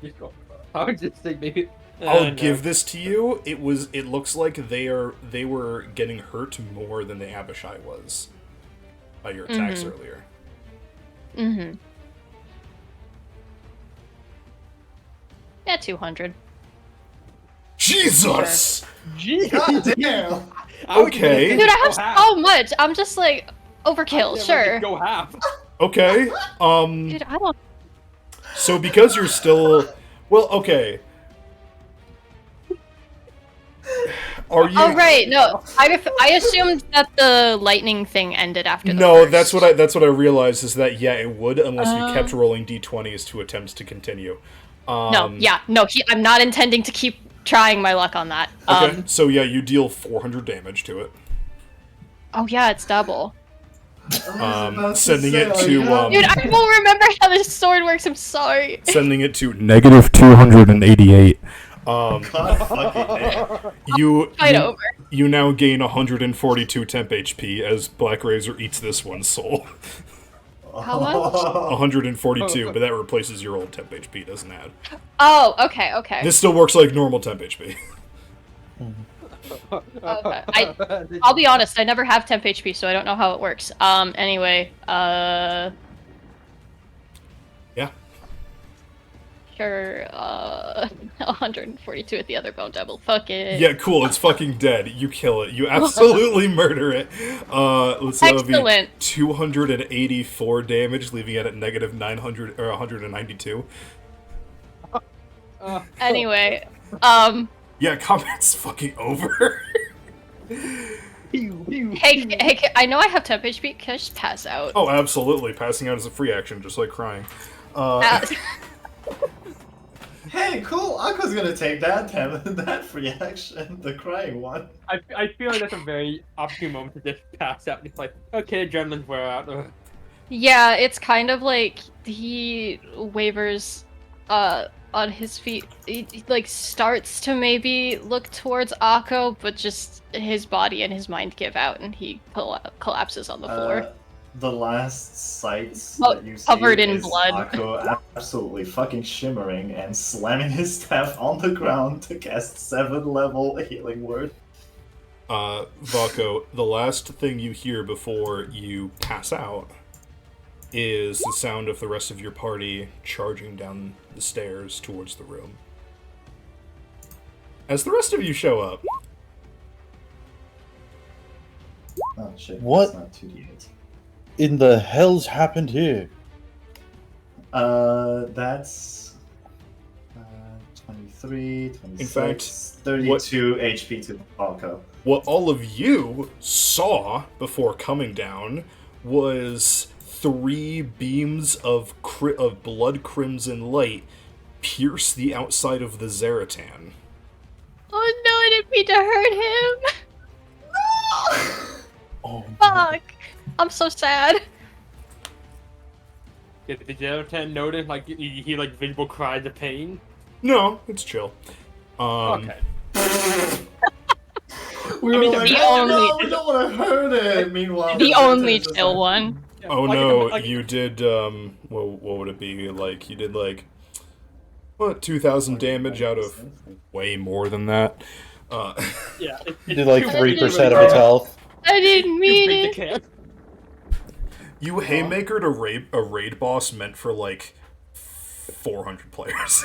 Just go. I would just say maybe... I'll give this to you. It looks like they were getting hurt more than the Abishai was by your attacks earlier. Mm-hmm. Yeah, 200. Jesus! God damn. Okay. Dude, I have so much! I'm just like, overkill, sure. Go half. Okay. Dude, I don't... So because you're still... Well, okay. Are you... Oh, right, no. I assumed that the lightning thing ended after the No, first. that's what I realized is that, yeah, it would, unless you kept rolling d20s to attempt to continue. No, I'm not intending to keep trying my luck on that. Okay, so yeah, you deal 400 damage to it. Oh yeah, it's double. Sending it to, Dude, I don't remember how this sword works, I'm sorry. sending it to negative 288. God fucking damn. Fight over. You now gain 142 temp HP as Black Razor eats this one's soul. How much? 142, but that replaces your old temp HP, doesn't add. Oh, okay. This still works like normal temp HP. Okay. I'll be honest, I never have temp HP, so I don't know how it works. Anyway, Yeah. Sure, 142 at the other bone devil. Fuck it. Yeah, cool, it's fucking dead. You kill it. You absolutely murder it. Let's see, that would be Excellent. 284 damage, leaving it at negative 900 or 192. Anyway, Yeah, combat's fucking over. hey, I know I have temp HP. Can I just pass out? Oh, absolutely. Passing out is a free action, just like crying. Hey, cool. Aqua's gonna take that free action, the crying one. I feel like that's a very opportune moment to just pass out. It's like, okay, adrenaline's wear out. Yeah, it's kind of like he wavers on his feet. He like starts to maybe look towards Akko, but just his body and his mind give out and he collapses on the floor. The last sight that you see covered in is blood. Akko absolutely fucking shimmering and slamming his staff on the ground to cast 7th-level healing word. Valko, the last thing you hear before you pass out is the sound of the rest of your party charging down the stairs towards the room. As the rest of you show up... Oh shit, What? that's not 2d8. In the hell's happened here? That's 23, 26, In fact, 32 HP to Akko. What all of you saw before coming down was 3 beams of blood crimson light pierce the outside of the Zaratan. Oh no, I didn't mean to hurt him. Oh, Fuck. I'm so sad. Did the Zaratan notice, like, he like visible cries of pain? No, it's chill. Okay. We I were mean, like, the oh only- no, we don't want to hurt it. Meanwhile, The Zartan's only just chill like, one. Yeah, Oh like, no, like, you did, what would it be? Like, you did like, what, 2,000 damage out of way more than that? Yeah, you did like too 3% of its health. I didn't mean big it. to care. You haymakered a raid boss meant for like 400 players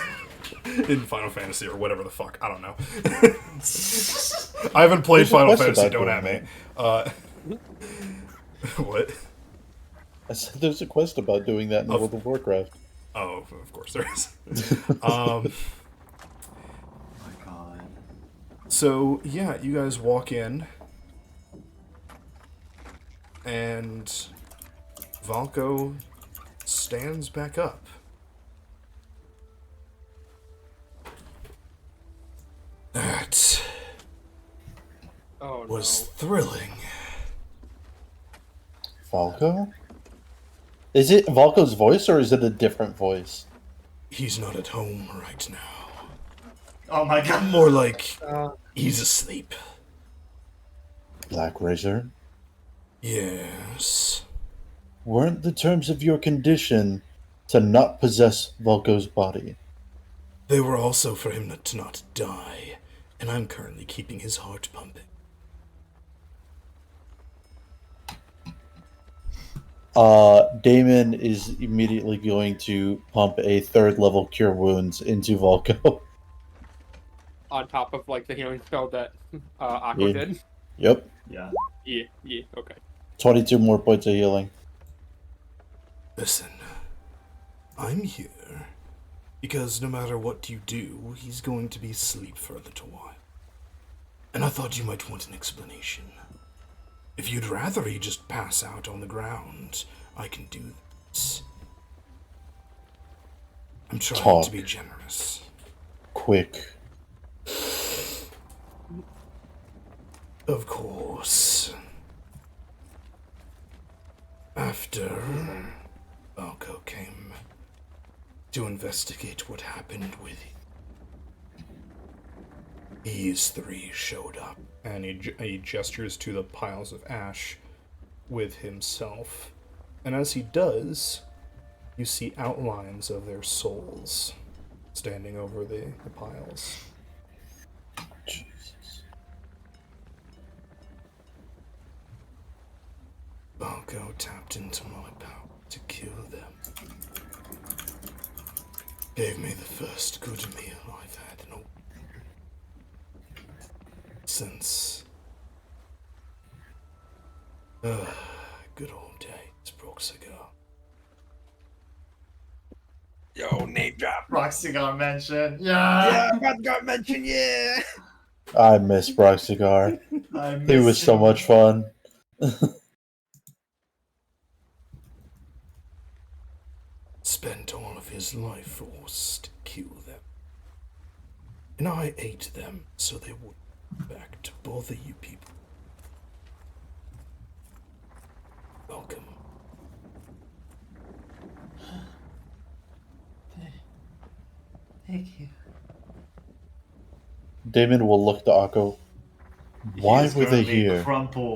in Final Fantasy or whatever the fuck. I don't know. I haven't played There's a Final quest Fantasy. about Don't at me. doing What? I said there's a quest about doing that in World of Warcraft. Oh, of course there is. Oh my god. So yeah, you guys walk in, and Valko stands back up. That Oh was no. thrilling. Valko? Is it Valko's voice or is it a different voice? He's not at home right now. Oh my god. More like he's asleep. Black Razor? Yes. Weren't the terms of your condition to not possess Valko's body? They were also for him to not die, and I'm currently keeping his heart pumping. Damon is immediately going to pump a 3rd level Cure Wounds into Valko. On top of like the healing spell that Aqua Yeah. did. Yep. Yeah. Yeah, okay. 22 more points of healing. Listen, I'm here because no matter what you do, he's going to be asleep for a little while. And I thought you might want an explanation. If you'd rather he just pass out on the ground, I can do this. I'm trying Talk. to be generous. Quick. Of course. After Valko came to investigate what happened with these 3 showed up, and he gestures to the piles of ash with himself And as he does, you see outlines of their souls standing over the piles. Jesus. Balco tapped into my power to kill them. Gave me the first good meal I've had in since. Good old days, Broxigar. Yo, name drop. Rock cigar mention. Yeah. Got mentioned, yeah. I miss Brock Cigar. I He miss was so him. much fun. Spent all of his life force to kill them. And I ate them so they wouldn't come back to bother you people. Welcome. Thank you. Damon will look to Akko. Why He's were they currently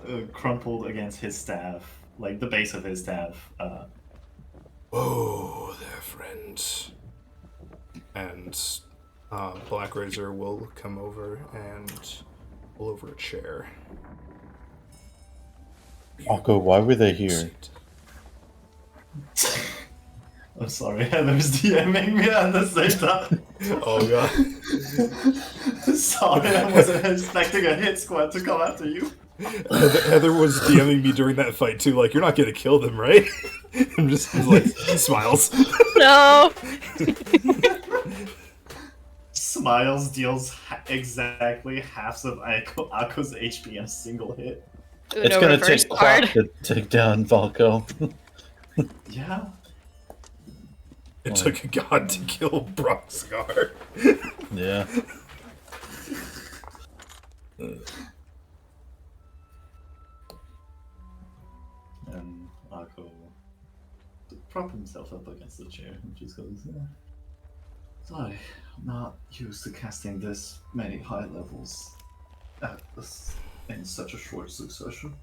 here? crumpled against his staff, like the base of his staff. Whoa there, friends. And Black Razor will come over and pull over a chair. Akko, why were they here? I'm sorry, Heather's DMing me at the same time. Oh god. Sorry, I wasn't expecting a hit squad to come after you. Heather was DMing me during that fight too, like, you're not gonna kill them, right? I'm just like, he smiles. No. Smiles deals exactly half of Akko's HP in a single hit. It's Uno gonna reverse take card. Clock to take down Valko. Yeah. It took a god to kill Broxgar. Yeah. And Akko prop himself up against the chair and just goes, sorry, I'm not used to casting this many high levels in such a short succession.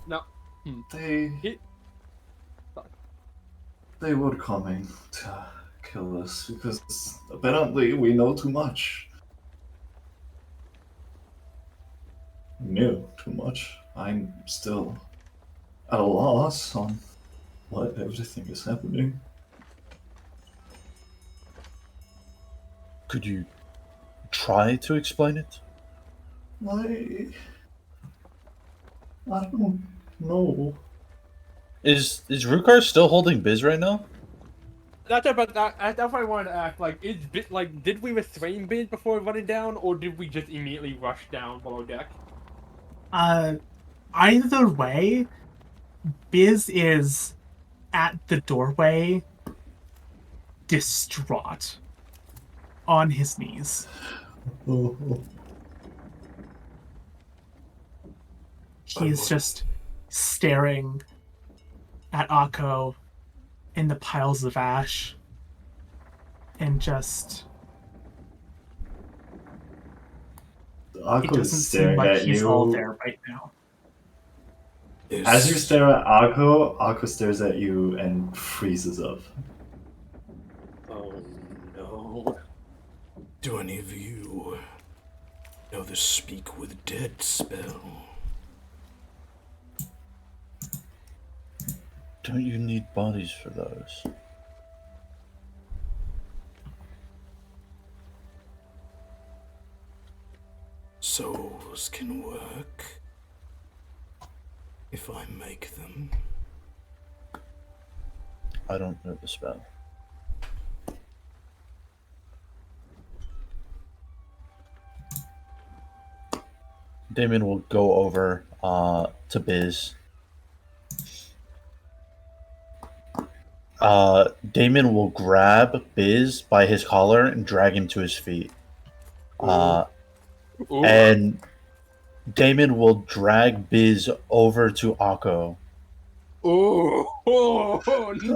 No. They were coming to kill us because apparently we know too much. Knew too much. I'm still at a loss on what everything is happening. Could you try to explain it? I don't know. Is Rukar still holding Biz right now? That's what I wanted to ask. Like, did we restrain Biz before running down, or did we just immediately rush down below deck? Either way, Biz is at the doorway, distraught, on his knees. He's just staring at Akko in the piles of ash and just... It Akko doesn't is seem staring like at he's all you. there right now. As you stare at Akko stares at you and freezes up. Oh no. Do any of you know the Speak with Dead spell? Don't you need bodies for those? Souls can work if I make them. I don't know the spell. Damon will go over to Biz. Damon will grab Biz by his collar and drag him to his feet. And Damon will drag Biz over to Akko.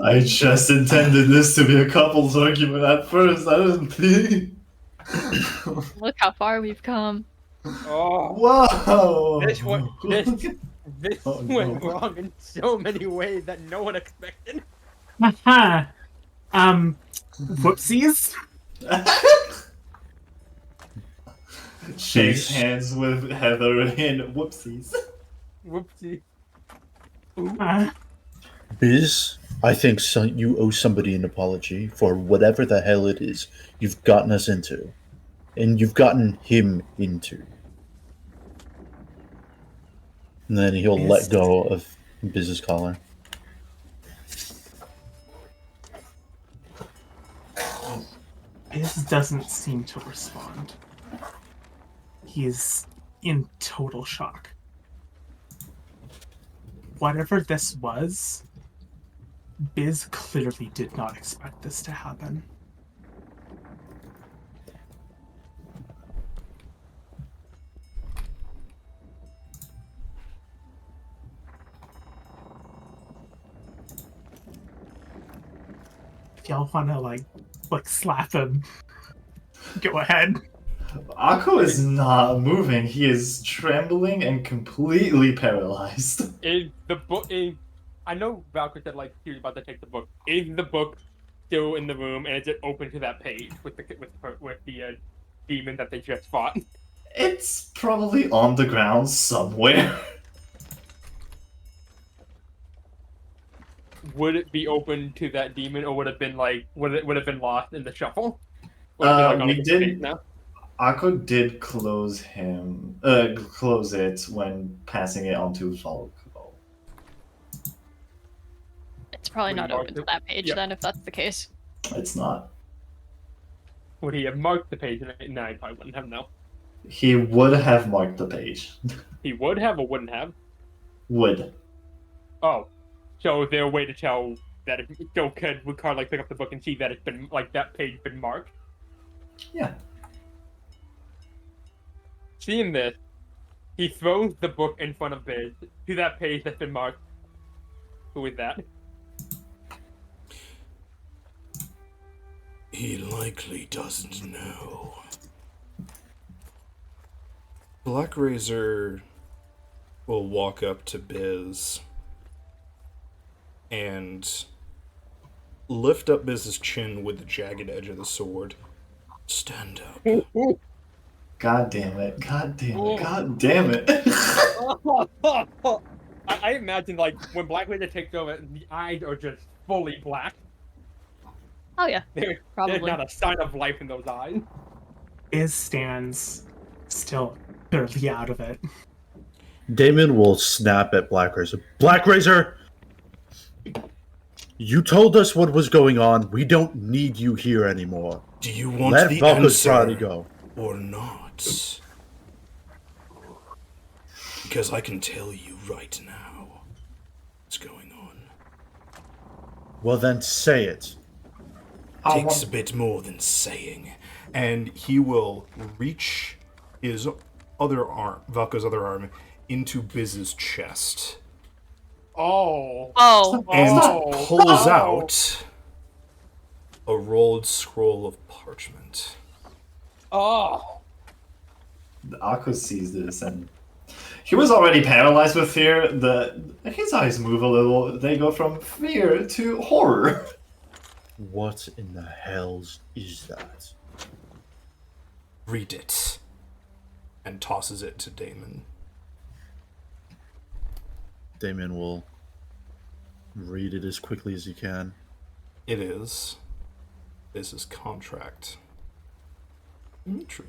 I just intended this to be a couple's argument at first. I didn't think. Look how far we've come. Oh, Whoa! this Oh, went no. wrong in so many ways that no one expected. Haha. Whoopsies. Shakes Jeez. hands with Heather and whoopsies. Whoopsie. Biz, I think you owe somebody an apology for whatever the hell it is you've gotten us into. And you've gotten him into. And then he'll Biz. let go of Biz's collar. Biz doesn't seem to respond. He's in total shock. Whatever this was, Biz clearly did not expect this to happen. If y'all wanna like slap him, go ahead. Akko is not moving. He is trembling and completely paralyzed. Is the book? I know Valkyrie said like he was about to take the book. Is the book still in the room, and is it open to that page with the demon that they just fought? It's probably on the ground somewhere. Would it be open to that demon, or would it been like would it have been lost in the shuffle? Would it be, like, on a We different page did. now. Akko did close it when passing it on to Volko. It's probably Would he not mark open to it? that page Yeah. then, if that's the case. It's not. Would he have marked the page? No, he probably wouldn't have. No, He would have marked the page. he would have or wouldn't have. Would. Oh, so is there a way to tell that if Joe would Card like pick up the book and see that it's been like that page been marked? Yeah. Seeing this, he throws the book in front of Biz to that page that's been marked. Who is that? He likely doesn't know. Black Razor will walk up to Biz and lift up Biz's chin with the jagged edge of the sword. Stand up. God damn it. God damn it. God damn it. I imagine like when Black Razor takes over, the eyes are just fully black. Oh yeah, There's probably. not a sign of life in those eyes. Biz stands still clearly out of it. Damon will snap at Black Razor. Black Razor! You told us what was going on. We don't need you here anymore. Do you want Let the Volko's body answer go. or not? Because I can tell you right now what's going on. Well then say it. Takes a bit more than saying. And he will reach his other arm, Valko's other arm, into Biz's chest. Oh. And pulls out a rolled scroll of parchment. Oh. Akko sees this and he was already paralyzed with fear. His eyes move a little. They go from fear to horror. What in the hells is that? Read it. And tosses it to Damon. Damon will read it as quickly as he can. It is. This is contract. Dimitri.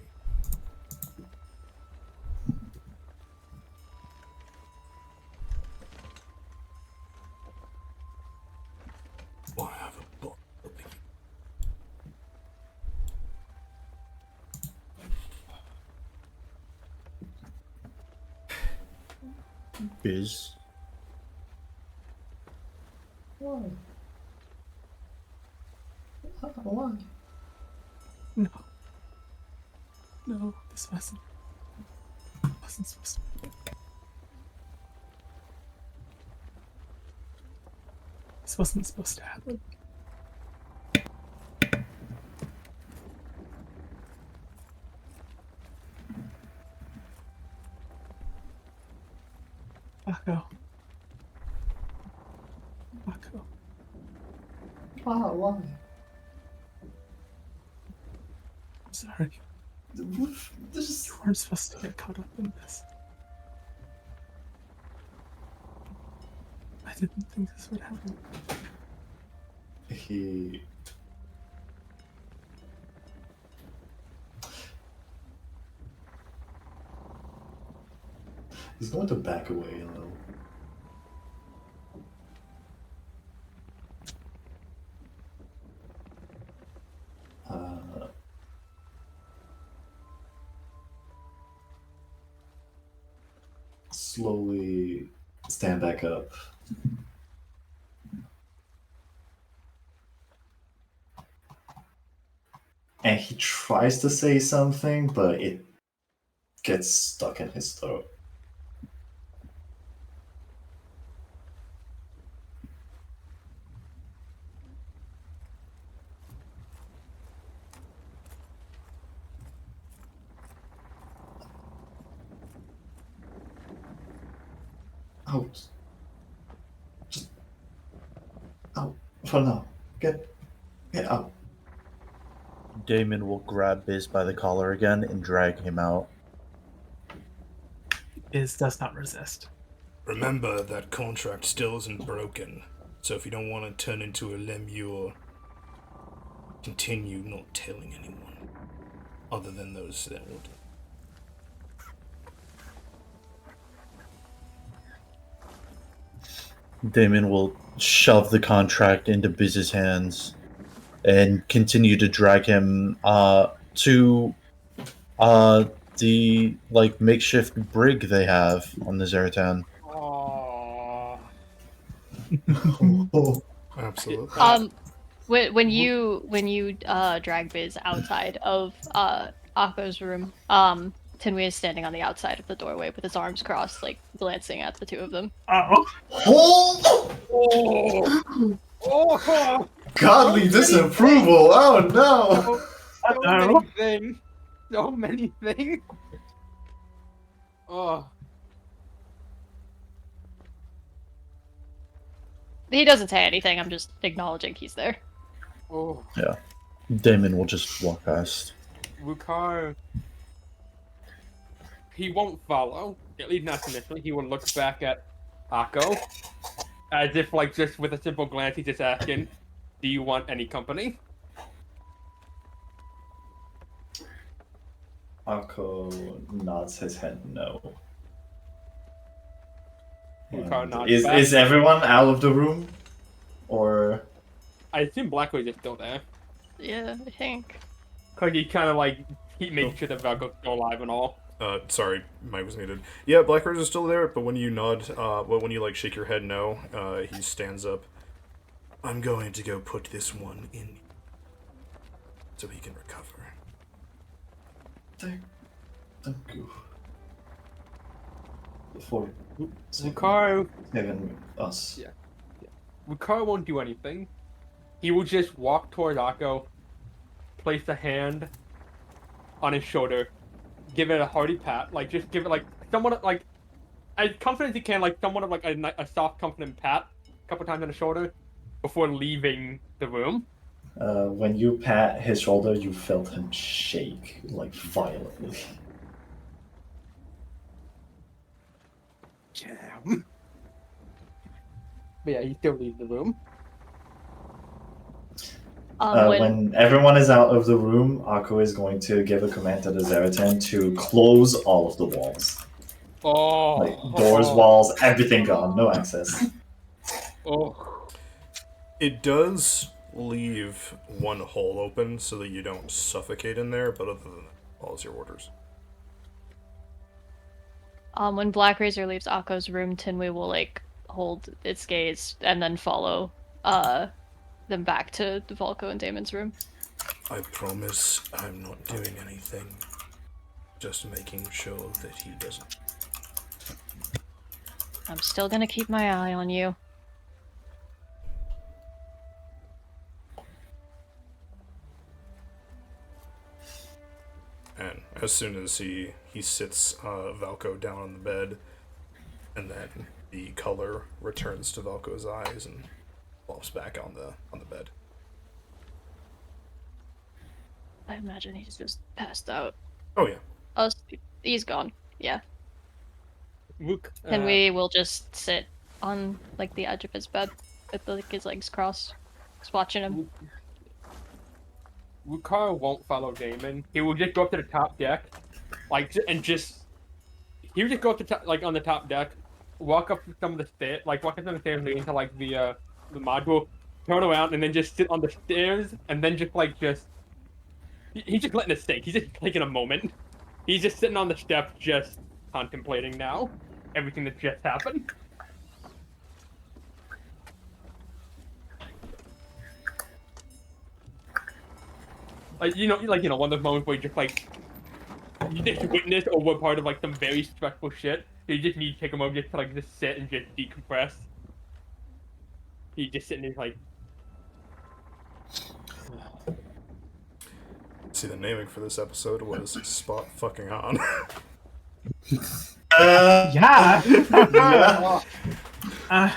Why have a book? Biz, Why? Why? No. No, this wasn't supposed to. This wasn't supposed to happen. Akko. Akko. Why? I'm sorry. This You weren't supposed to get caught up in this. I didn't think this would happen. He's going to back away a little. Slowly stand back up. And he tries to say something, but it gets stuck in his throat. Out. Just out for now. Get out. Damon will grab Biz by the collar again and drag him out. Biz does not resist. Remember that contract still isn't broken, so if you don't want to turn into a lemure, continue not telling anyone, other than those that would. Damon will shove the contract into Biz's hands and continue to drag him to the makeshift brig they have on the Zaratan. Oh. Oh, Absolutely. When you drag Biz outside of Akko's room, Tinwei is standing on the outside of the doorway with his arms crossed, like glancing at the two of them. Oh. Oh. Godly disapproval! Oh no! So many things. So many things. Oh. He doesn't say anything. I'm just acknowledging he's there. Oh. Yeah. Damon will just walk past. Rukar. He won't follow. At least not initially. He will look back at Akko. As if, just with a simple glance, he's just asking, do you want any company? Akko nods his head no. Rukar nods Is back. is everyone out of the room? Or I assume Blackwood is still there. Yeah, I think. Because he kind of, he makes sure that Valko's still alive and all. Sorry, Mike was muted. Yeah, Black Rose is still there, but when you nod, when you shake your head no, he stands up. I'm going to go put this one in, so he can recover. thank you for Rukar saving us. Yeah. Rukar won't do anything. He will just walk toward Akko, place a hand on his shoulder, give it a hearty pat, just give it somewhat as confident as he can, somewhat of a soft, confident pat, a couple times on the shoulder, before leaving the room. When you pat his shoulder, you felt him shake violently. Damn. But yeah, he still leaves the room. When everyone is out of the room, Akko is going to give a command to the Zaratan to close all of the walls. Oh. Doors, walls, everything gone, no access. Oh. It does leave one hole open so that you don't suffocate in there, but other than that, follows your orders. When Black Razor leaves Akko's room, Tinwei will hold its gaze and then follow them back to Volko and Damon's room. I promise I'm not doing anything. Just making sure that he doesn't. I'm still gonna keep my eye on you. And as soon as he sits Valko down on the bed, and then The color returns to Velko's eyes and flops back on the bed. I imagine he's just passed out. Oh yeah. He's gone. Yeah. Luke, And we will just sit on like the edge of his bed with like his legs crossed, just watching him. Lucar won't follow Damon. He will just go up to the top deck, like, and just he would just go up to like on the top deck, walk up some of the stairs, walk up some of the stairs leading to like the module, turn around, and then just sit on the stairs, and then he's just letting it sink. He's just taking a moment. He's just sitting on the steps, just contemplating now everything that just happened. One of those moments where you just you just witness or were part of like some very stressful shit. So you just need to take a moment just to just sit and just decompress. He's just sitting there like. See, the naming for this episode was Spot Fucking On. Yeah. Yeah. Uh, I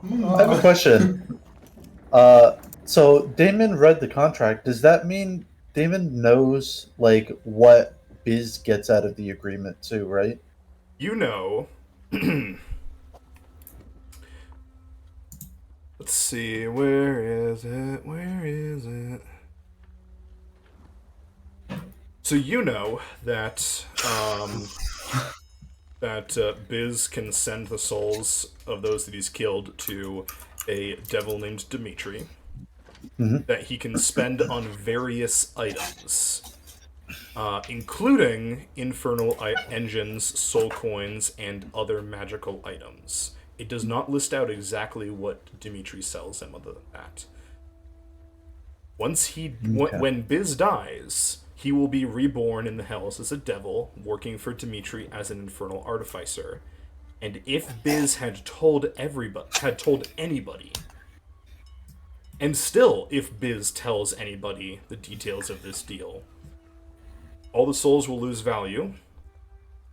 have a question. So Damon read the contract. Does that mean Damon knows like what Biz gets out of the agreement too, right? You know. Let's see, where is it? Where is it? So you know that Biz can send the souls of those that he's killed to a devil named Dimitri. Mhm. That he can spend on various items, including infernal engines, soul coins, and other magical items. It does not list out exactly what Dimitri sells him other than that. When Biz dies, he will be reborn in the hells as a devil, working for Dimitri as an infernal artificer. And if Biz had told anybody, and still, if Biz tells anybody the details of this deal, all the souls will lose value.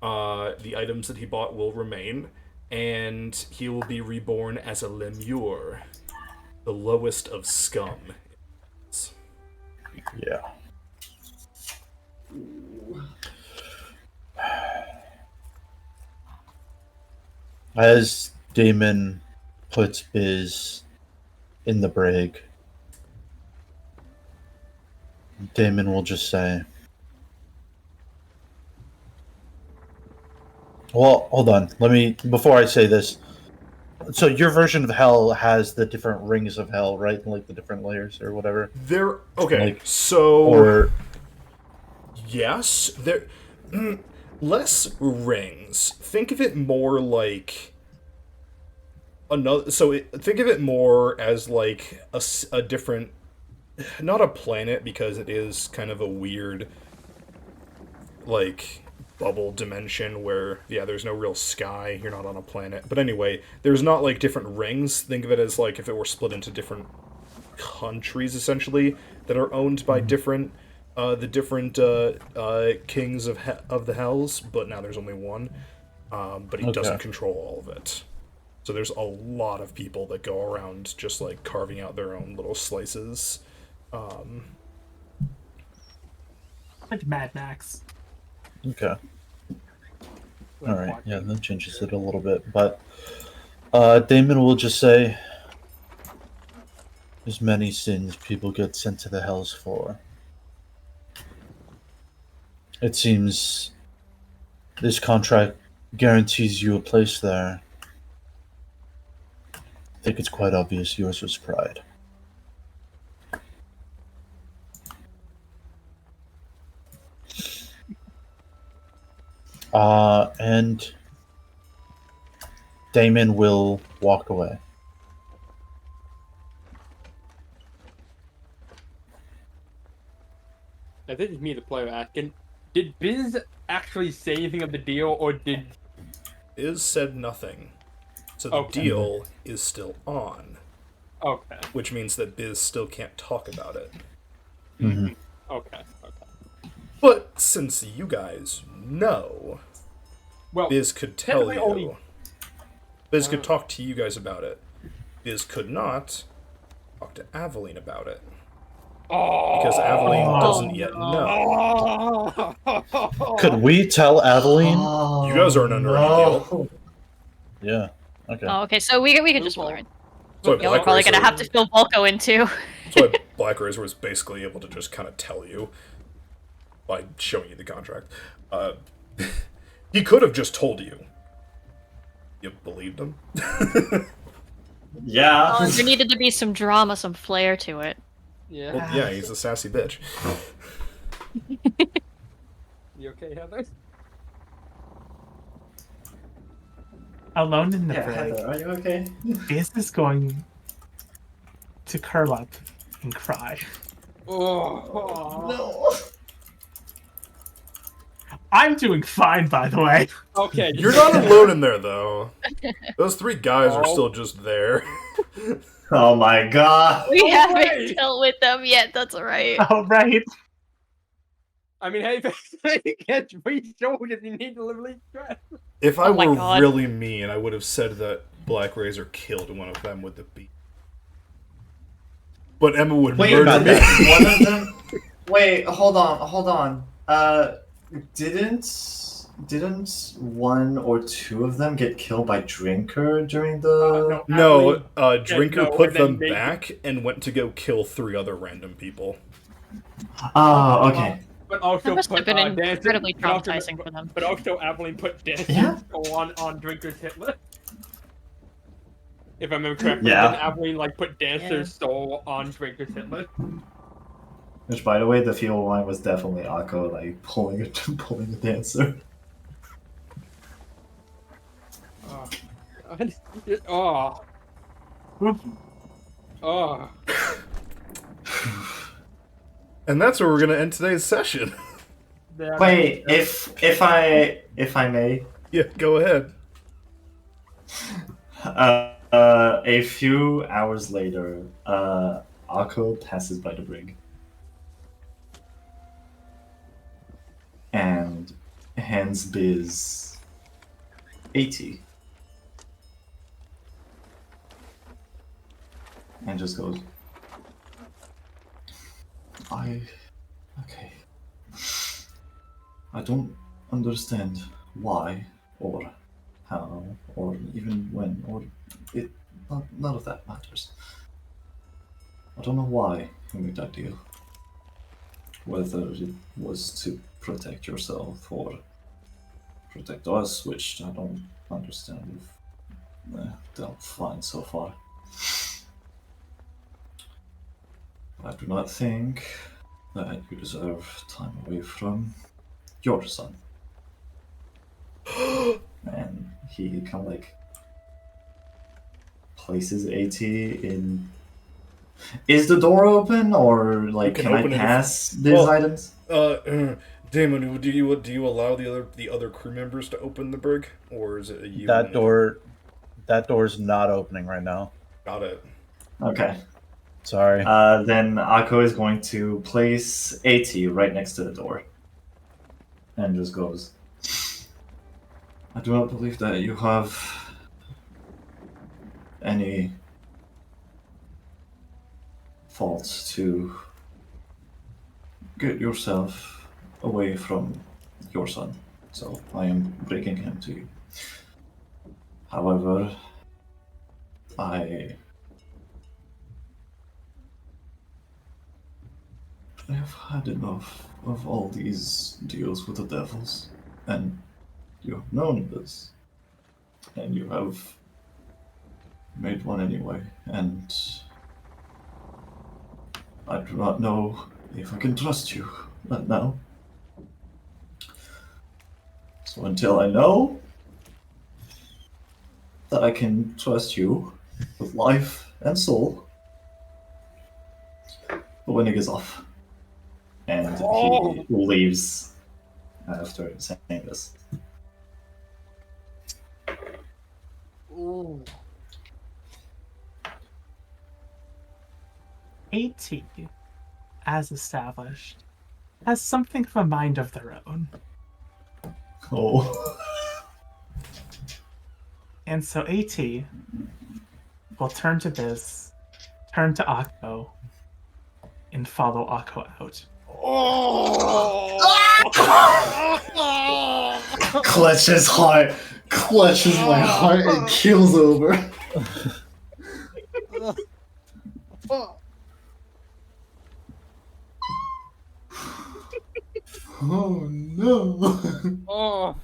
The items that he bought will remain, and he will be reborn as a lemure, the lowest of scum. Yeah. As Damon puts Biz in the brig, Damon will just say, well, hold on. Before I say this, so your version of hell has the different rings of hell, right? Like the different layers or whatever? Yes, there less rings. Think of it more like think of it more as like a different, not a planet, because it is kind of a weird like bubble dimension where there's no real sky, you're not on a planet. But anyway, there's not like different rings. Think of it as like if it were split into different countries essentially that are owned by different kings of the hells, but now there's only one. But he doesn't control all of it. So there's a lot of people that go around just like carving out their own little slices. like Mad Max. Okay. All right. Yeah, that changes it a little bit, but Damon will just say, "There's many sins people get sent to the hells for. It seems this contract guarantees you a place there. I think it's quite obvious yours was pride." And Damon will walk away. I think it's me, the player, asking, did Biz actually say anything of the deal, or did... Biz said nothing. So the deal is still on. Okay. Which means that Biz still can't talk about it. Mm-hmm. Okay. But since you guys know, well, Biz could tell you. Biz could talk to you guys about it. Biz could not talk to Aveline about it. Because Aveline doesn't yet know. Could we tell Aveline? You guys aren't under any deal. Yeah. Okay. Oh, okay, so we can just roll her in. So Yeah, we're probably gonna have to fill Volko in too. That's why Black Razor was basically able to just kind of tell you by showing you the contract. He could have just told you. You believed him? Yeah. There needed to be some drama, some flair to it. Yeah. Well, yeah, he's a sassy bitch. You okay, Heather? Alone in the Yeah, brig, Heather, are you okay? Biz is going to curl up and cry. Oh. No. I'm doing fine, by the way. Okay. You're not alone in there, though. Those 3 guys are Oh. still just there. Oh my god. We No haven't way! dealt with them yet, that's alright. Oh, right. I mean, hey, you can't re-show if you need to relieve stress. If I Oh my were God. really mean, I would have said that Black Razor killed one of them with the beat. But Emma would Wait, murder me. one of them. Wait, hold on. Didn't 1 or 2 of them get killed by Drinker during the? No, Aveline Drinker no, put and then them they- back and went to go kill 3 other random people. Oh, okay. But also That must have put been Dancing- incredibly but also- traumatizing for them. But also, Aveline put Dancing Yeah. on Drinker's hit list. If I remember correctly, Yeah. then Aveline put Dancer's Yeah. soul on Drinker's hit list. Which, by the way, the feeble one was definitely Akko pulling the dancer. Oh. Oh. Oh. And that's where we're gonna end today's session. Wait, if I may, Yeah, go ahead. a few hours later, Akko passes by the brig and hands Biz 80 and just goes, okay. I don't understand why or how or even when or it. None of that matters. I don't know why you made that deal. Whether it was to protect yourself or protect us, which I don't understand. We've dealt fine so far. I do not think that you deserve time away from your son. And he kind of places AT in. Is the door open, or can can I open it if- pass these Well, items? Damon, do you allow the other crew members to open the brig, or is it a you? That door's not opening right now. Got it. Okay. Sorry. Then Akko is going to place AT right next to the door, and just goes. I do not believe that you have any fault to get yourself away from your son, so I am bringing him to you. However, I have had enough of all these deals with the devils, and you have known this, and you have made one anyway, and I do not know if I can trust you right now. So until I know that I can trust you with life and soul, the winning is off. And he leaves after saying this. Ooh. AT, as established, has something of a mind of their own. Oh. And so AT will turn to Biz, turn to Akko, and follow Akko out. Clutches heart, clutches my heart, and keels over. Oh no. Oh.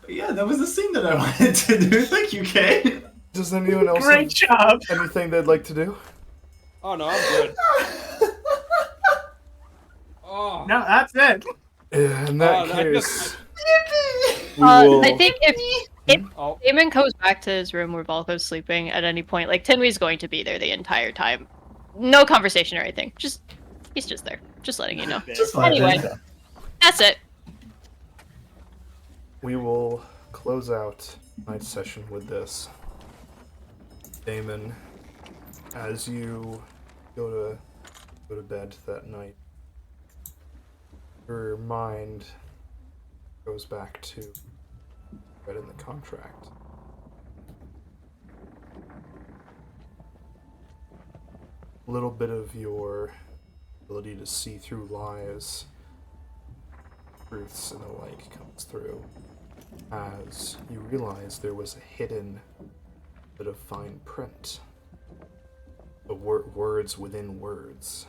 But yeah, that was the scene that I wanted to do. Thank you, Kay. Does anyone else Great have job! anything they'd like to do? Oh no, I'm good. Oh. No, that's it. In that Oh, that case, just- we will. I think if Oh. Damon goes back to his room where Volko's sleeping at any point, like Tinwy's going to be there the entire time. No conversation or anything. He's just there. Just letting you know. Just fine. Anyway, Okay. that's it. We will close out tonight's session with this. Damon, as you go to bed that night, your mind goes back to read in the contract. A little bit of your ability to see through lies, truths, and the like comes through as you realize there was a hidden bit of fine print. The words within words.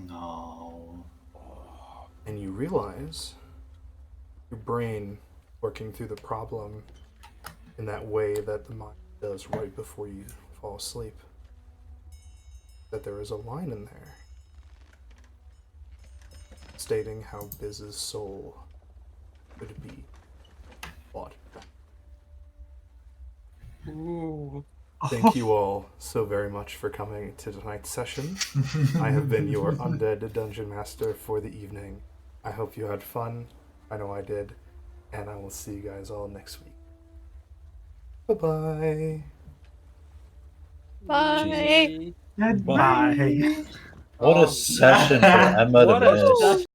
No. And you realize your brain working through the problem in that way that the mind does right before you fall asleep. That there is a line in there stating how Biz's soul could be bought back. Ooh. Thank you all so very much for coming to tonight's session. I have been your undead dungeon master for the evening. I hope you had fun. I know I did. And I will see you guys all next week. Bye-bye. Bye. Goodbye. What a session for Emma to What a miss. session.